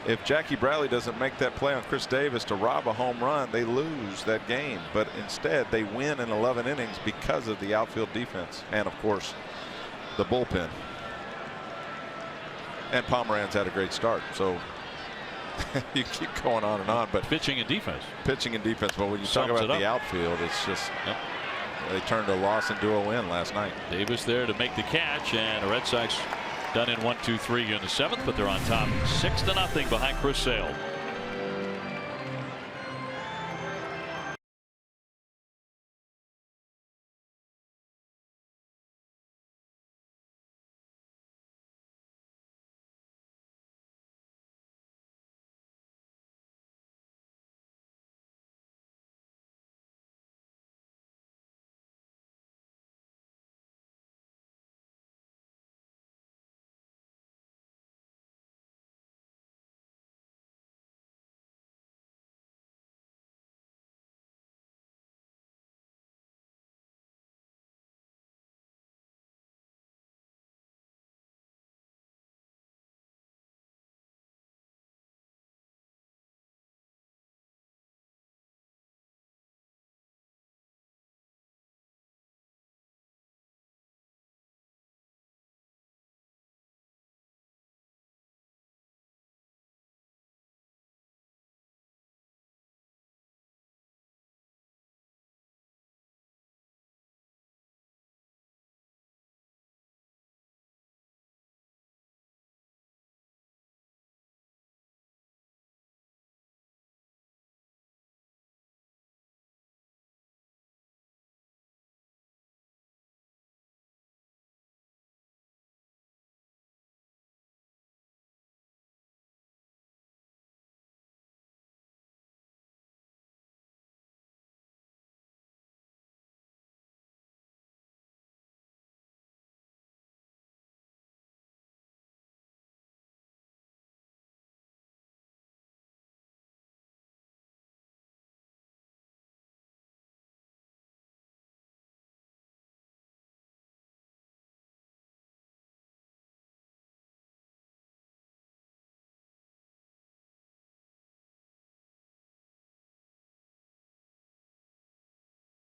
If Jackie Bradley doesn't make that play on Chris Davis to rob a home run, they lose that game. But instead, they win in 11 innings because of the outfield defense and, of course, the bullpen. And Pomeranz had a great start. So you keep going on and on, but
pitching and defense.
Pitching and defense. But when you talk about the outfield, it's just they turned a loss into a win last night.
Davis there to make the catch, and the Red Sox done in 1-2-3 here in the 7th, but they're on top 6-0 behind Chris Sale.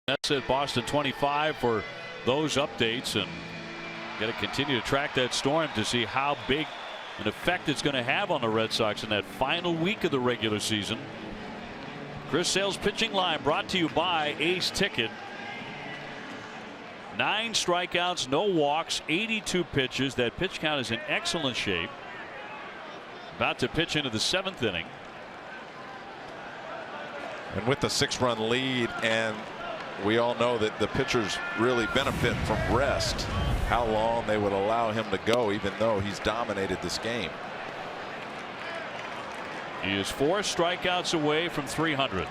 That's at Boston 25 for those updates, and got to continue to track that storm to see how big an effect it's going to have on the Red Sox in that final week of the regular season. Chris Sale's pitching line brought to you by Ace Ticket. 9 strikeouts, no walks, 82 pitches. That pitch count is in excellent shape. About to pitch into the 7th inning.
And with the 6-run lead, and we all know that the pitchers really benefit from rest, how long they would allow him to go, even though he's dominated this game.
He is 4 strikeouts away from 300.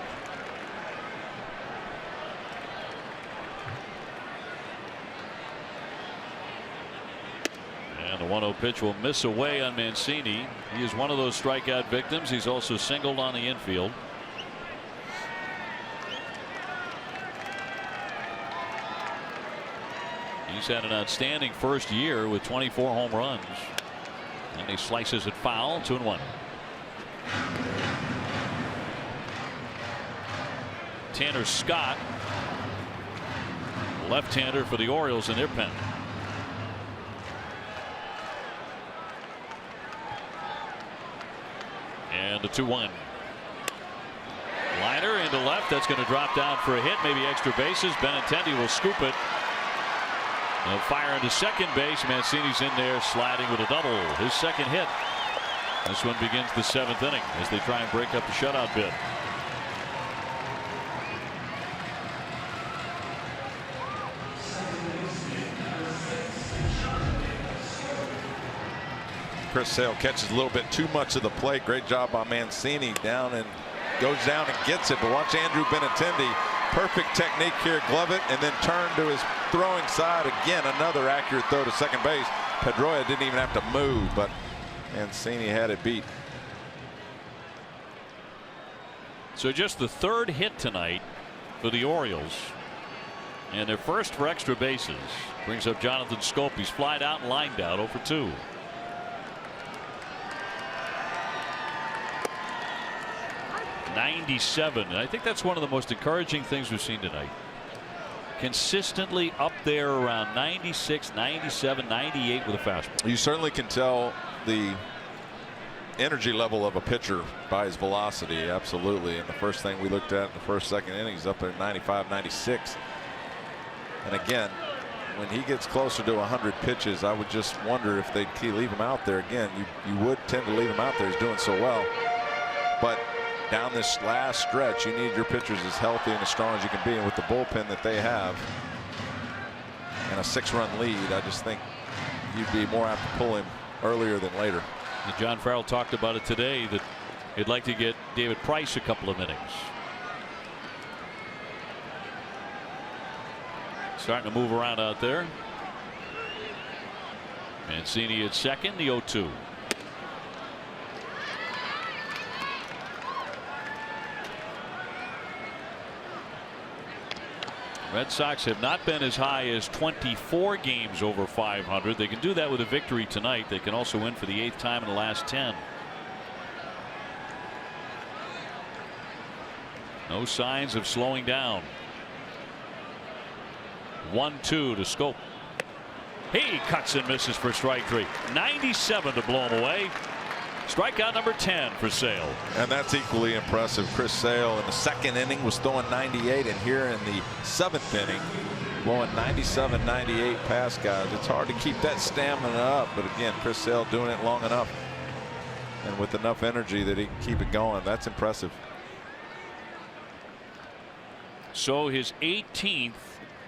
And the 1-0 pitch will miss away on Mancini. He is one of those strikeout victims. He's also singled on the infield. He's had an outstanding first year with 24 home runs. And he slices it foul. 2-1. Tanner Scott, left-hander for the Orioles in their pen. And the 2-1. Liner into left. That's going to drop down for a hit. Maybe extra bases. Benintendi will scoop it. They'll fire into second base. Mancini's in there sliding with a double. His second hit. This one begins the 7th inning as they try and break up the shutout bid.
Chris Sale catches a little bit too much of the plate. Great job by Mancini. Down and goes down and gets it. But watch Andrew Benintendi. Perfect technique here. Glove it and then turn to his throwing side. Again, another accurate throw to second base. Pedroia didn't even have to move, but Mancini had it beat.
So just the 3rd hit tonight for the Orioles. And their first for extra bases. Brings up Jonathan Scope. He's flied out and lined out 0 for 2. .97. And I think that's one of the most encouraging things we've seen tonight. Consistently up there around 96, 97, 98 with a fastball.
You certainly can tell the energy level of a pitcher by his velocity. Absolutely. And the first thing we looked at in the first, second innings up at 95, 96. And again, when he gets closer to 100 pitches, I would just wonder if they'd leave him out there. Again, you would tend to leave him out there. He's doing so well. But down this last stretch, you need your pitchers as healthy and as strong as you can be. And with the bullpen that they have and a 6-run lead, I just think you'd be more apt to pull him earlier than later.
And John Farrell talked about it today that he'd like to get David Price a couple of innings. Starting to move around out there. Mancini at second, the 0-2. Red Sox have not been as high as 24 games over 500. They can do that with a victory tonight. They can also win for the 8th time in the last 10. No signs of slowing down. 1-2 to Scope. He cuts and misses for strike 3. 97 to blow him away. Strikeout number 10 for Sale.
And that's equally impressive. Chris Sale in the 2nd inning was throwing 98, and here in the 7th inning blowing 97, 98 past guys. It's hard to keep that stamina up, but again, Chris Sale doing it long enough and with enough energy that he can keep it going. That's impressive.
So his 18th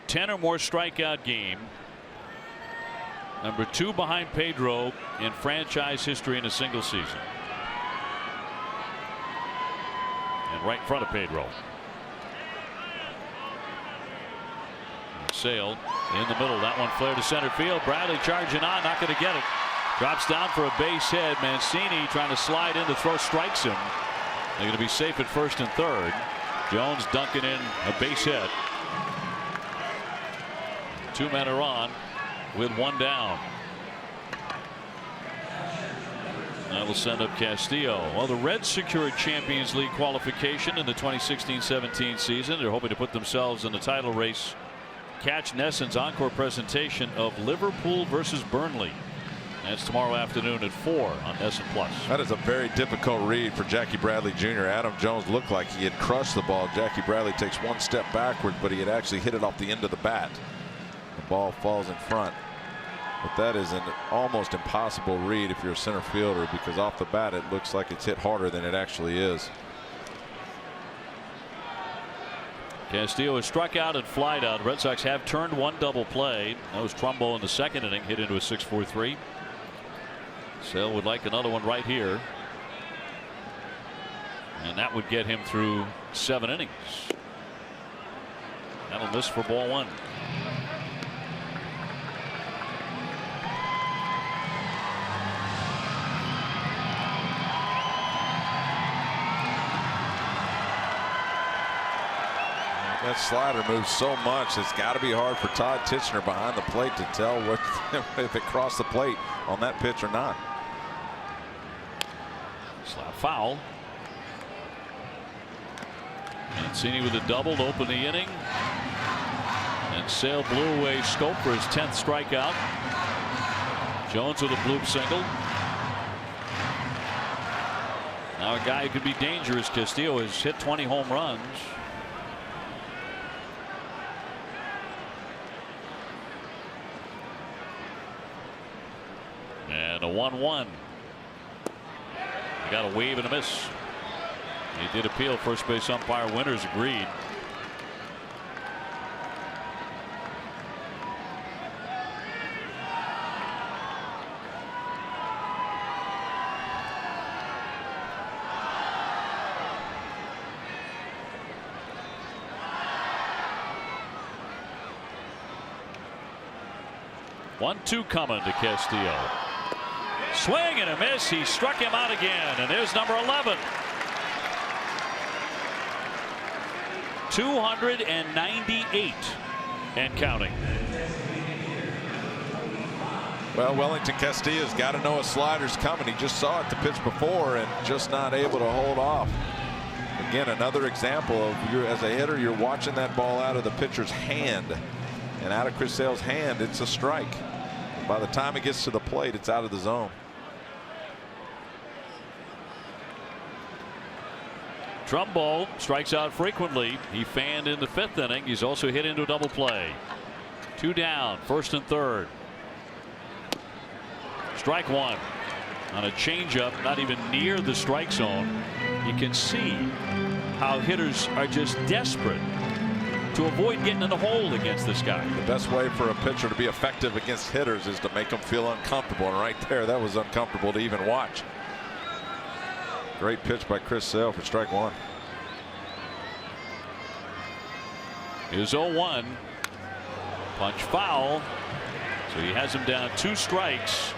10 or more strikeout game. Number 2 behind Pedro in franchise history in a single season. And right in front of Pedro. Sale in the middle. That one flared to center field. Bradley charging on, not going to get it. Drops down for a base hit. Mancini trying to slide in to throw, strikes him. They're going to be safe at 1st and 3rd. Jones dunking in a base hit. 2 men are on with 1 down. That'll send up Castillo. Well, the Reds secured Champions League qualification in the 2016-17 season. They're hoping to put themselves in the title race. Catch Nesson's encore presentation of Liverpool versus Burnley. That's tomorrow afternoon at 4 on Nesson Plus.
That is a very difficult read for Jackie Bradley Jr. Adam Jones looked like he had crushed the ball. Jackie Bradley takes one step backward, but he had actually hit it off the end of the bat. The ball falls in front. But that is an almost impossible read if you're a center fielder, because off the bat it looks like it's hit harder than it actually is.
Castillo is struck out and flied out. Red Sox have turned one double play. That was Trumbo in the second inning, hit into a 6-4-3. Sale would like another one right here. And that would get him through 7 innings. That'll miss for ball 1.
That slider moves so much, it's got to be hard for Todd Tichenor behind the plate to tell what if it crossed the plate on that pitch or not.
Slap foul. Mancini with a double to open the inning. And Sale blew away Scope for his 10th strikeout. Jones with a bloop single. Now a guy who could be dangerous. Castillo has hit 20 home runs. And a 1-1. Got a wave and a miss. He did appeal. First base umpire Winters agreed. One-two coming to Castillo. Swing and a miss. He struck him out again, and there's number 11. 298 and counting.
Well, Wellington Castillo's got to know a slider's coming. He just saw it the pitch before and just not able to hold off. Again, another example of as a hitter, you're watching that ball out of the pitcher's hand, and out of Chris Sale's hand, it's a strike. By the time it gets to the plate, it's out of the zone.
Trumbo strikes out frequently. He fanned in the 5th inning. He's also hit into a double play. 2 down, 1st and 3rd. Strike 1 on a changeup, not even near the strike zone. You can see how hitters are just desperate to avoid getting in the hole against this guy.
The best way for a pitcher to be effective against hitters is to make them feel uncomfortable, and right there, that was uncomfortable to even watch. Great pitch by Chris Sale for strike 1.
Here's 0-1. Punch foul. So he has him down 2 strikes.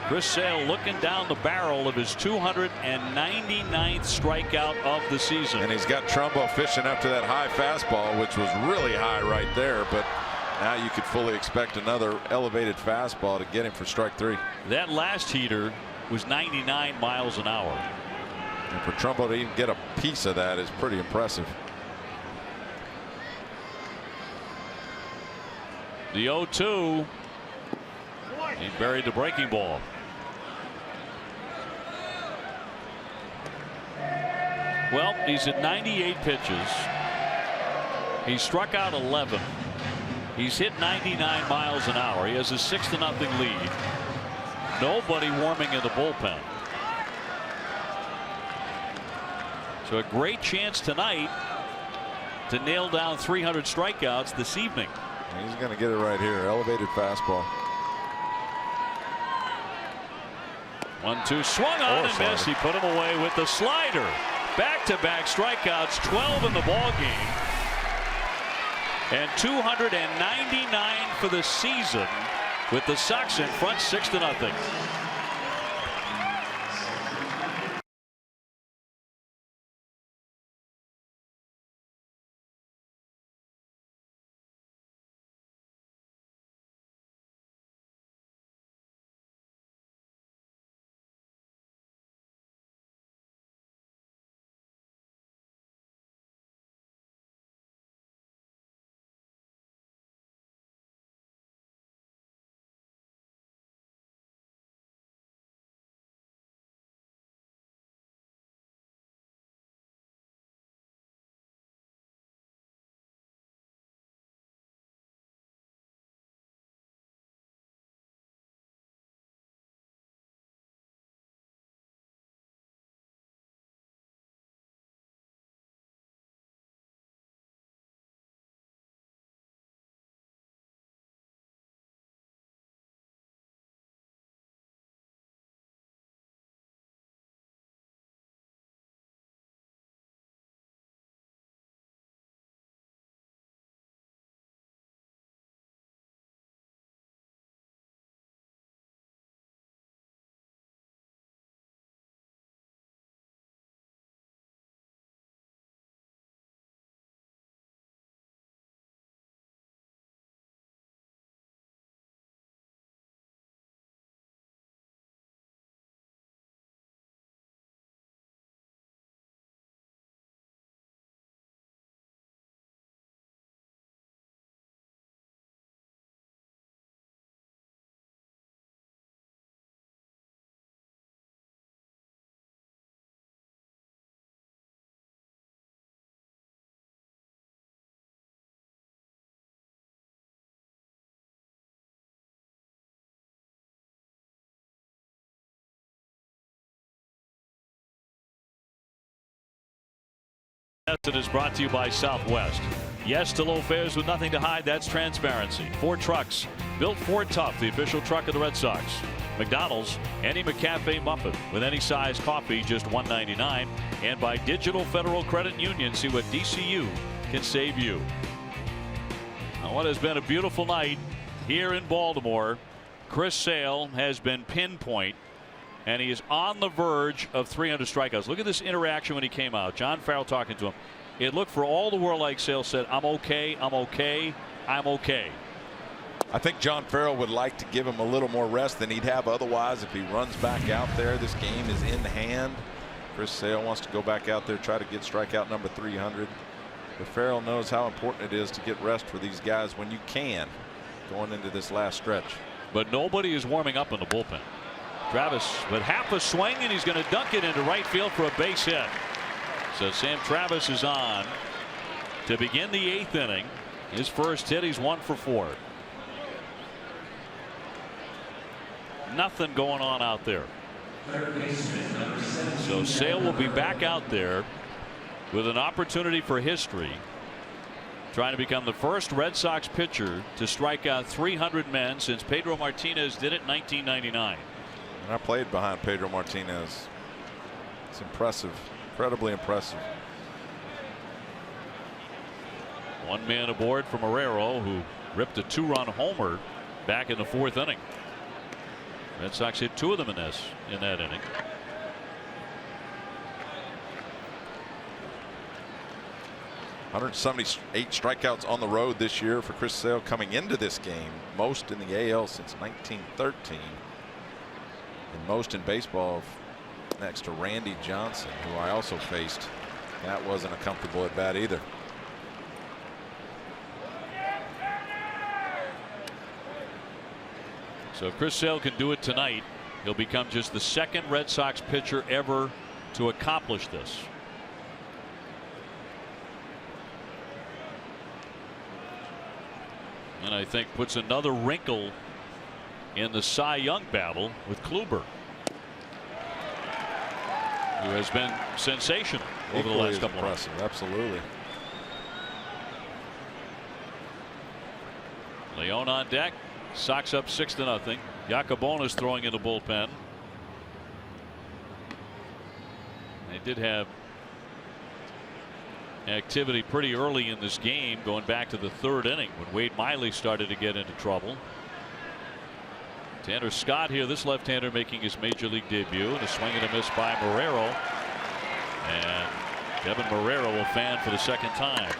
Chris Sale looking down the barrel of his 299th strikeout of the season.
And he's got Trumbo fishing after that high fastball, which was really high right there. But now you could fully expect another elevated fastball to get him for strike 3.
That last heater was 99 miles an hour.
And for Trumbo to even get a piece of that is pretty impressive.
The 0-2. He buried the breaking ball. Well, he's at 98 pitches. He struck out 11. He's hit 99 miles an hour. He has a 6-0 lead. Nobody warming in the bullpen. So a great chance tonight to nail down 300 strikeouts this evening.
He's going to get it right here. Elevated fastball.
1-2 swung on and missed. He put him away with the slider. Back-to-back strikeouts, 12 in the ball game, and 299 for the season, with the Sox in front 6-0. It is brought to you by Southwest. Yes to low fares with nothing to hide. That's transparency. Ford Trucks, built Ford Tough, the official truck of the Red Sox. McDonald's, any McCafe muffin with any size coffee, just $1.99. And by Digital Federal Credit Union, see what DCU can save you. Now, what has been a beautiful night here in Baltimore. Chris Sale has been pinpoint, and he is on the verge of 300 strikeouts. Look at this interaction when he came out. John Farrell talking to him. It looked for all the world like Sale said, I'm okay, I'm okay, I'm okay.
I think John Farrell would like to give him a little more rest than he'd have otherwise if he runs back out there. This game is in hand. Chris Sale wants to go back out there, try to get strikeout number 300. But Farrell knows how important it is to get rest for these guys when you can going into this last stretch.
But nobody is warming up in the bullpen. Travis with half a swing, and he's going to dunk it into right field for a base hit. So Sam Travis is on to begin the 8th inning. His first hit, he's 1 for 4. Nothing going on out there. So Sale will be back out there with an opportunity for history, trying to become the first Red Sox pitcher to strike out 300 men since Pedro Martinez did it in 1999.
And I played behind Pedro Martinez. It's impressive, incredibly impressive.
One man aboard for Marrero, who ripped a 2-run homer back in the 4th inning. Red Sox hit 2 of them in that inning.
.178 strikeouts on the road this year for Chris Sale coming into this game. Most in the AL since 1913. And most in baseball next to Randy Johnson, who I also faced. That wasn't a comfortable at bat either.
So if Chris Sale can do it tonight, he'll become just the 2nd Red Sox pitcher ever to accomplish this. And I think puts another wrinkle in the Cy Young battle with Kluber, who has been sensational over the last couple of months.
Absolutely.
Leon on deck. Sox up 6-0. Yacobonis throwing in the bullpen. They did have activity pretty early in this game, going back to the 3rd inning when Wade Miley started to get into trouble. Tanner Scott here, this left-hander making his major league debut, and a swing and a miss by Marrero. And Kevin Marrero will fan for the 2nd time.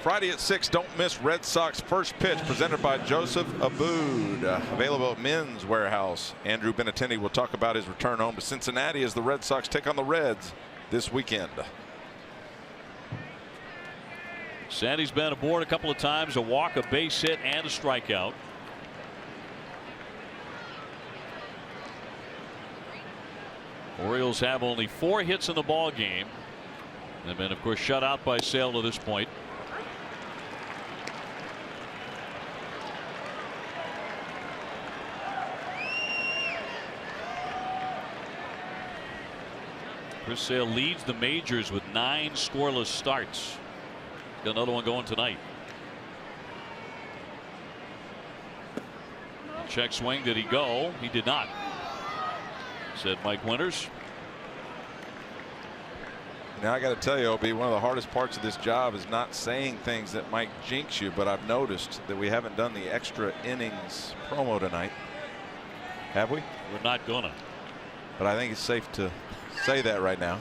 Friday at 6, don't miss Red Sox First Pitch, presented by Joseph Abood. Available at Men's Warehouse. Andrew Benintendi will talk about his return home to Cincinnati as the Red Sox take on the Reds this weekend.
Sandy's been aboard a couple of times, a walk, a base hit, and a strikeout. Orioles have only 4 hits in the ball game. They've been, of course, shut out by Sale to this point. Chris Sale leads the majors with 9 scoreless starts. Got another one going tonight. Check swing. Did he go? He did not, said Mike Winters.
Now I got to tell you, OB, one of the hardest parts of this job is not saying things that might jinx you, but I've noticed that we haven't done the extra innings promo tonight. Have we?
We're not gonna.
But I think it's safe to say that right now.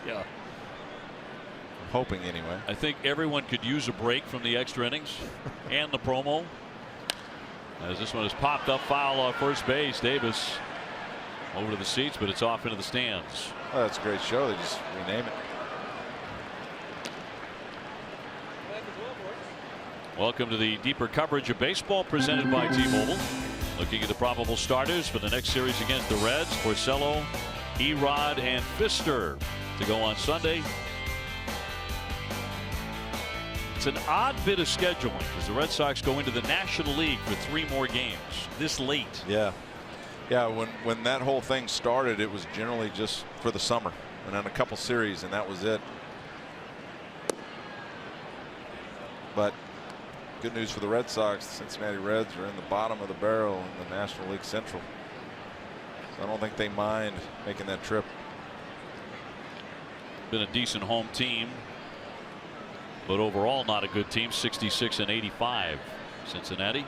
Yeah.
I'm hoping anyway.
I think everyone could use a break from the extra innings and the promo. As this one has popped up, foul off first base. Davis over to the seats, but it's off into the stands.
Oh, that's a great show. They just rename it.
Welcome to the deeper coverage of baseball presented by T-Mobile. Looking at the probable starters for the next series against the Reds. Porcello, Erod, and Pfister to go on Sunday. It's an odd bit of scheduling as the Red Sox go into the National League for 3 more games this late.
Yeah. Yeah, when that whole thing started, it was generally just for the summer. and then a couple series, and that was it. But good news for the Red Sox. The Cincinnati Reds are in the bottom of the barrel in the National League Central. So I don't think they mind making that trip.
Been a decent home team, but overall not a good team. 66 and 85 Cincinnati.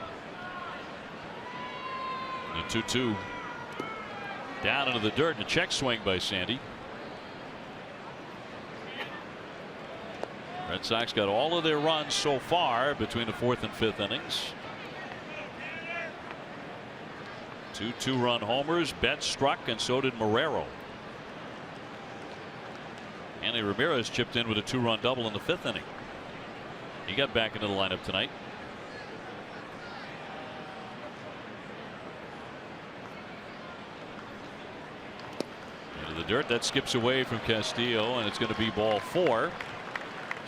And the 2-2 down into the dirt, and a check swing by Sandy. Red Sox got all of their runs so far between the 4th and 5th innings. 2 2-run homers. Betts struck, and so did Marrero. Andy Ramirez chipped in with a 2-run double in the 5th inning. He got back into the lineup tonight. Into the dirt. That skips away from Castillo, and it's going to be ball 4.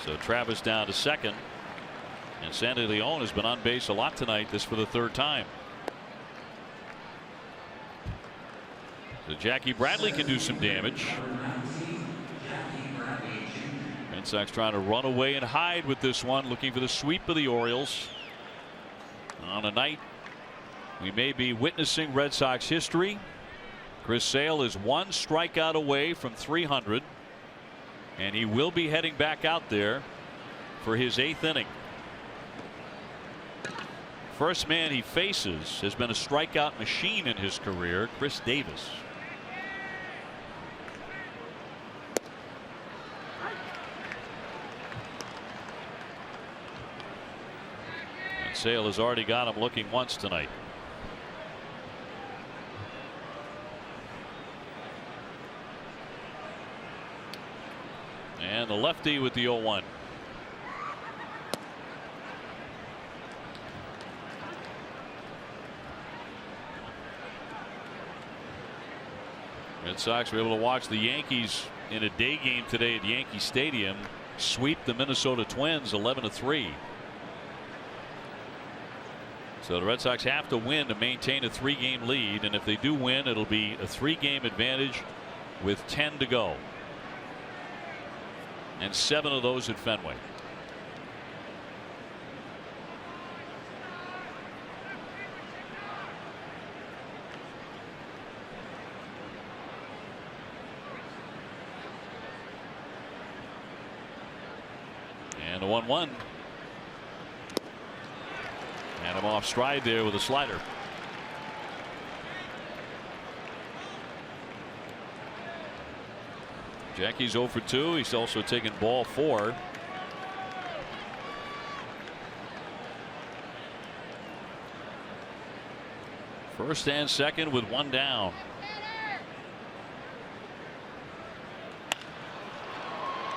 So Travis down to second, and Sandy Leon has been on base a lot tonight. This for the 3rd time. So Jackie Bradley can do some damage. Red Sox trying to run away and hide with this one, looking for the sweep of the Orioles. On a night we may be witnessing Red Sox history. Chris Sale is 1 strikeout away from 300. And he will be heading back out there for his 8th inning. First man he faces has been a strikeout machine in his career, Chris Davis. And Sale has already got him looking once tonight. And the lefty with the 0-1. Red Sox were able to watch the Yankees in a day game today at Yankee Stadium sweep the Minnesota Twins 11-3. So the Red Sox have to win to maintain a 3-game lead, and if they do win, it'll be a 3-game advantage with 10 to go. And 7 of those at Fenway. And a 1-1. And I'm off stride there with a slider. Jackie's 0 for 2. He's also taken ball 4. First and second with 1 down.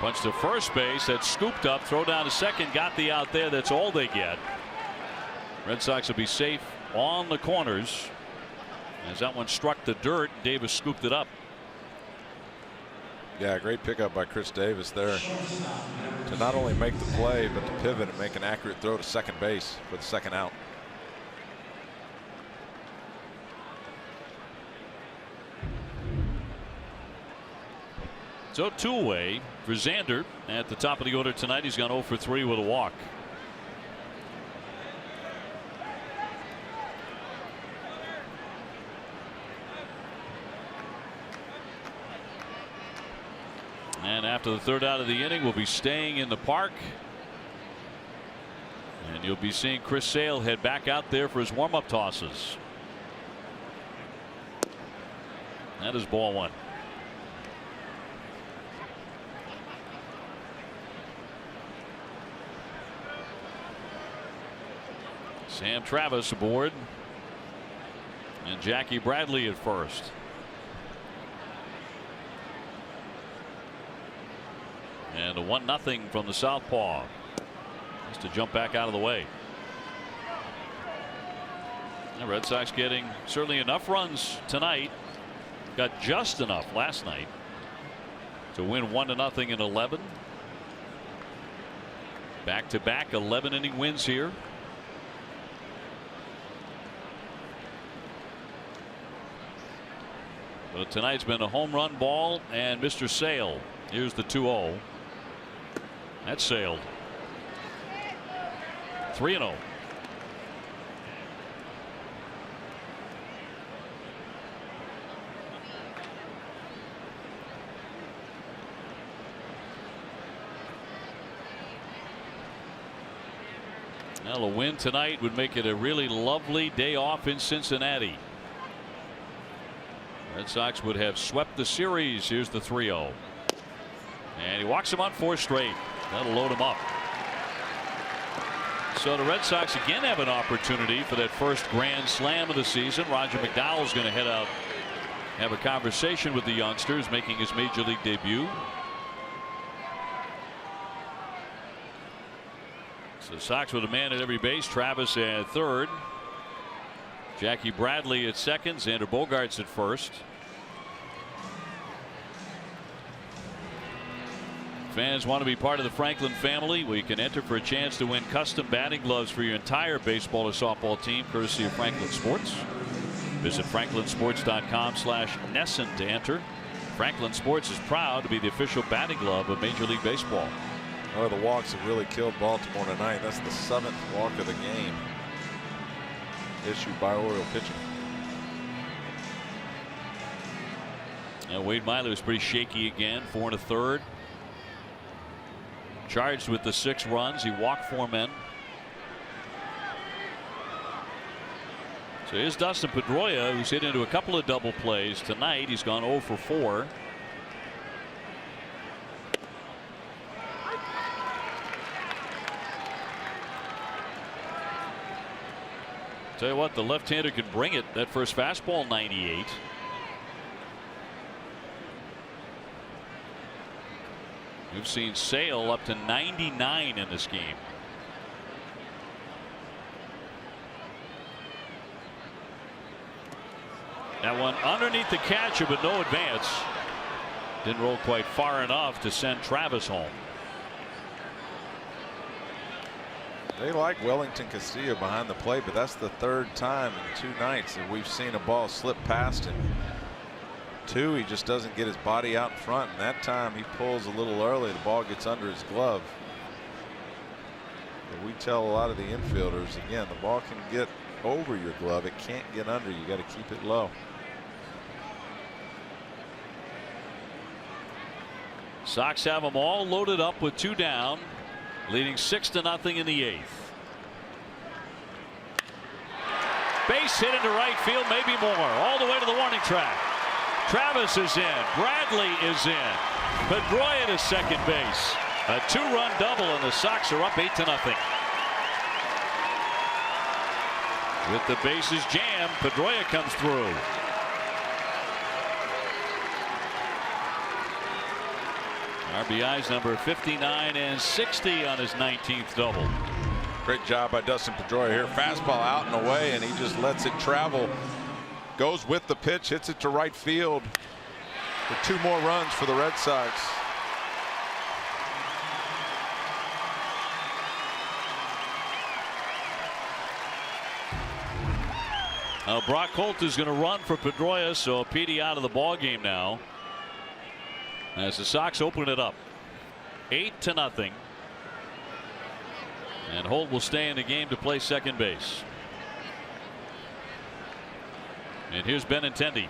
Punch to first base. That's scooped up. Throw down to second. Got the out there. That's all they get. Red Sox will be safe on the corners. As that one struck the dirt, Davis scooped it up.
Yeah, great pickup by Chris Davis there to not only make the play, but to pivot and make an accurate throw to second base for the 2nd out.
So 2 away for Xander at the top of the order tonight. He's gone 0 for 3 with a walk. And after the 3rd out of the inning, we'll be staying in the park. And you'll be seeing Chris Sale head back out there for his warm-up tosses. That is ball 1. Sam Travis aboard. And Jackie Bradley at first. And a 1-0 from the southpaw. Just to jump back out of the way. The Red Sox getting certainly enough runs tonight. Got just enough last night to win 1-0 in 11. Back-to-back 11-inning wins here. So tonight's been a home run ball and Mr. Sale. Here's the 2-0. That sailed. 3-0. Well, a win tonight would make it a really lovely day off in Cincinnati. Red Sox would have swept the series. Here's the 3-0. And he walks him on 4 straight. That'll load him up. So the Red Sox again have an opportunity for that first grand slam of the season. Roger McDowell's going to head out, have a conversation with the youngsters, making his major league debut. So the Sox with a man at every base. Travis at third. Jackie Bradley at second. Xander Bogaerts at first. Fans want to be part of the Franklin family. We can enter for a chance to win custom batting gloves for your entire baseball or softball team, courtesy of Franklin Sports. Visit franklinsports.com/Nesson to enter. Franklin Sports is proud to be the official batting glove of Major League Baseball.
Oh, the walks have really killed Baltimore tonight. That's the 7th walk of the game issued by Oriole pitching.
Now Wade Miley was pretty shaky again. 4 1/3. Charged with the 6 runs. He walked 4 men. So here's Dustin Pedroia, who's hit into a couple of double plays tonight. He's gone 0 for 4. Tell you what, the left-hander can bring it. That first fastball, 98. We've seen Sale up to 99 in this game. That one underneath the catcher, but no advance. Didn't roll quite far enough to send Travis home.
They like Wellington Castillo behind the plate, but that's the 3rd time in 2 nights that we've seen a ball slip past him. 2, he just doesn't get his body out in front, and that time he pulls a little early. The ball gets under his glove. But we tell a lot of the infielders, again, the ball can get over your glove. It can't get under. You got to keep it low.
Sox have them all loaded up with 2 down, leading 6-0 in the 8th. Base hit into right field, maybe more, all the way to the warning track. Travis is in. Bradley is in. Pedroia to second base. A 2-run double, and the Sox are up 8-0. With the bases jammed, Pedroia comes through. RBIs number 59 and 60 on his 19th double.
Great job by Dustin Pedroia here. Fastball out and away, and he just lets it travel. Goes with the pitch, hits it to right field for 2 more runs for the Red Sox.
Brock Holt is going to run for Pedroia, so Petey out of the ball game now, as the Sox open it up 8-0. And Holt will stay in the game to play second base. And here's Benintendi.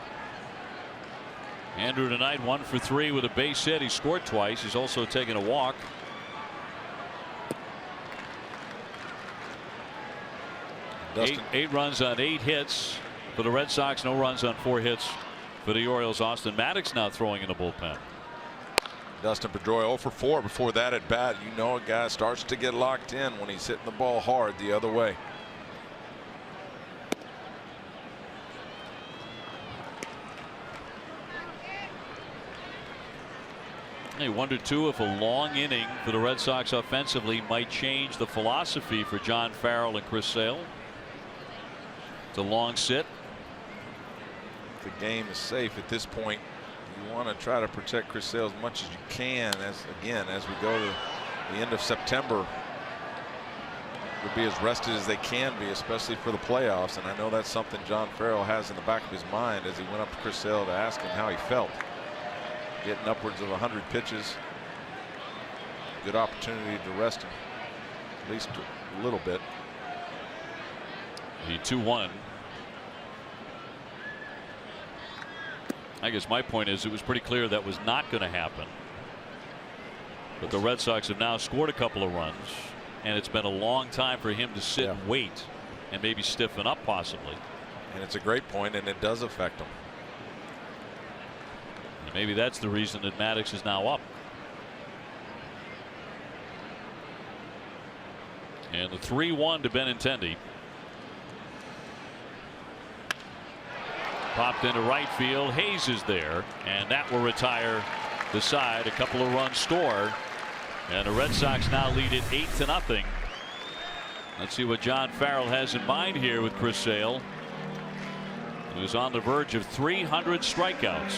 Andrew tonight 1 for 3 with a base hit. He scored twice. He's also taken a walk. Eight runs on 8 hits for the Red Sox. No runs on 4 hits for the Orioles. Austin Maddox now throwing in the bullpen.
Dustin Pedroia 0 for 4 before that at bat. You know, a guy starts to get locked in when he's hitting the ball hard the other way.
I wonder too if a long inning for the Red Sox offensively might change the philosophy for John Farrell and Chris Sale. It's a long sit.
The game is safe at this point. You want to try to protect Chris Sale as much as you can, as we go to the end of September. to be as rested as they can be, especially for the playoffs. And I know that's something John Farrell has in the back of his mind as he went up to Chris Sale to ask him how he felt. Getting upwards of 100 pitches. Good opportunity to rest him at least a little bit.
The 2-1. I guess my point is it was pretty clear that was not going to happen. But the Red Sox have now scored a couple of runs, and it's been a long time for him to sit and wait and maybe stiffen up possibly.
And it's a great point, and it does affect him.
And maybe that's the reason that Maddox is now up. And the 3-1 to Benintendi. Popped into right field. Hayes is there, and that will retire the side. A couple of runs scored, and the Red Sox now lead it 8-0. Let's see what John Farrell has in mind here with Chris Sale, who's on the verge of 300 strikeouts.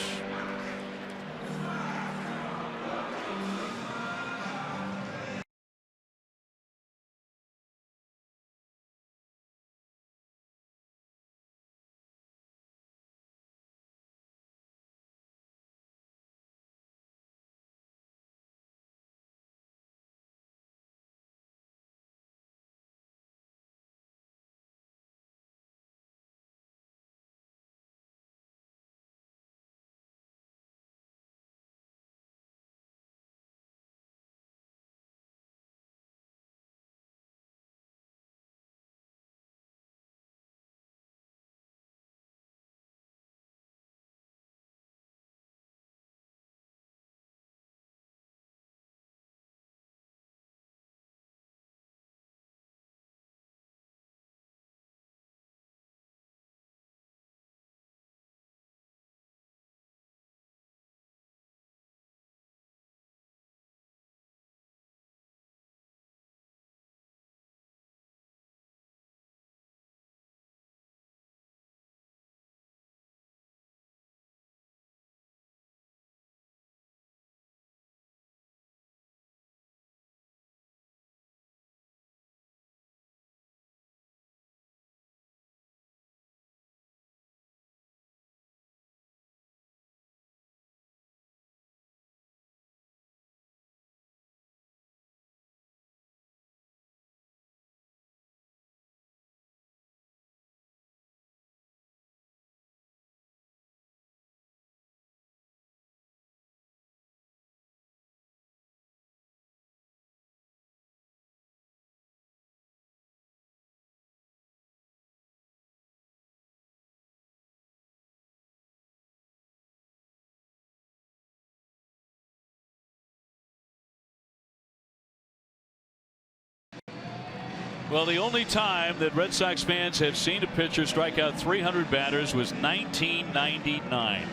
Well, the only time that Red Sox fans have seen a pitcher strike out 300 batters was 1999.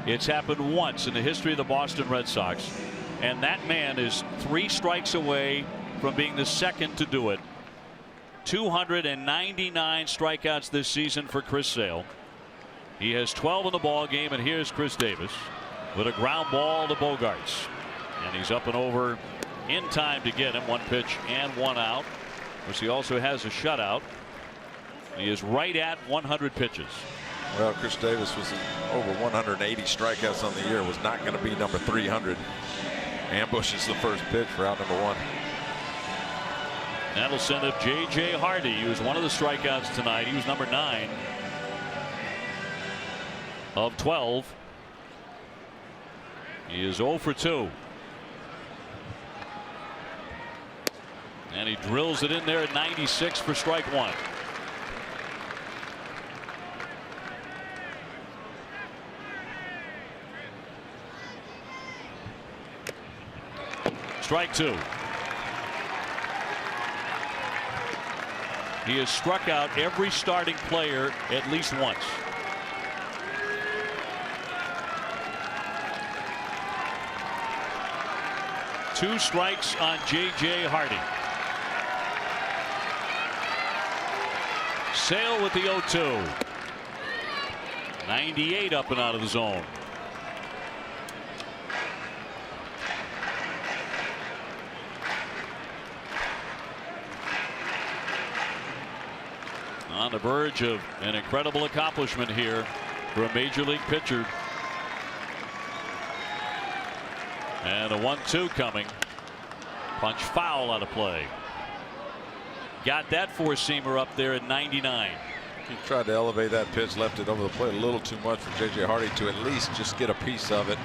It's happened once in the history of the Boston Red Sox, and that man is 3 strikes away from being the second to do it. 299 strikeouts this season for Chris Sale. He has 12 in the ball game, and here's Chris Davis with a ground ball to Bogarts, and he's up and over in time to get him. 1 pitch and 1 out. Of course, he also has a shutout. He is right at 100 pitches.
Well, Chris Davis was over 180 strikeouts on the year. Was not going to be number 300. Ambushes the first pitch for out number 1.
That'll send up J.J. Hardy. He was one of the strikeouts tonight. He was number 9 of 12. He is 0 for 2. And he drills it in there at 96 for strike 1. Strike 2. He has struck out every starting player at least once. Two strikes on J.J. Hardy. Sale with the 0-2. 98 up and out of the zone. On the verge of an incredible accomplishment here for a major league pitcher. And a 1-2 coming. Punch foul out of play. Got that four-seamer up there at 99.
He tried to elevate that pitch, left it over the plate a little too much for J.J. Hardy to at least just get a piece of it.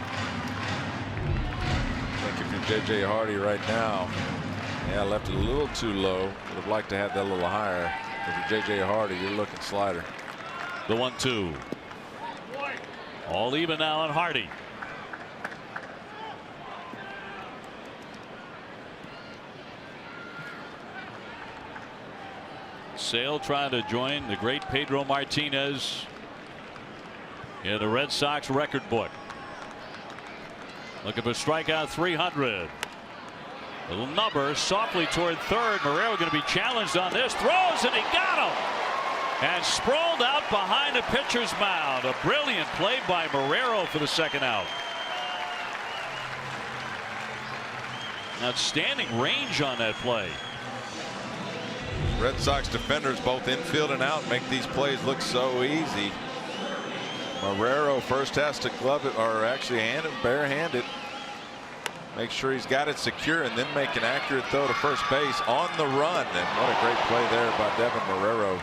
I think if you're J.J. Hardy right now, yeah, left it a little too low. Would have liked to have that a little higher. If you're J.J. Hardy, you're looking slider.
The 1-2. All even now on Hardy. Sale trying to join the great Pedro Martinez in the Red Sox record book. Looking for strikeout 300. Little number softly toward third. Marrero going to be challenged on this. Throws and he got him. And sprawled out behind the pitcher's mound. A brilliant play by Marrero for the second out. Outstanding range on that play.
Red Sox defenders both infield and out make these plays look so easy. Marrero first has to glove it, or actually hand it barehanded. Make sure he's got it secure and then make an accurate throw to first base on the run. And what a great play there by Devin Marrero.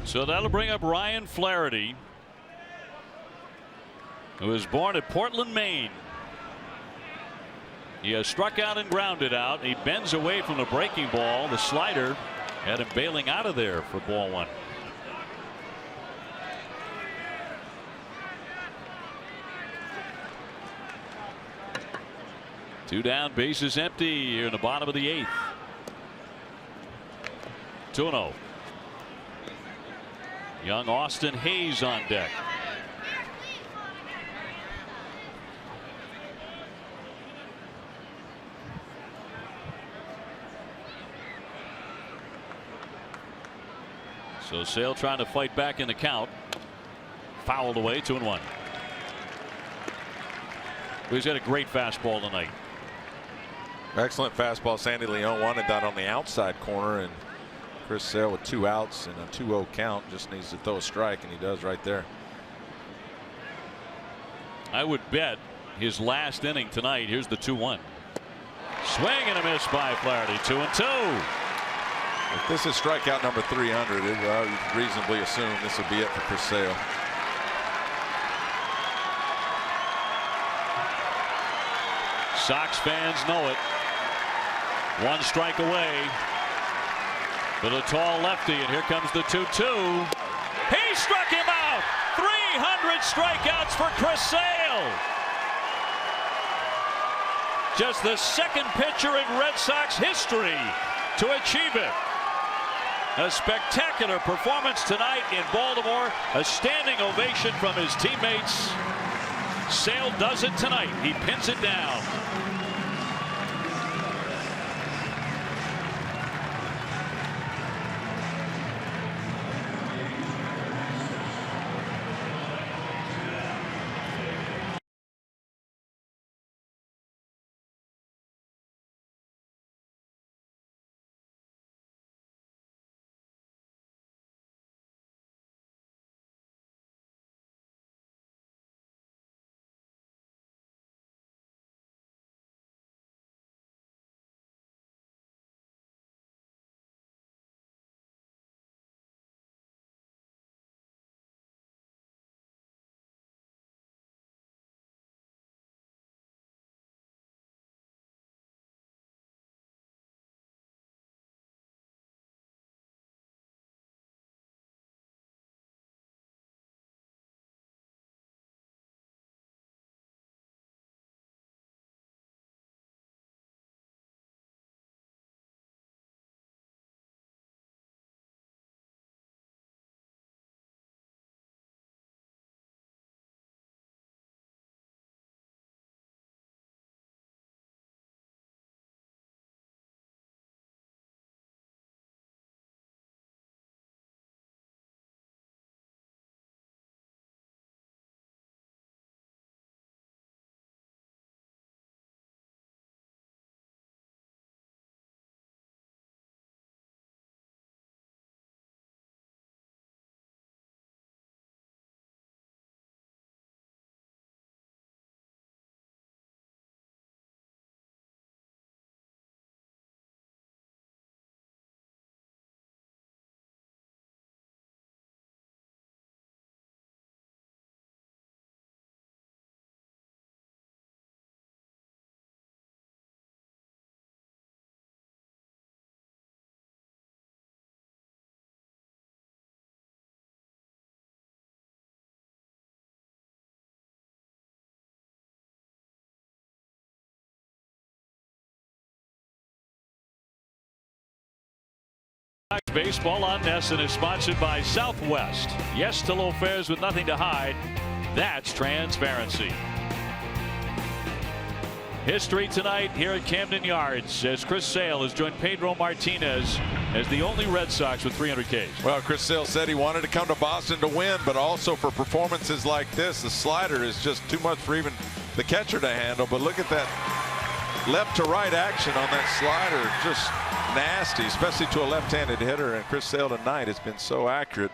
So that'll bring up Ryan Flaherty, who was born at Portland, Maine. He has struck out and grounded out. He bends away from the breaking ball. The slider had him bailing out of there for ball one. Two down, bases empty here in the bottom of the 8th. 2-0. Young Austin Hayes on deck. So Sale trying to fight back in the count. Fouled away, 2-1. He's got a great fastball tonight.
Excellent fastball. Sandy Leon wanted that on the outside corner, and Chris Sale with 2 outs and a 2-0 count just needs to throw a strike, and he does right there.
I would bet his last inning tonight. Here's the 2-1. Swing and a miss by Flaherty. 2-2.
If this is strikeout number 300, you can reasonably assume this will be it for Chris Sale.
Sox fans know it. 1 strike away for the tall lefty, and here comes the 2-2. He struck him out. 300 strikeouts for Chris Sale. Just the second pitcher in Red Sox history to achieve it. A spectacular performance tonight in Baltimore. A standing ovation from his teammates. Sale does it tonight. He pins it down. Baseball on NESN is sponsored by Southwest. Yes to low fares with nothing to hide. That's transparency. History tonight here at Camden Yards as Chris Sale has joined Pedro Martinez as the only Red Sox with 300 Ks.
Well, Chris Sale said he wanted to come to Boston to win, but also for performances like this. The slider is just too much for even the catcher to handle. But look at that left to right action on that slider. Just nasty, especially to a left-handed hitter. And Chris Sale tonight has been so accurate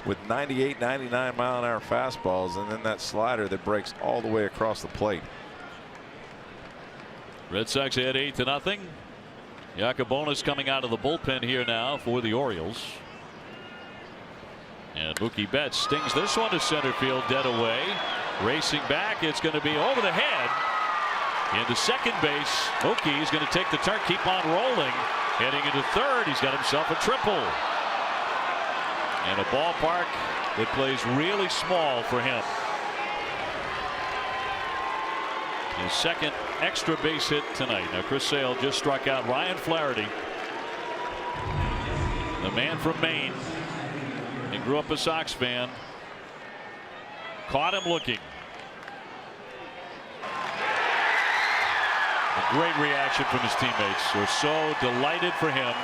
with 98, 99 mile-an-hour fastballs, and then that slider that breaks all the way across the plate.
Red Sox ahead 8-0. Yacobonis coming out of the bullpen here now for the Orioles. And Mookie Betts stings this one to center field, dead away. Racing back, it's going to be over the head into second base. Mookie is going to take the turn, keep on rolling. Heading into third, he's got himself a triple. And a ballpark that plays really small for him. His second extra base hit tonight. Now Chris Sale just struck out Ryan Flaherty, the man from Maine. He grew up a Sox fan. Caught him looking. A great reaction from his teammates. They're so delighted for him.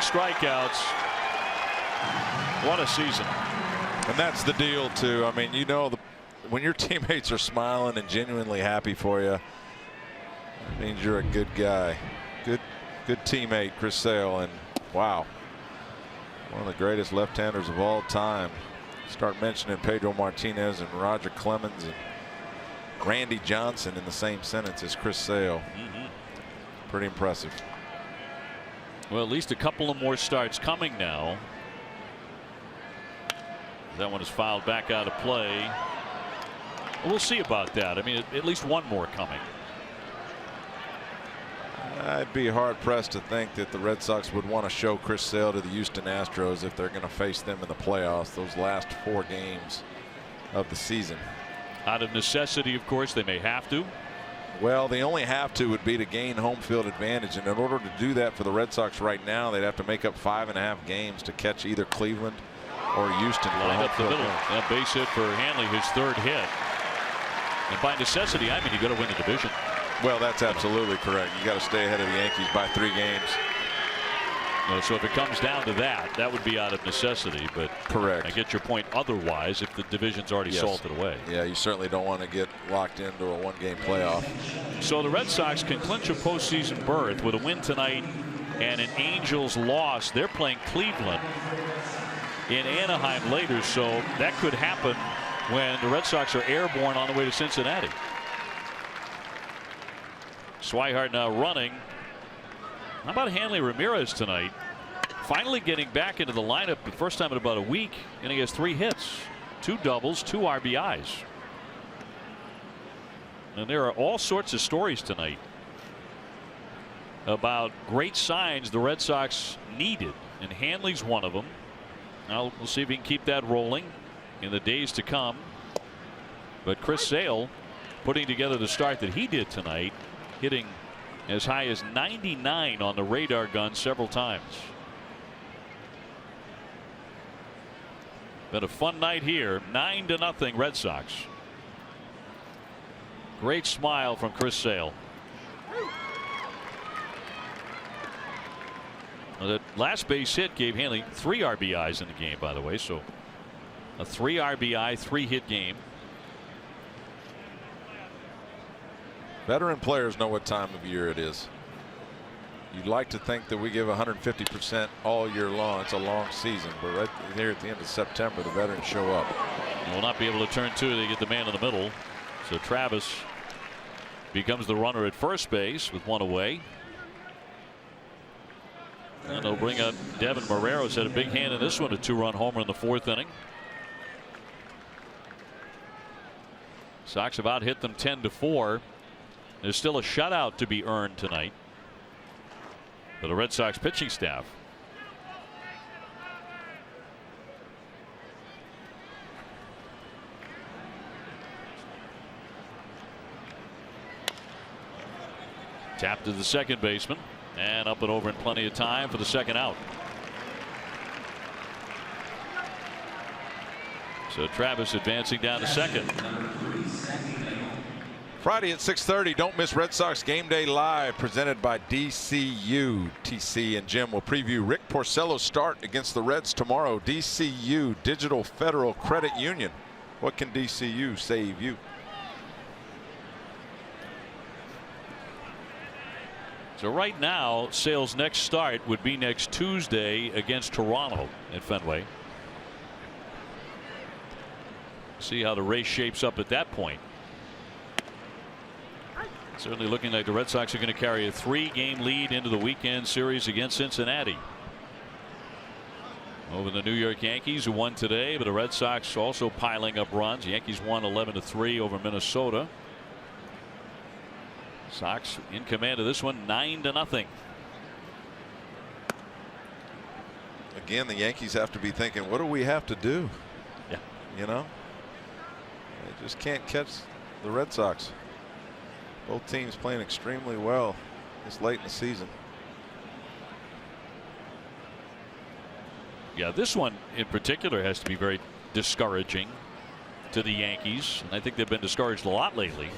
strikeouts. What a season.
And that's the deal too. I mean, you know, when your teammates are smiling and genuinely happy for you, it means you're a good guy. Good teammate, Chris Sale. And wow, one of the greatest left-handers of all time. Start mentioning Pedro Martinez and Roger Clemens and Randy Johnson in the same sentence as Chris Sale. Pretty impressive.
Well, at least a couple of more starts coming now. That one is fouled back out of play. We'll see about that. I mean, at least one more coming.
I'd be hard pressed to think that the Red Sox would want to show Chris Sale to the Houston Astros if they're going to face them in the playoffs, those last 4 games of the season.
Out of necessity, of course, they may have to.
Well, they only have to would be to gain home field advantage, and in order to do that for the Red Sox right now, they'd have to make up 5.5 games to catch either Cleveland or Houston.
Line up the middle. That base hit for Hanley, his 3rd hit. And by necessity, I mean you got to win the division.
Well, that's absolutely correct. You got to stay ahead of the Yankees by 3 games.
So if it comes down to that, that would be out of necessity. But
correct.
I get your point otherwise if the division's already salted away.
Yeah, you certainly don't want to get locked into a 1-game playoff.
So the Red Sox can clinch a postseason berth with a win tonight and an Angels loss. They're playing Cleveland in Anaheim later, so that could happen when the Red Sox are airborne on the way to Cincinnati. Swihart now running. How about Hanley Ramirez tonight? Finally getting back into the lineup the first time in about a week, and he has 3 hits, 2 doubles, 2 RBIs. And there are all sorts of stories tonight about great signs the Red Sox needed, and Hanley's one of them. Now we'll see if he can keep that rolling in the days to come. But Chris Sale putting together the start that he did tonight, hitting as high as 99 on the radar gun several times. Been a fun night here. 9-0 Red Sox. Great smile from Chris Sale. Well, that last base hit gave Hanley 3 RBIs in the game, by the way. So a 3 RBI, 3 hit game.
Veteran players know what time of year it is. You'd like to think that we give 150% all year long. It's a long season, but right here at the end of September, the veterans show up.
Will not be able to turn 2. They get the man in the middle. So Travis becomes the runner at first base with 1 away. And they'll bring up Devin Marrero's had a big hand in this one, a 2-run homer in the 4th inning. Sox have out hit them 10-4. There's still a shutout to be earned tonight for the Red Sox pitching staff. Tap to the second baseman and up and over in plenty of time for the second out. So Travis advancing down to second.
Friday at 6:30, don't miss Red Sox Game Day Live, presented by DCU. TC and Jim will preview Rick Porcello's start against the Reds tomorrow. DCU, Digital Federal Credit Union. What can DCU save you?
So right now, Sale's next start would be next Tuesday against Toronto at Fenway. See how the race shapes up at that point. Certainly looking like the Red Sox are going to carry a 3-game lead into the weekend series against Cincinnati. Over the New York Yankees, who won today, but the Red Sox also piling up runs. The Yankees won 11-3 over Minnesota. Sox in command of this one, 9-0.
Again, the Yankees have to be thinking, what do we have to do?
Yeah.
You know, they just can't catch the Red Sox. Both teams playing extremely well this late in the season.
Yeah, this one in particular has to be very discouraging to the Yankees, and I think they've been discouraged a lot lately.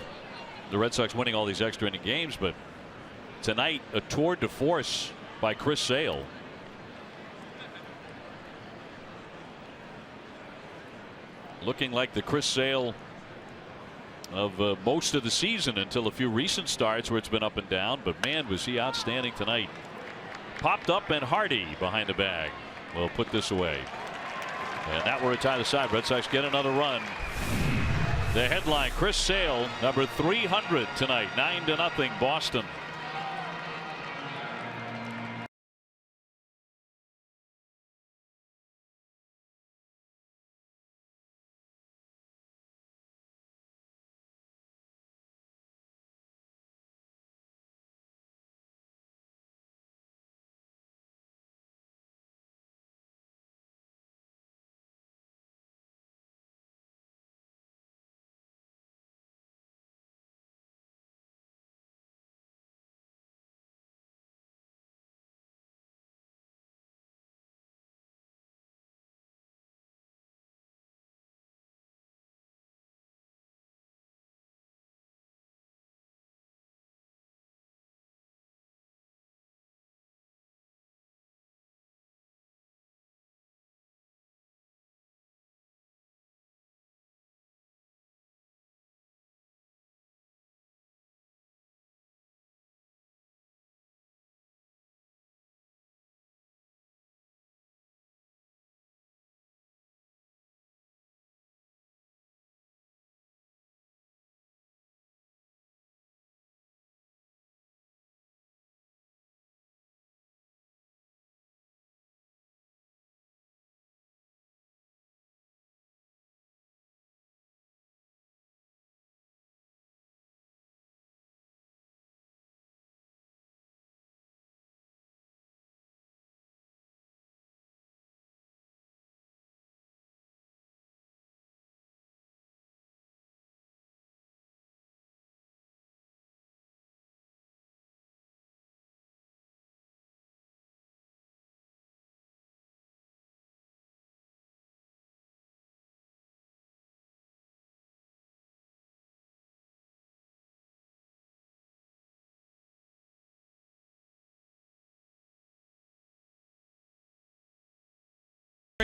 The Red Sox winning all these extra inning games, but tonight a tour de force by Chris Sale. Looking like the Chris Sale of most of the season until a few recent starts where it's been up and down, but man, was he outstanding tonight. Popped up and Hardy behind the bag will put this away, and that were a tie the side. Red Sox get another run. The headline, Chris Sale, number 300 tonight, 9-0 Boston.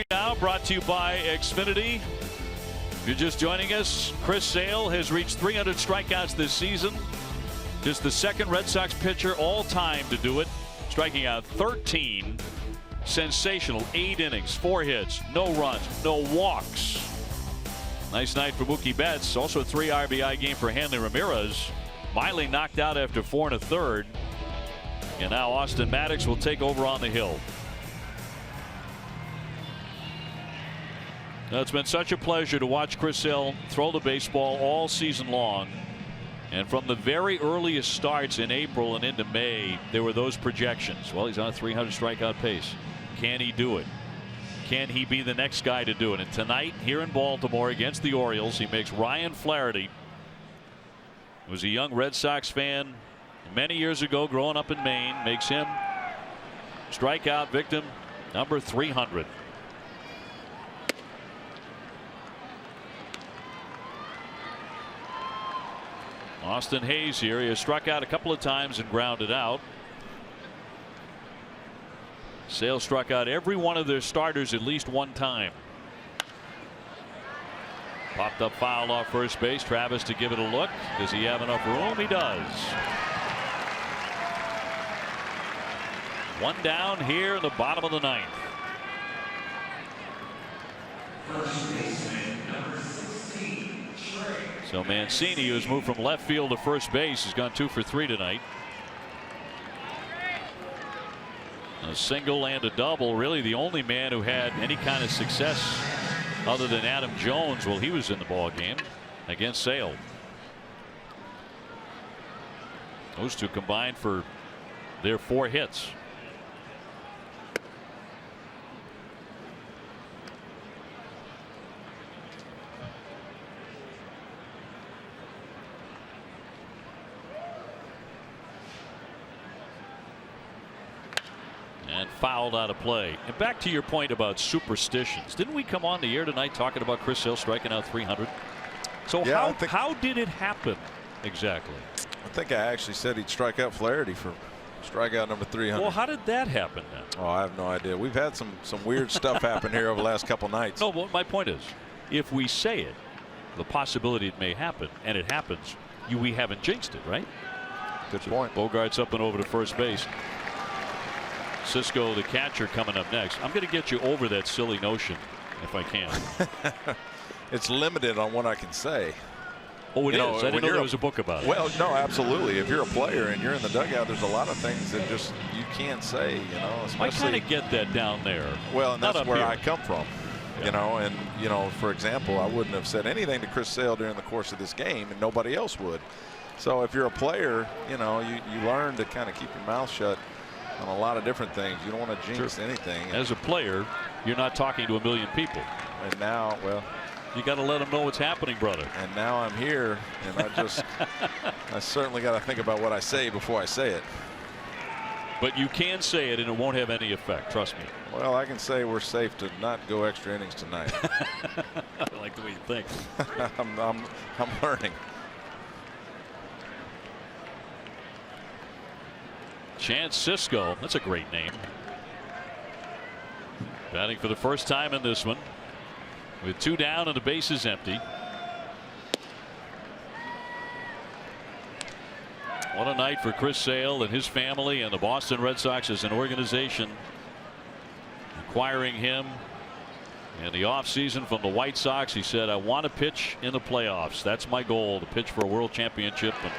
Now brought to you by Xfinity. If you're just joining us, Chris Sale has reached 300 strikeouts this season. Just the second Red Sox pitcher all time to do it, striking out 13. Sensational 8 innings, 4 hits, no runs, no walks. Nice night for Mookie Betts. Also a 3 RBI game for Hanley Ramirez. Miley knocked out after 4 1/3. And now Austin Maddox will take over on the hill. Now, it's been such a pleasure to watch Chris Sale throw the baseball all season long. And from the very earliest starts in April and into May, there were those projections. Well, he's on a 300 strikeout pace. Can he do it? Can he be the next guy to do it? And tonight, here in Baltimore against the Orioles, he makes Ryan Flaherty, who was a young Red Sox fan many years ago, growing up in Maine, makes him strikeout victim number 300. Austin Hayes here. He has struck out a couple of times and grounded out. Sale struck out every one of their starters at least one time. Popped up foul off first base. Travis to give it a look. Does he have enough room? He does. One down here in the bottom of the ninth. So Mancini, who's moved from left field to first base, has gone 2 for 3 tonight. A single and a double. Really the only man who had any kind of success other than Adam Jones while he was in the ball game against Sale. Those two combined for their 4 hits. And fouled out of play. And back to your point about superstitions. Didn't we come on the air tonight talking about Chris Sale striking out 300? So
yeah,
how did it happen exactly?
I think I actually said he'd strike out Flaherty for strikeout number 300.
Well, how did that happen then?
Oh, I have no idea. We've had some weird stuff happen here over the last couple nights.
No, but my point is, if we say it, the possibility it may happen, and it happens, we haven't jinxed it, right?
Good point.
Bogart's up and over to first base. Cisco, the catcher, coming up next. I'm going to get you over that silly notion if I can.
It's limited on what I can say.
Oh, it is. I didn't know there was a book about it.
Well, no, absolutely. If you're a player and you're in the dugout, there's a lot of things that just you can't say. You know,
I kind of get that down there.
Well, and that's where
here.
I come from.
Yeah.
You know, and you know, for example, I wouldn't have said anything to Chris Sale during the course of this game, and nobody else would. So if you're a player, you know, you learn to kind of keep your mouth shut on a lot of different things. You don't want to jinx anything.
As a player, you're not talking to a million people.
And now, well,
you got to let them know what's happening, brother.
And now I'm here, and I certainly got to think about what I say before I say it.
But you can say it, and it won't have any effect. Trust me.
Well, I can say we're safe to not go extra innings tonight.
I like the way you think.
I'm learning.
Chance Cisco, that's a great name. Batting for the first time in this one, with 2 down and the bases empty. What a night for Chris Sale and his family and the Boston Red Sox as an organization, acquiring him in the offseason from the White Sox. He said, I want to pitch in the playoffs. That's my goal, to pitch for a world championship. And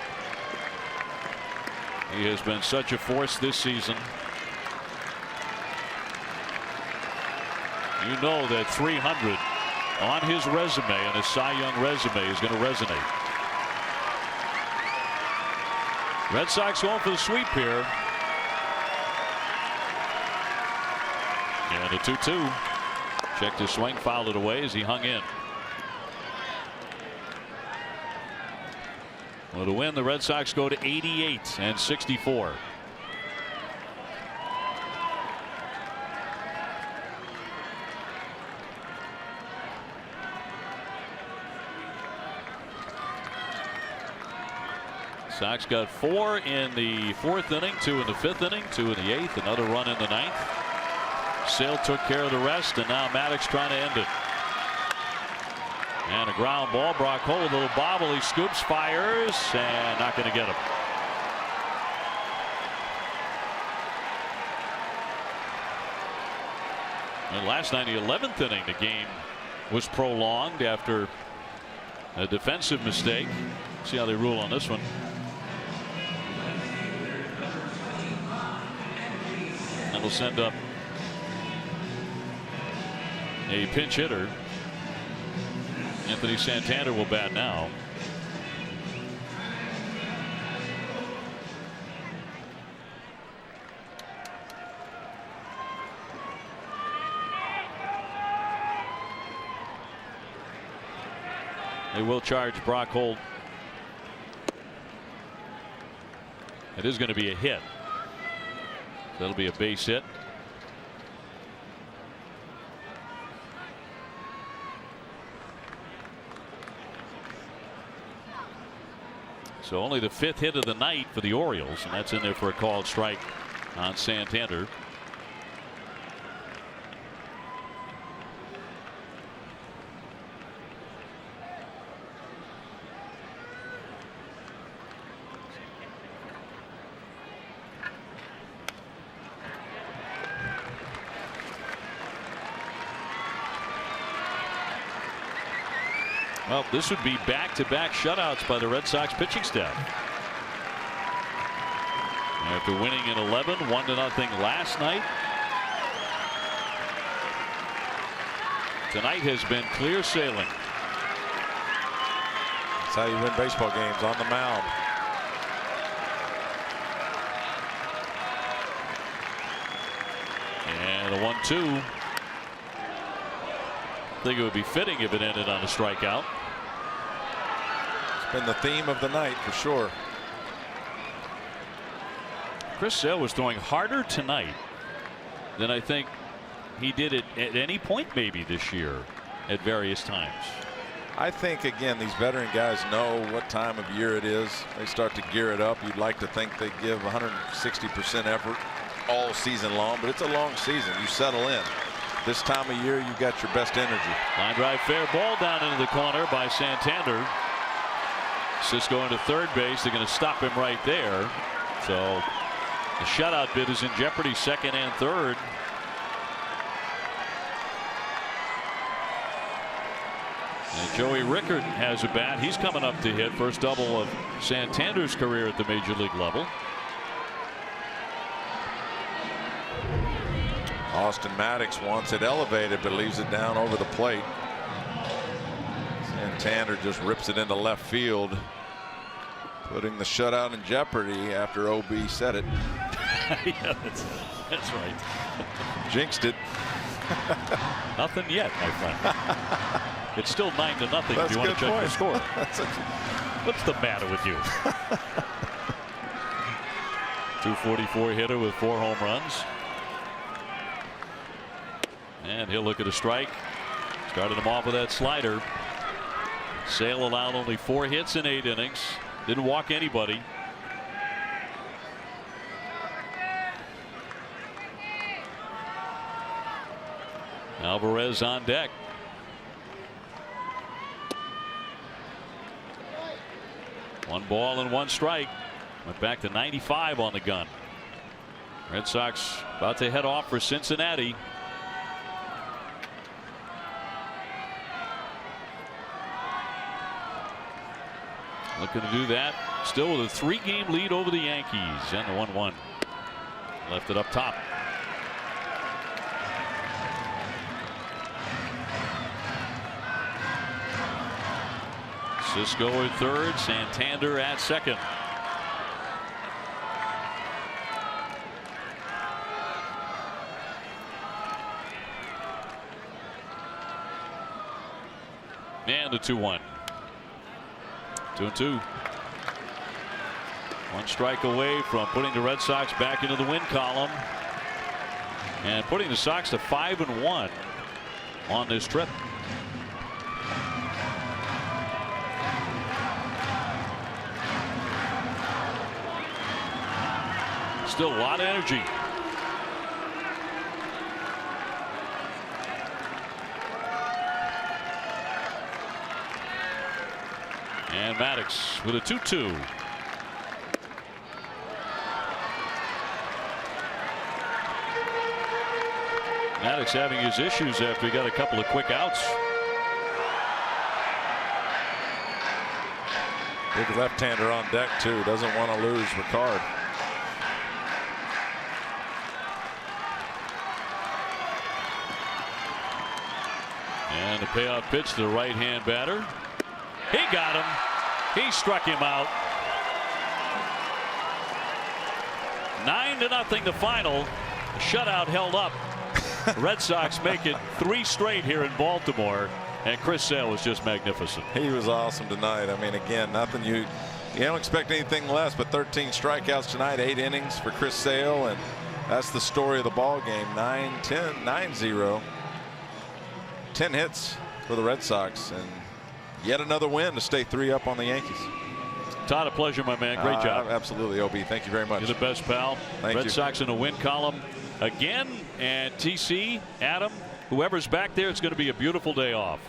he has been such a force this season. You know that 300 on his resume, and his Cy Young resume, is going to resonate. Red Sox going for the sweep here. And a 2-2. Checked his swing, fouled it away as he hung in. Well, to win, the Red Sox go to 88 and 64. Sox got 4 in the 4th inning, 2 in the 5th inning, 2 in the 8th, another run in the 9th. Sale took care of the rest, and now Maddox trying to end it. And a ground ball. Brock Holt, a little bobble. He scoops, fires, and not going to get him. And last night, the 11th inning, the game was prolonged after a defensive mistake. See how they rule on this one. And will send up a pinch hitter. Anthony Santander will bat now. They will charge Brock Holt. It is going to be a hit. That'll be a base hit. So only the 5th hit of the night for the Orioles, and that's in there for a called strike on Santander. Well, this would be back-to-back shutouts by the Red Sox pitching staff. After winning in 11, 1-0 last night. Tonight has been clear sailing.
That's how you win baseball games, on the mound.
And a 1-2. I think it would be fitting if it ended on a strikeout.
It's been the theme of the night for sure.
Chris Sale was throwing harder tonight than I think he did it at any point maybe this year at various times.
I think, again, these veteran guys know what time of year it is. They start to gear it up. You'd like to think they give 160% effort all season long, but it's a long season. You settle in. This time of year, you got your best energy.
Line drive, fair ball down into the corner by Santander. Cisco into third base. They're going to stop him right there. So the shutout bid is in jeopardy, second and third. And Joey Rickard has a bat. He's coming up to hit. First double of Santander's career at the major league level.
Austin Maddox wants it elevated but leaves it down over the plate. Santander just rips it into left field, putting the shutout in jeopardy after OB said it.
Yeah, that's right.
Jinxed it.
Nothing yet, my friend. It's still 9-0 if you want to check the score. What's the matter with you? 244 hitter with 4 home runs. And he'll look at a strike. Started him off with that slider. Sale allowed only 4 hits in 8 innings. Didn't walk anybody. Alvarez on deck. One ball and 1 strike. Went back to 95 on the gun. Red Sox about to head off for Cincinnati. Looking to do that. Still with a 3-game lead over the Yankees. And the 1-1. Left it up top. Cisco at third. Santander at second. And the 2-1. 2-2. 1 strike away from putting the Red Sox back into the win column and putting the Sox to 5-1 on this trip. Still a lot of energy. And Maddox with a 2-2. Maddox having his issues after he got a couple of quick outs.
Big left-hander on deck too. Doesn't want to lose Ricard.
And the payoff pitch to the right-hand batter. He got him. He struck him out. 9-0 the final. The shutout held up. Red Sox make it 3 straight here in Baltimore, and Chris Sale was just magnificent.
He was awesome tonight. I mean, again, nothing you You don't expect anything less, but 13 strikeouts tonight, 8 innings for Chris Sale, and that's the story of the ball game. 9-10, 9-0, 10 hits for the Red Sox, and yet another win to stay 3 up on the Yankees.
Todd, a pleasure, my man. Great job.
Absolutely, OB. Thank you very much.
You're the best, pal.
Thank
Red
you.
Sox in the win column again, and TC, Adam, whoever's back there, it's going to be a beautiful day off.